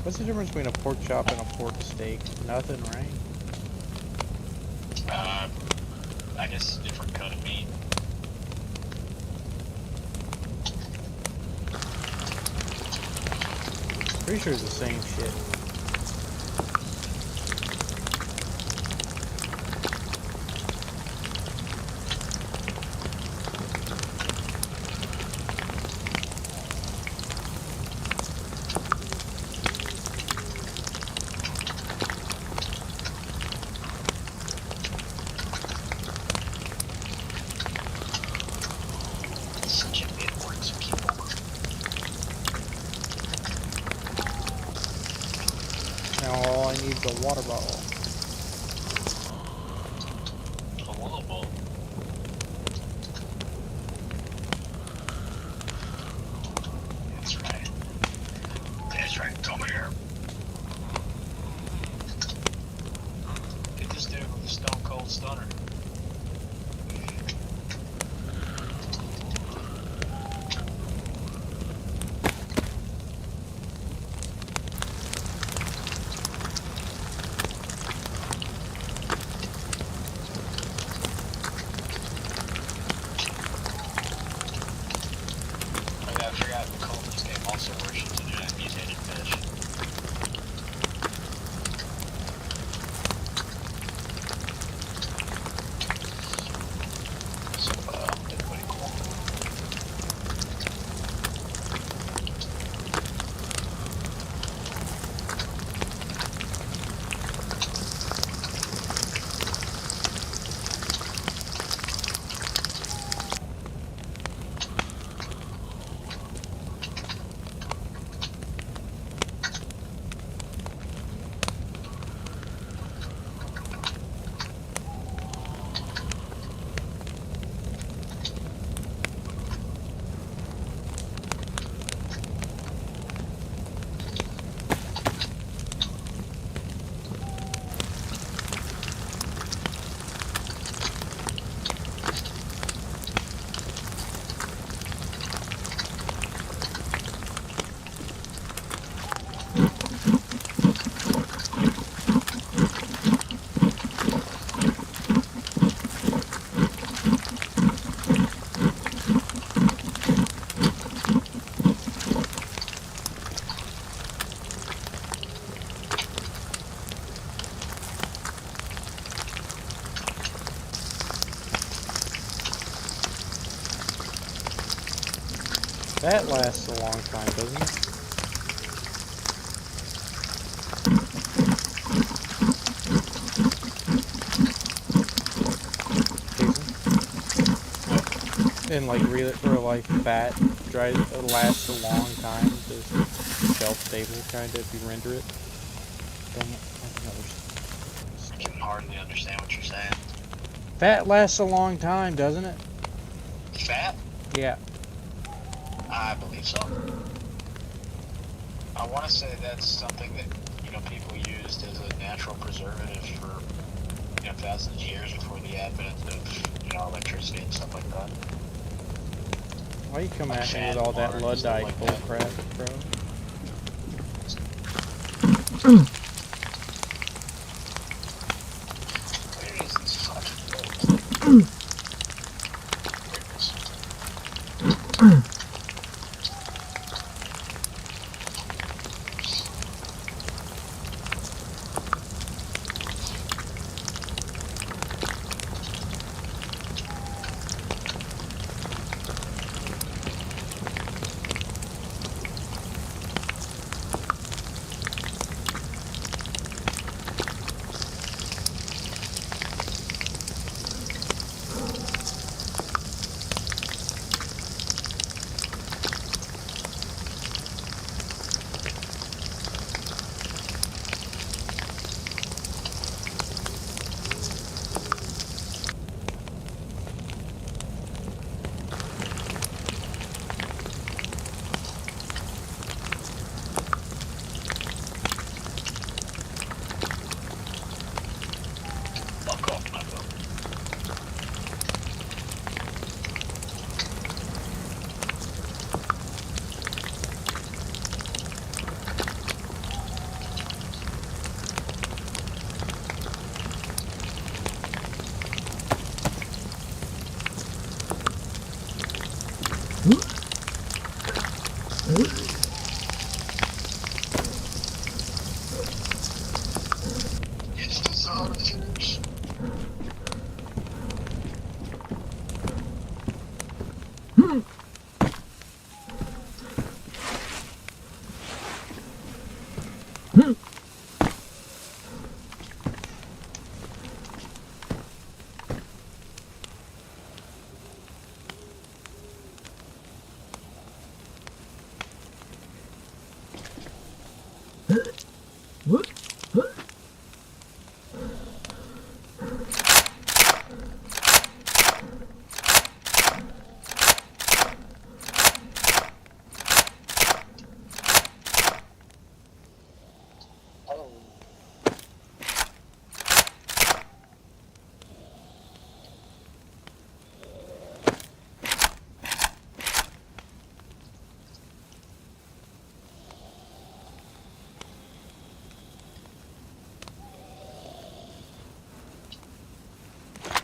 What's the difference between a pork chop and a pork steak? Nothing, right?
I guess it's a different cut of meat.
Pretty sure it's the same shit.
Such a bit words people.
Now all I need is a water bottle.
A water bottle. That's right. That's right. Come here. Get this dude with a stone cold stunner. I forgot the cult in this game also worships a giant mutated fish. So, it's pretty cool.
That lasts a long time, doesn't it? And like real life fat lasts a long time. Just shelf stable kind of if you render it. Dang it.
I can hardly understand what you're saying.
Fat lasts a long time, doesn't it?
Fat?
Yeah.
I believe so. I want to say that's something that, you know, people used as a natural preservative for, you know, thousands of years before the advent of, you know, electricity and stuff like that.
Why you come
Like
at me
fat
with all that
water and
Luddite
stuff like
bull
that.
crap, bro?
Where is this fucking boat? It's the zone finish.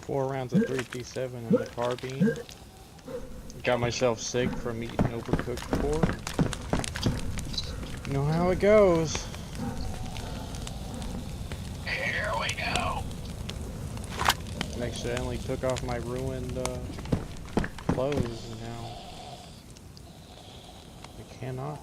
Four rounds of 357 and the carbine. Got myself sick from eating overcooked pork. You know how it goes.
Here we go.
I accidentally took off my ruined clothes and now I cannot.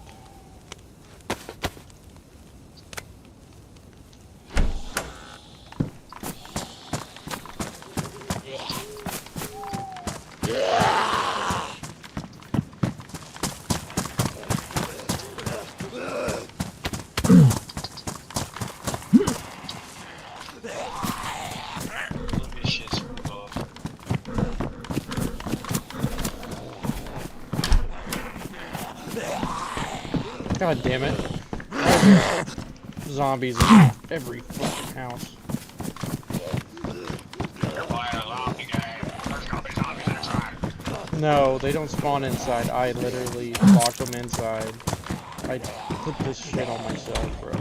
God damn it. Zombies in every fucking house. No, they don't spawn inside. I literally lock them inside. I put this shit on myself, bro.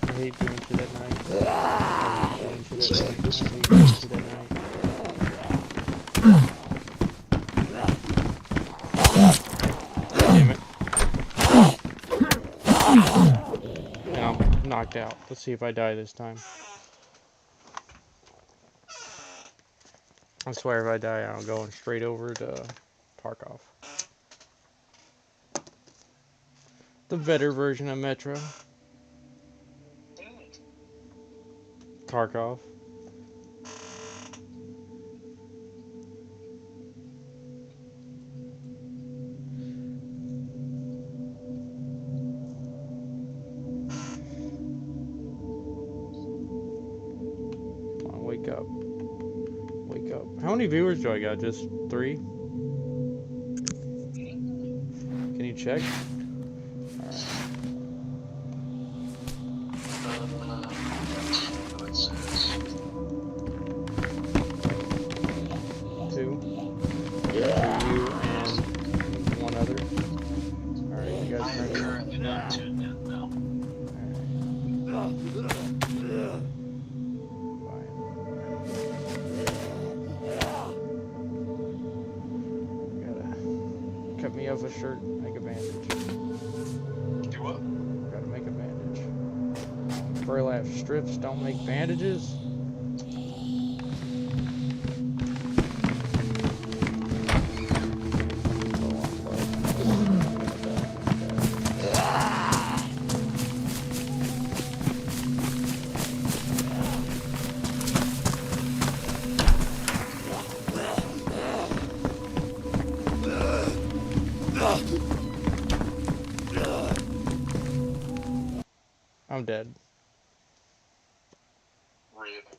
I hate doing shit at night. I hate doing shit at night. I hate doing shit at night. Damn it. Now I'm knocked out. Let's see if I die this time. I swear if I die, I'm going straight over to Tarkov. The better version of Metro. Tarkov. Come on, wake up. Wake up. How many viewers do I got? Just 3? Can you check? Cut me off a shirt, make a bandage.
Do what?
Gotta make a bandage. Burlap strips don't make bandages. I'm dead.
Rip.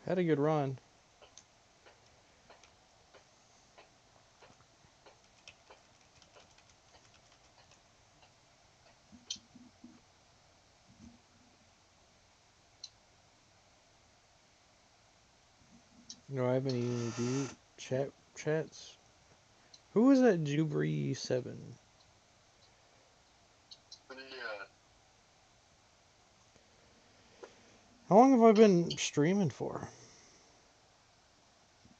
Had a good run. No, I haven't even viewed chats. Who was that Jubri7? How long have I been streaming for?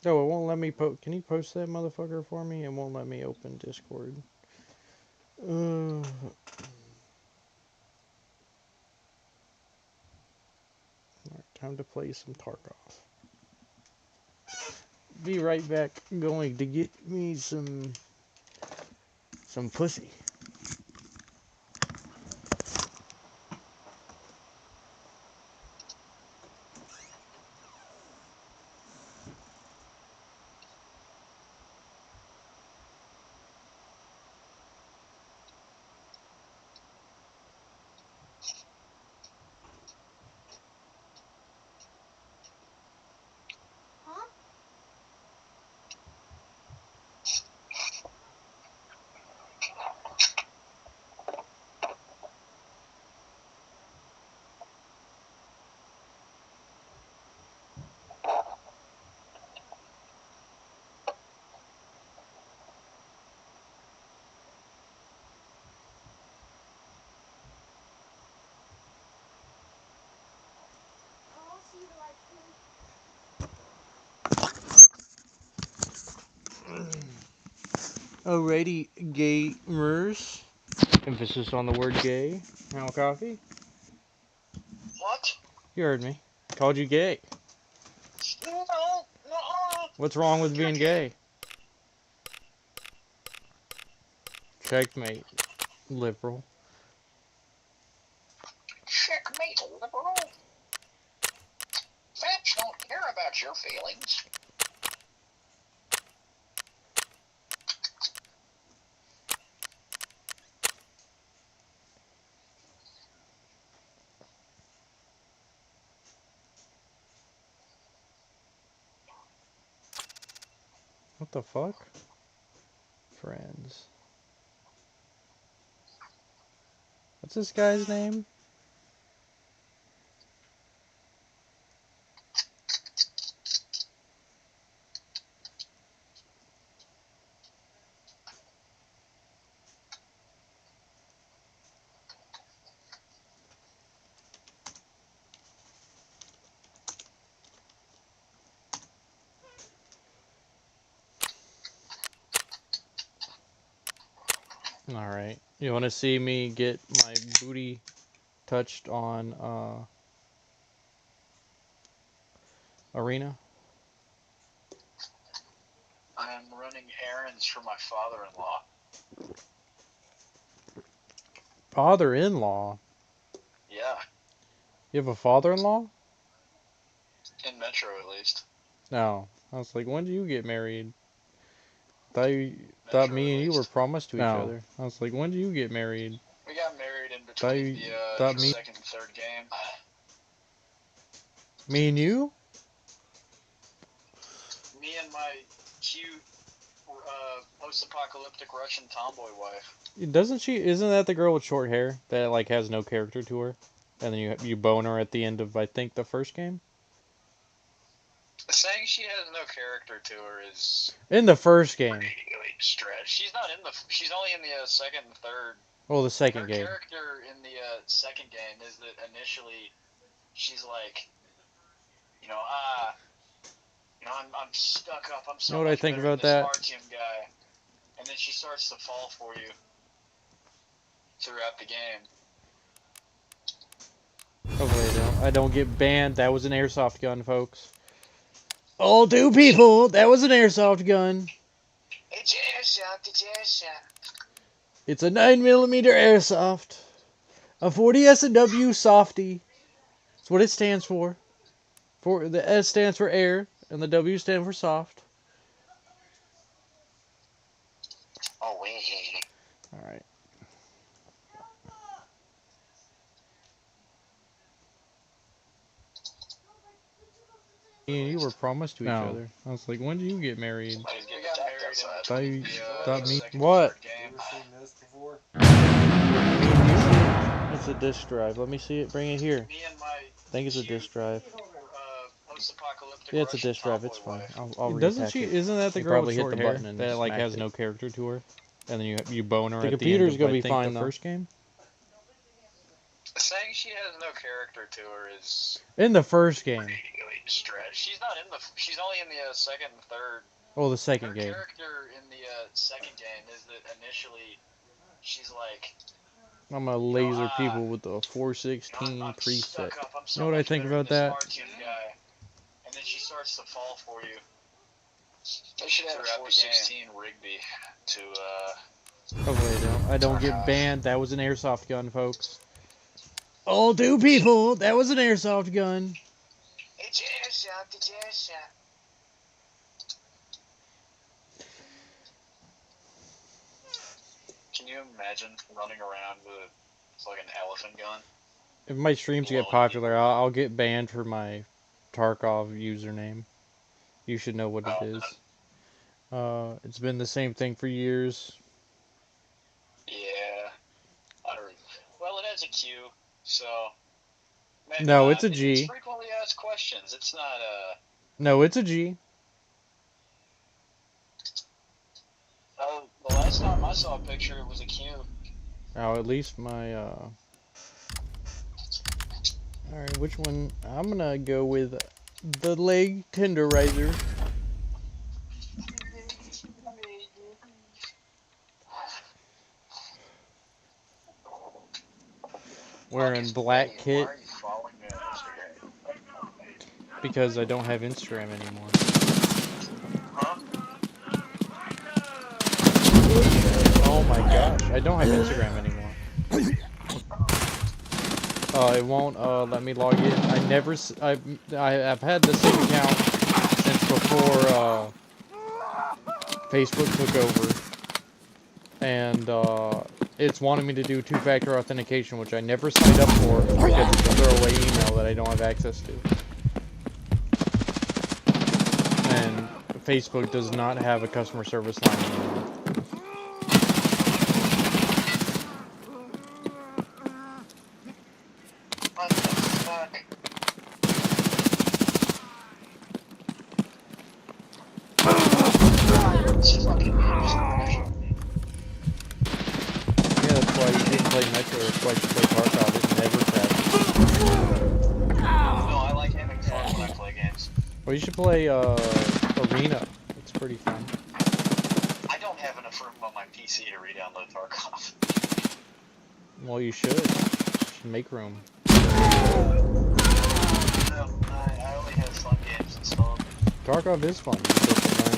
Oh, it won't let me post. Can you post that motherfucker for me? It won't let me open Discord. Alright, time to play some Tarkov. Be right back. Going to get me some pussy. Alrighty, gamers. Emphasis on the word gay. Now coffee?
What?
You heard me. Called you gay.
No.
What's wrong with being gay? Checkmate, liberal.
Checkmate, liberal. Fats don't care about your feelings.
What the fuck? Friends. What's this guy's name? Alright. You want to see me get my booty touched on Arena?
I am running errands for my father-in-law.
Father-in-law?
Yeah,
You have a father-in-law?
in Metro at least.
No. I was like, when did you get married? Thought me and you were promised to each other. I was like, when did you get married?
We got married in between the second and third game.
Me and you?
Me and my cute post-apocalyptic Russian tomboy wife.
Isn't that the girl with short hair that like has no character to her? And then you bone her at the end of, I think, the first game?
Saying she has no character to her is
In the first game.
really stretch. She's only in the second and third.
Well, the second game.
Her character in the second game is that initially she's like, I'm stuck up. I'm so
You know what I
much
think
better
about
than
that?
this Artyom guy. And then she starts to fall for you throughout the game.
Hopefully I don't get banned. That was an airsoft gun, folks. All two people. That was an airsoft gun.
It's airsoft. It's airsoft.
It's a 9mm airsoft. A 40 S&W softy. That's what it stands for. The S stands for air, and the W stands for soft.
Oh, wait.
Alright. Me and you were promised to each other. I was like, when did you get married? Thought you thought me. What? It's a disk drive. Let me see it. Bring it here. I think it's a disk drive. Yeah, it's a disk drive. It's fine. I'll
Doesn't
repack
she?
it.
Isn't that the
You
girl
probably
with
hit
short
the
hair
button and
that like
smacked
has
it.
no character to her, and then you bone her
The
at the
computer's
end
gonna
of,
be
I think,
fine
the
though.
first game.
Saying she has no character to her is
In the first game.
really stretch. She's not in the. She's only in the second and third.
Oh, the second
Her
game.
character in the second game is that initially she's like,
I'm gonna laser people with the 416 preset. You know what I think about that?
guy, and then she starts to fall for you. They should have a 416 Rigby to
Hopefully I don't get banned. That was an airsoft gun, folks. Oh, two people. That was an airsoft gun.
It's airsoft. It's airsoft. Can you imagine running around with like an elephant gun?
If my streams get popular, I'll get banned for my Tarkov username. You should know what it is. It's been the same thing for years.
Yeah. Well, it has a Q, so. Maybe
No,
not.
it's a G.
It's frequently asked questions. It's not a.
No, it's a G.
Oh, the last time I saw a picture, it was a Q.
Oh, at least my, Alright, which one? I'm gonna go with the leg tenderizer. Wearing black kit. Because I don't have Instagram anymore. Oh my gosh, I don't have Instagram anymore. It won't let me log in. I've had the same account since before Facebook took over, and it's wanting me to do two-factor authentication, which I never signed up for because it's a throwaway email that I don't have access to. And Facebook does not have a customer service line anymore. Yeah, that's why you didn't play Metro, that's why you play Tarkov, it never crashes.
No, I like having fun when I play games.
Well, you should play, Arena. It's pretty fun.
I don't have enough room on my PC to re-download Tarkov.
Well, you should. You should make room.
No, I only have fun games installed.
Tarkov is fun. You just have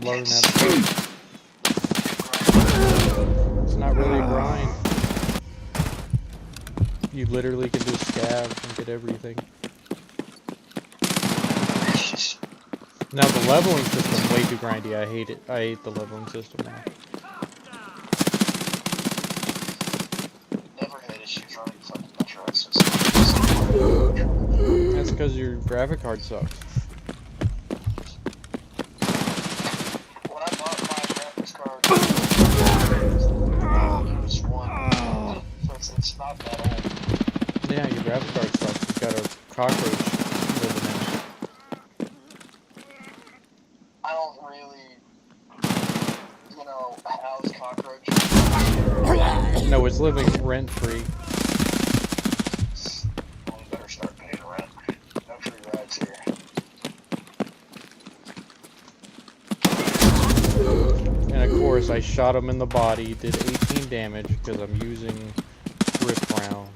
to learn how to play. It's not really a grind. You literally can just scab and get everything. Now the leveling system is way too grindy. I hate it. I hate the leveling system now.
Never had issues running fucking Metro Exodus.
That's because your graphic card sucks.
When I bought my graphics card, it was one, so it's not that old.
Yeah, your graphic card sucks. It's got a cockroach living in it.
I don't really, house cockroaches.
No, it's living rent free.
Well, you better start paying rent. No free rides here.
And of course, I shot him in the body, did 18 damage because I'm using grip rounds.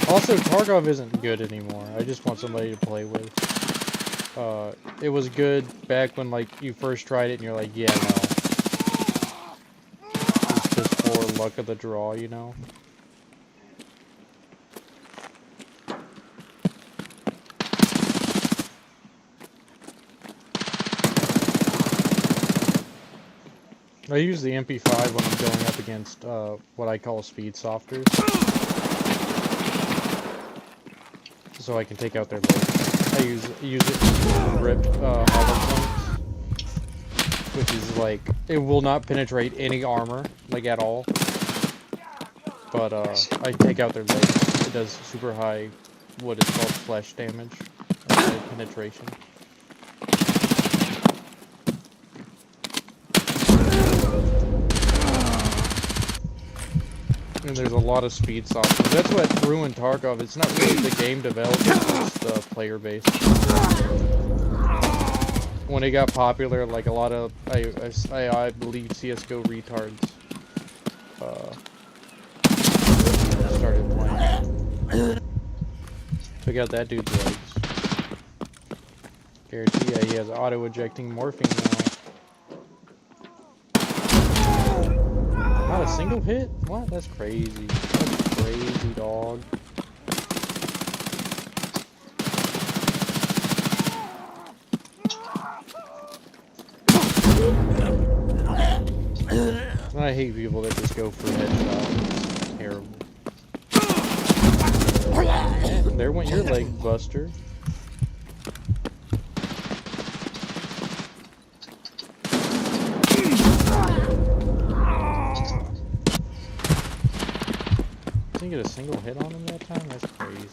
Also, Tarkov isn't good anymore. I just want somebody to play with. It was good back when, like, you first tried it and you're like, yeah, no. It's just for luck of the draw, you know? I use the MP5 when I'm going up against what I call speed softers. so I can take out their legs. I use it to rip hollow points, which is like it will not penetrate any armor like at all. But I take out their legs. It does super high, what is called flesh damage, penetration. And there's a lot of speed software. That's what ruined Tarkov. It's not really the game developers, it's the player base. When it got popular, like a lot of, I believe CSGO retards started playing. Took out that dude's legs. Guarantee ya, he has auto-ejecting morphine now. Not a single hit? What? That's crazy. That's crazy, dog. I hate people that just go for headshots. It's terrible. And there went your leg, Buster. Didn't get a single hit on him that time? That's crazy.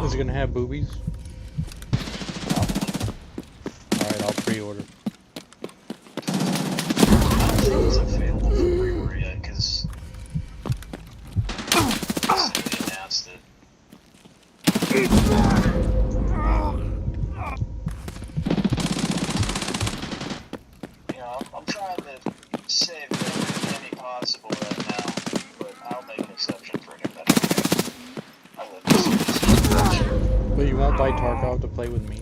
Is it gonna have boobies? Alright, I'll pre-order.
I don't think it's available for pre-order yet, because somebody announced it. You know, I'm trying to save every penny possible right now, but I'll make an exception for anybody. I live this.
But you won't buy Tarkov to play with me?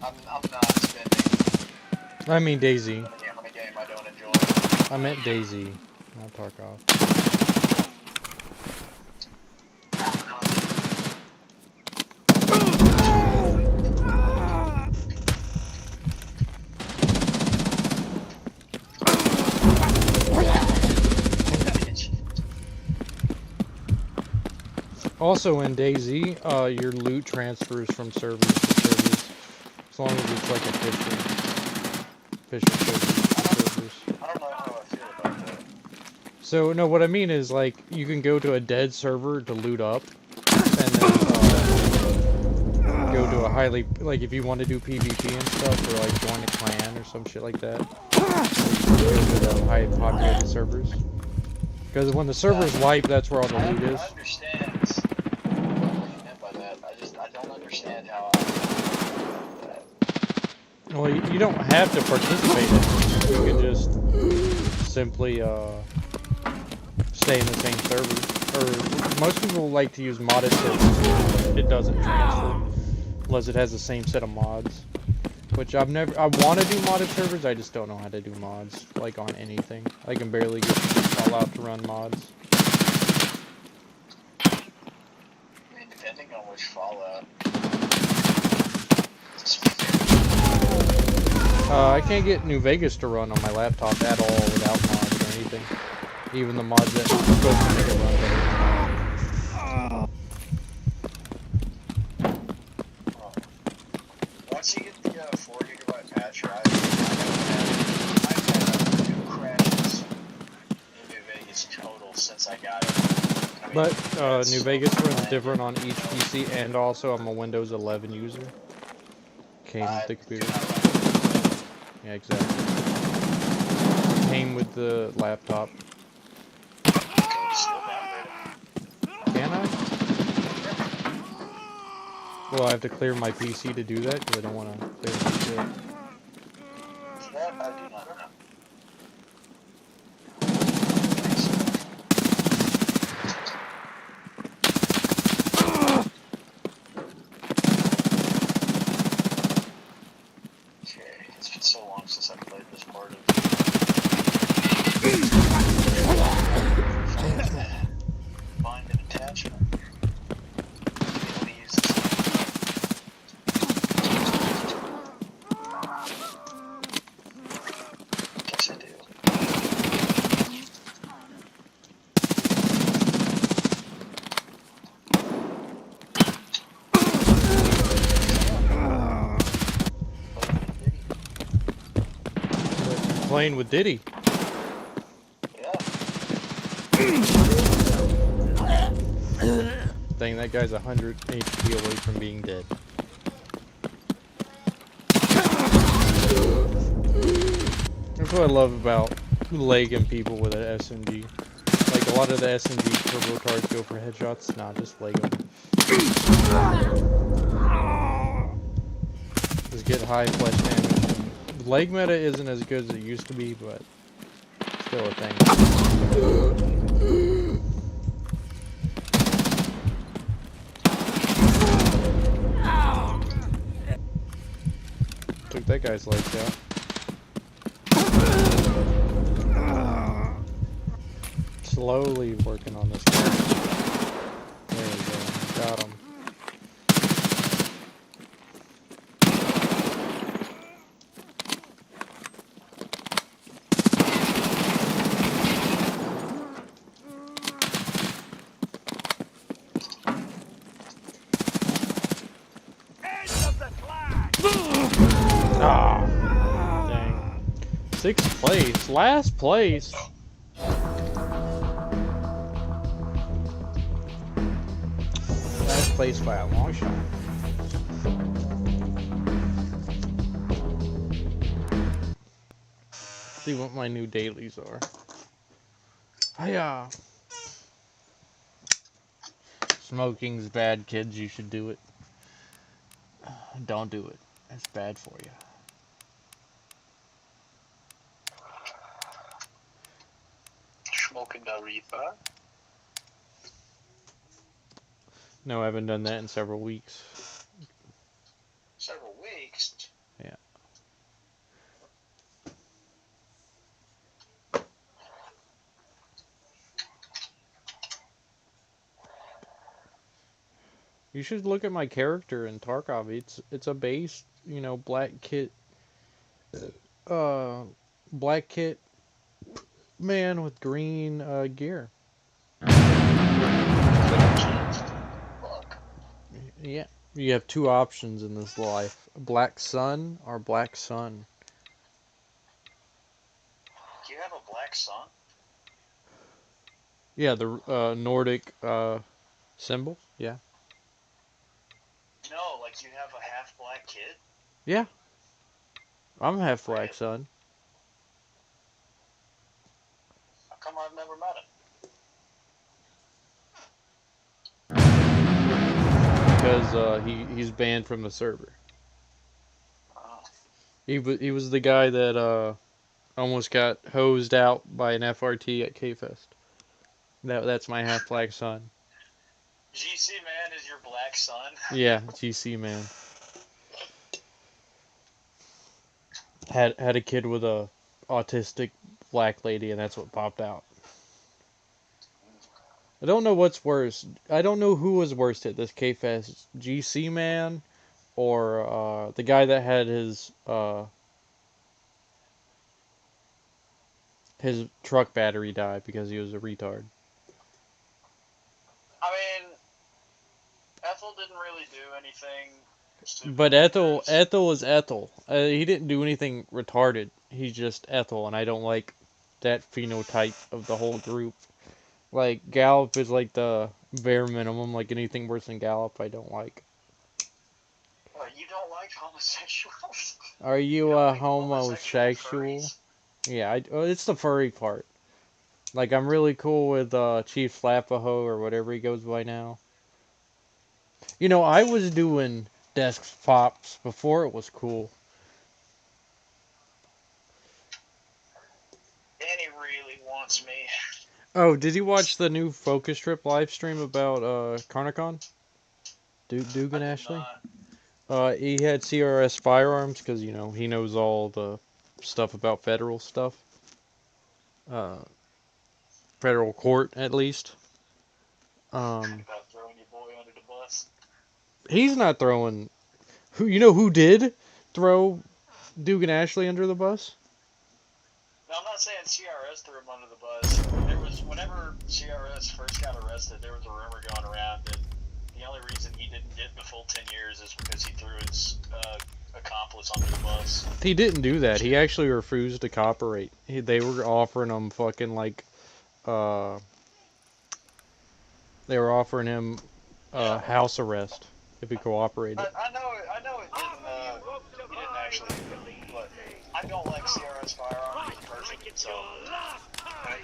I'm not spending.
I mean DayZ.
On a game I don't enjoy.
I meant DayZ, not Tarkov. Also in DayZ, your loot transfers from servers to servers, as long as it's like official servers.
I don't know how I feel about that.
So no, what I mean is like you can go to a dead server to loot up, and then go to a highly, like if you want to do PvP and stuff, or like join a clan or some shit like that, go to the high populated servers. Because when the servers wipe, that's where all the loot is.
I understand what you meant by that. I don't understand how I feel about that.
Well, you don't have to participate in it. You can just simply stay in the same server. Or most people like to use modded servers. It doesn't transfer unless it has the same set of mods. Which I want to do modded servers, I just don't know how to do mods, like on anything. I can barely get Fallout to run mods.
I mean, depending on which Fallout.
I can't get New Vegas to run on my laptop at all without mods or anything. Even the mods that are supposed to make it run better.
Once you get the 4 GB patch, I've had 2 crashes in New Vegas total since I got it. I mean,
But New Vegas runs different on each PC, and also I'm a Windows 11 user. Came with the computer. Yeah, exactly. Came with the laptop. Can I? Well, I have to clear my PC to do that because I don't want to clear my shit. playing with Diddy. Dang, that guy's 100 HP away from being dead. That's what I love about legging people with an SMG. Like, a lot of the SMG turbo cards go for headshots. Nah, just leg them. Just get high flesh damage. Leg meta isn't as good as it used to be, but still a thing. Took that guy's legs out. Slowly working on this guy. There we go. Got him. Ah, dang. 6th place. Last place. Last place by a long shot. See what my new dailies are. Hiya. Smoking's bad, kids. You should do it. Don't do it. It's bad for you.
Smoking the reefer.
No, I haven't done that in several weeks.
Several weeks.
Yeah. You should look at my character in Tarkov. It's a base, you know, black kit man with green gear. Yeah, you have two options in this life: Black Sun or Black Sun.
Do you have a black sun?
Yeah, the Nordic symbol. Yeah.
No, like you have a half black kid?
Yeah. I'm half Black Sun.
How come I've never met him?
Because he's banned from the server. He was the guy that almost got hosed out by an FRT at K-Fest. That's my half Black Sun.
GC Man is your black son?
Yeah, GC Man. Had a kid with a autistic black lady, and that's what popped out. I don't know what's worse. I don't know who was worst at this K-Fest, GC Man, or the guy that had his truck battery die because he was a retard.
I mean, Ethel didn't really do anything stupid.
But Ethel is Ethel. He didn't do anything retarded. He's just Ethel, and I don't like that phenotype of the whole group. Like, Gallup is like the bare minimum. Like, anything worse than Gallup, I don't like.
You don't like homosexuals?
Are you a homosexual? Yeah, it's the furry part. Like, I'm really cool with Chief Slapaho or whatever he goes by now. You know, I was doing desk pops before it was cool.
Danny really wants me.
Oh, did you watch the new Focus Trip live stream about Carnicon? Dugan Ashley? He had CRS firearms because, you know, he knows all the stuff about federal stuff. Federal court, at least.
About throwing your boy under the bus.
He's not throwing... You know who did throw Dugan Ashley under the bus?
No, I'm not saying CRS threw him under the bus. Whenever CRS first got arrested, there was a rumor going around that the only reason he didn't get the full 10 years is because he threw his accomplice under the bus.
He didn't do that. He actually refused to cooperate. They were offering him fucking like, they were offering him house arrest if he cooperated.
I know it didn't actually, but I don't like CRS firearms as a person, so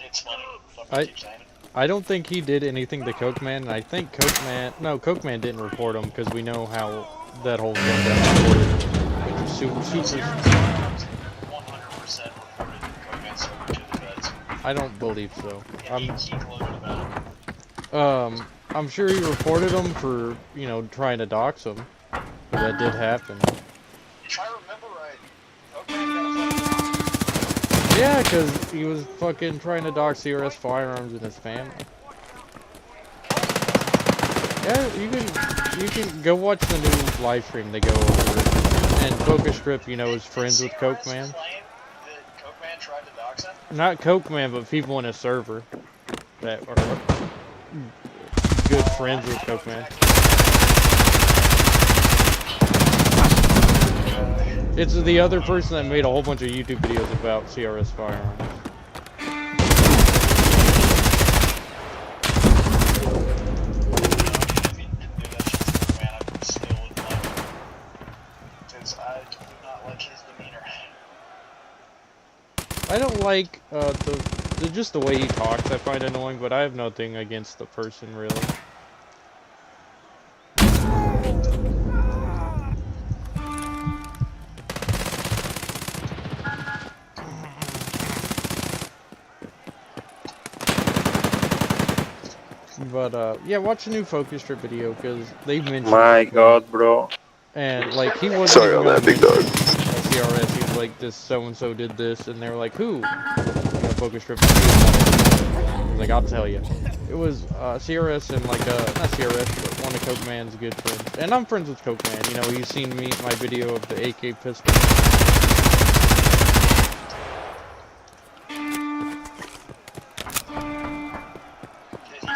it's funny. So I'm gonna keep saying it.
I don't think he did anything to Cokeman, and I think Cokeman didn't report him because we know how that whole thing got reported. Which is super.
100% reported Cokeman server to the feds.
I don't believe so.
Yeah, he gloated about it.
I'm sure he reported him for, you know, trying to dox him. That did happen.
If I remember right, Cokeman got fucking...
Yeah, because he was fucking trying to dox CRS firearms in his family. Yeah, you can go watch the new live stream. They go over it. And Focus Strip, you know, is friends with Cokeman.
Cokeman tried to dox him?
Not Cokeman, but people in his server that are good friends with Cokeman. It's the other person that made a whole bunch of YouTube videos about CRS firearms. I don't like just the way he talks. I find annoying, but I have nothing against the person really. But yeah, watch the new Focus Strip video because they mentioned.
My God, bro.
And like he wasn't.
Sorry on that, big dog.
CRS, he was like, this so and so did this, and they were like, who? You know, Focus Strip. I was like, I'll tell you. It was CRS and like not CRS, but one of Cokeman's good friends. And I'm friends with Cokeman. You know, he's seen my video of the AK pistol.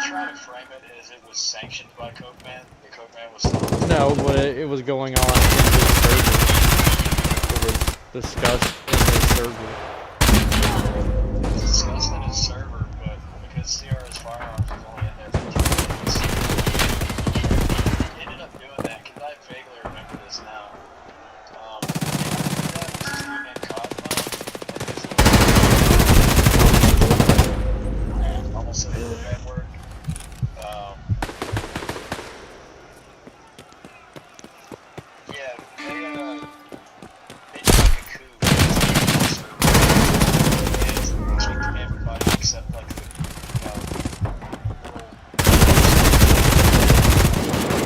Try to frame it as it was sanctioned by Cokeman. The Cokeman was stopped.
No, but it was going on in his server. It was discussed in his server.
It was discussed in his server, but because CRS Firearms was only in there for 2 minutes, he ended up doing that, because I vaguely remember this now. That was his dude named Cosmo, and almost said the bad word. Yeah, they did like a coup. It's like everybody except like the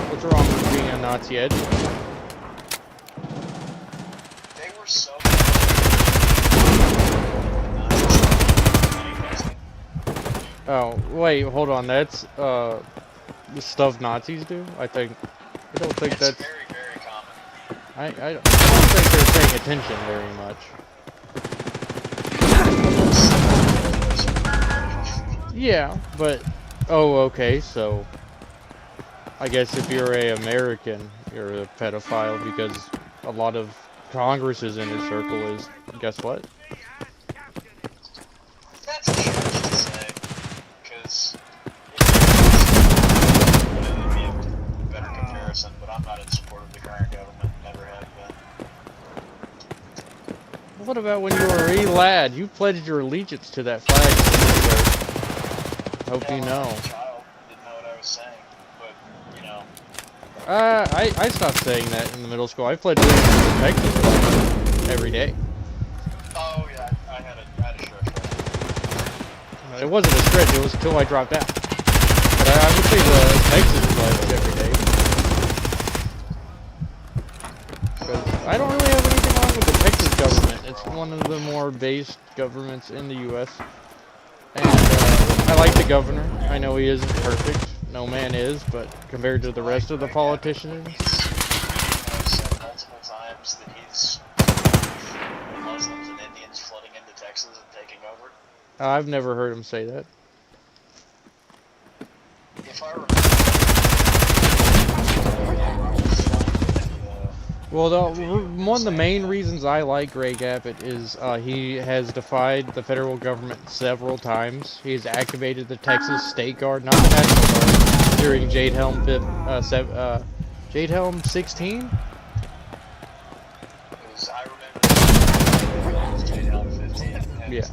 What's wrong with being a Nazi edge?
They were so
Oh, wait, hold on. That's the stuff Nazis do? I don't think that's
very, very common.
I don't think they're paying attention very much. Yeah, but oh, okay, so I guess if you're a American, you're a pedophile because a lot of Congress's inner circle is. Guess what?
That's a stretch to say, because it would be a better comparison, but I'm not in support of the current government, never have been.
What about when you were a lad? You pledged your allegiance to that flag. Hope you know.
Child didn't know what I was saying, but you know.
I stopped saying that in the middle school. I pledged allegiance to Texas every day.
Oh yeah, I had a stretch.
It wasn't a stretch, it was until I dropped out. But I would say the Texas pledge every day. Because I don't really have anything wrong with the Texas government. It's one of the more based governments in the U.S. And I like the governor. I know he isn't perfect. No man is, but compared to the rest of the politicians.
I've said multiple times that he's Muslims and Indians flooding into Texas and taking over.
I've never heard him say that.
If I remember,
Well, one of the main reasons I like Greg Abbott is he has defied the federal government several times. He's activated the Texas State Guard, not the National Guard, during Jade Helm 16. Yeah.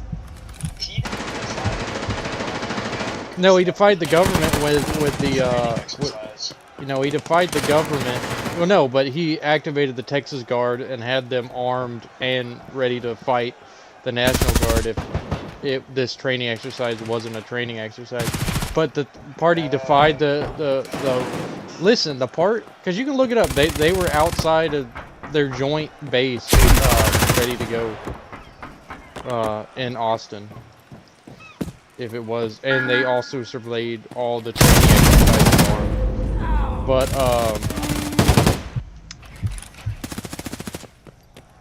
No, he defied the government with the you know, he defied the government. Well, no, but he activated the Texas Guard and had them armed and ready to fight the National Guard if this training exercise wasn't a training exercise. But the party defied listen, the part, because you can look it up. They were outside of their joint base, ready to go in Austin. If it was, and they also surveyed all the training exercises armed. But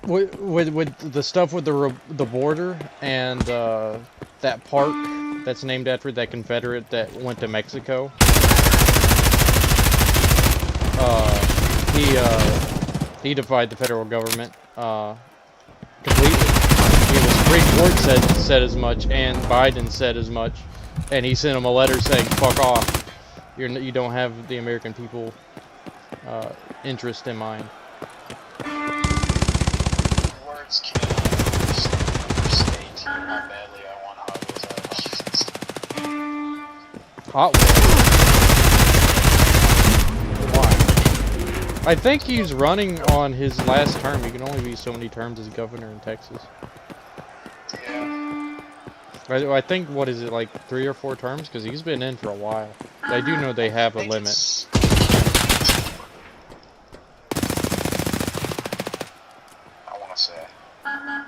with the stuff with the border and that park that's named after that Confederate that went to Mexico, he defied the federal government completely. The Supreme Court said as much, and Biden said as much, and he sent him a letter saying "fuck off." You don't have the American people interest in mind.
Words cannot overstate how badly I want
Hot Why? I think he's running on his last term. He can only be so many terms as governor in Texas.
Yeah.
I think, what is it, like 3 or 4 terms? Because he's been in for a while. I do know they have a limit.
I want to say.
I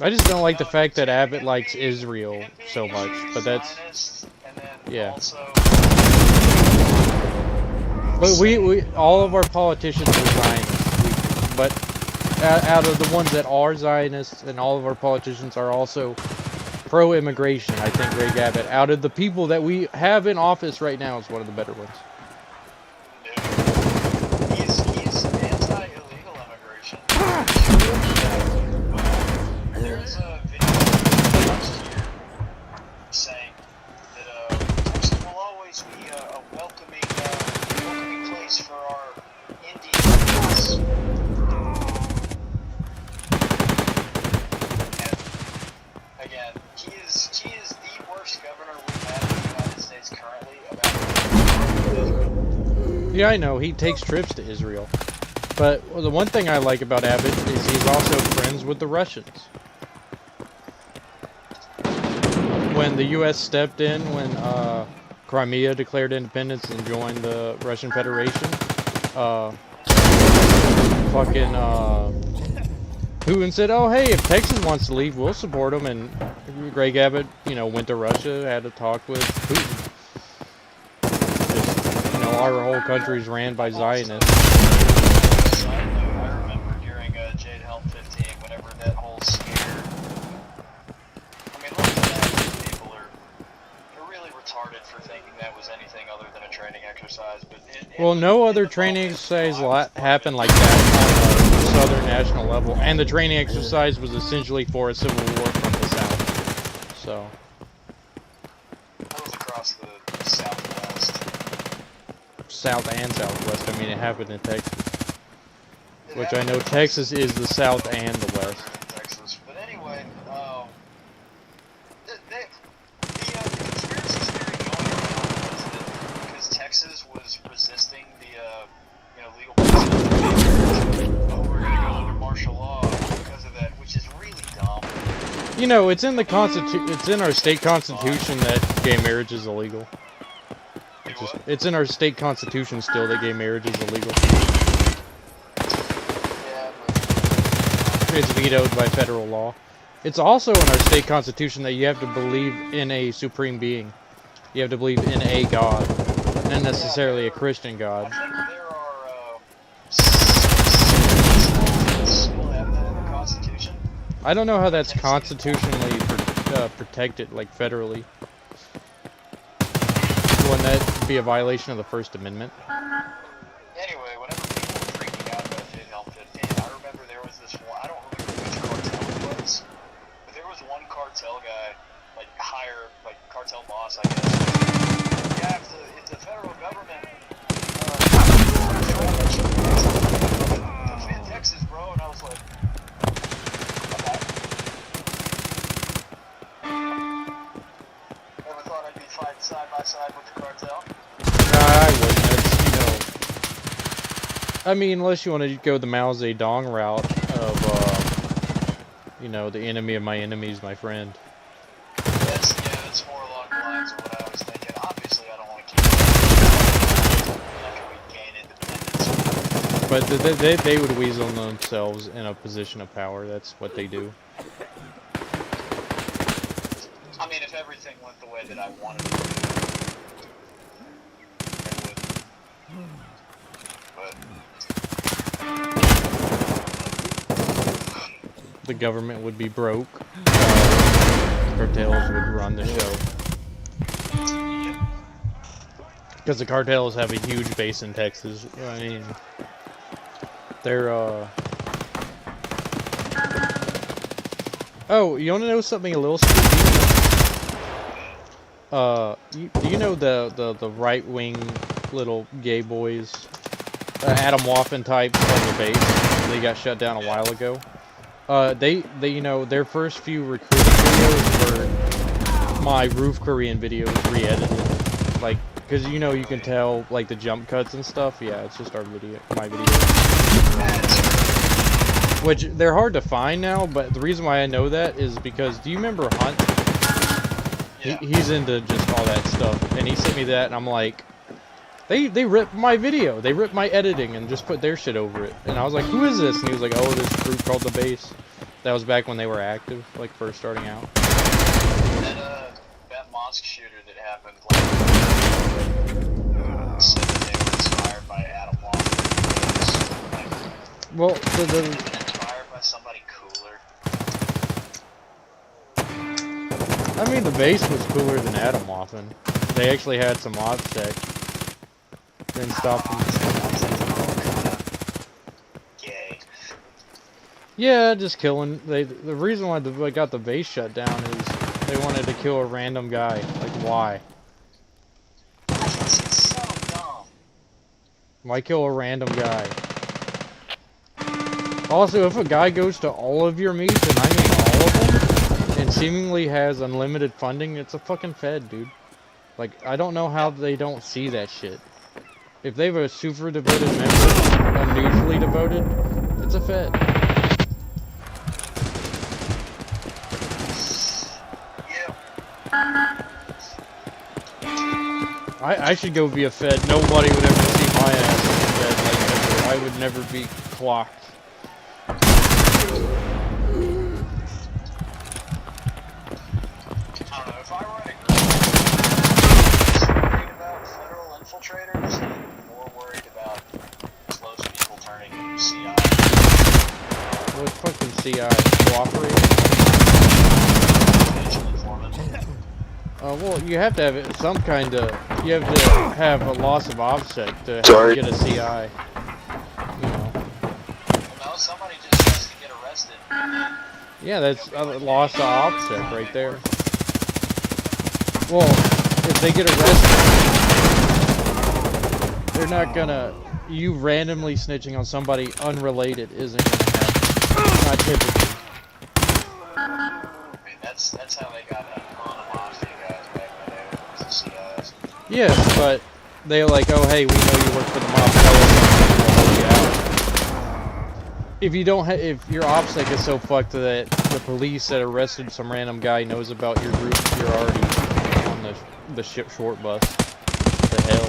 just don't like the fact that Abbott likes Israel so much, but that's, yeah. But we all of our politicians are Zionists, but out of the ones that are Zionists, and all of our politicians are also pro-immigration, I think Greg Abbott, out of the people that we have in office right now, is one of the better ones.
He's anti-illegal immigration. There's a video last year saying that Texas will always be a welcoming place for our Indians. And again, he is the worst governor we've had in the United States currently about.
Yeah, I know, he takes trips to Israel. But the one thing I like about Abbott is he's also friends with the Russians. When the U.S. stepped in, when Crimea declared independence and joined the Russian Federation, Putin said, "Oh, hey, if Texas wants to leave, we'll support them." And Greg Abbott, you know, went to Russia, had a talk with Putin. Just, you know, our whole country's ran by Zionists.
I remember during Jade Helm 15, whenever that whole scare. I mean, look at that. People are really retarded for thinking that was anything other than a training exercise. But
Well, no other training exercise happened like that on a Southern national level, and the training exercise was essentially for a civil war from the South. So.
That was across the Southwest.
South and Southwest. I mean, it happened in Texas. Which I know Texas is the South and the West.
Texas. But anyway, the conspiracy theory going around was that because Texas was resisting the legal placement, we're going to go under martial law because of that, which is really dumb.
You know, it's in the it's in our state constitution that gay marriage is illegal. It's in our state constitution still that gay marriage is illegal. It's vetoed by federal law. It's also in our state constitution that you have to believe in a supreme being. You have to believe in a God, not necessarily a Christian God. I don't know how that's constitutionally protected, like federally. Wouldn't that be a violation of the First Amendment?
Anyway, whenever people were freaking out about Jade Helm 15, was this one, I don't remember which cartel it was, but there was one cartel guy, like higher, like cartel boss, I guess. Yeah, if the federal government defend Texas, bro, and I was like, okay. Never thought I'd be fighting side by side with the cartel.
I wouldn't. I mean, unless you want to go the Mao Zedong route of, the enemy of my enemy is my friend.
That's more along the lines of what I was thinking. Obviously, I don't want to keep
But they would weasel themselves in a position of power. That's what they do.
I mean, if everything went the way that I wanted it to, it would. But
the government would be broke. Cartels would run the show. Because the cartels have a huge base in Texas. I mean, they're, Oh, you want to know something a little spooky? Do you know the right-wing little gay boys? Adam Waffen types on the base? They got shut down a while ago. They their first few recruiting videos were my Roof Korean videos re-edited. Like, because you can tell, like, the jump cuts and stuff. Yeah, it's just my video. Which, they're hard to find now, but the reason why I know that is because, do you remember Hunt? Yeah. He's into just all that stuff, and he sent me that, and I'm like, they ripped my video, they ripped my editing, and just put their shit over it. And I was like, who is this? And he was like, oh, this group called The Base. That was back when they were active, like, first starting out.
That mosque shooter that happened, said that they were inspired by Adam Waffen.
Well,
inspired by somebody cooler.
I mean, The Base was cooler than Adam Waffen. They actually had some OBSEC. Didn't stop them.
Gay.
Yeah, just killing. The reason why they got the base shut down is they wanted to kill a random guy. Like, why?
That's so dumb.
Why kill a random guy? Also, if a guy goes to all of your meets, and I mean all of them, and seemingly has unlimited funding, it's a fucking Fed, dude. Like, I don't know how they don't see that shit. If they have a super devoted member, unusually devoted, it's a Fed. I should go be a Fed. Nobody would ever see my ass as a Fed. Like, ever. I would never be clocked.
Infiltrators and more worried about close people turning CI.
What's fucking CI? Cooperating? Well, you have to have it, some kind of. You have to have a loss of OBSEC to get a CI. You know.
No, somebody just has to get arrested.
Yeah, that's a loss of OBSEC right there. Well, if they get arrested, they're not gonna. You randomly snitching on somebody unrelated isn't gonna happen. Not typically.
I mean, that's how they got on the mafia guys back in the day. Was the CIs.
Yes, but they're like, oh hey, we know you work for the mafia. If you don't, if your OBSEC is so fucked that the police that arrested some random guy knows about your group, you're already on the short bus. The hell.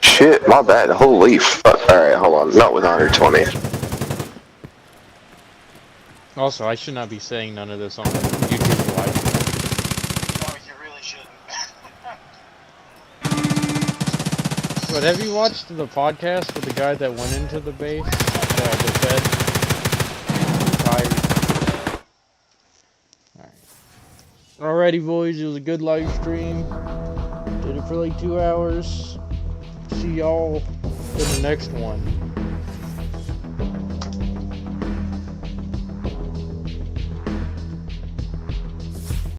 Shit, my bad. Holy fuck. Alright, hold on. Not with 120.
Also, I should not be saying none of this on YouTube Live.
Oh, you really shouldn't.
But have you watched the podcast with the guy that went into the base? The Fed? Retired. Alright. Alrighty, boys. It was a good live stream. Did it for like 2 hours. See y'all in the next one.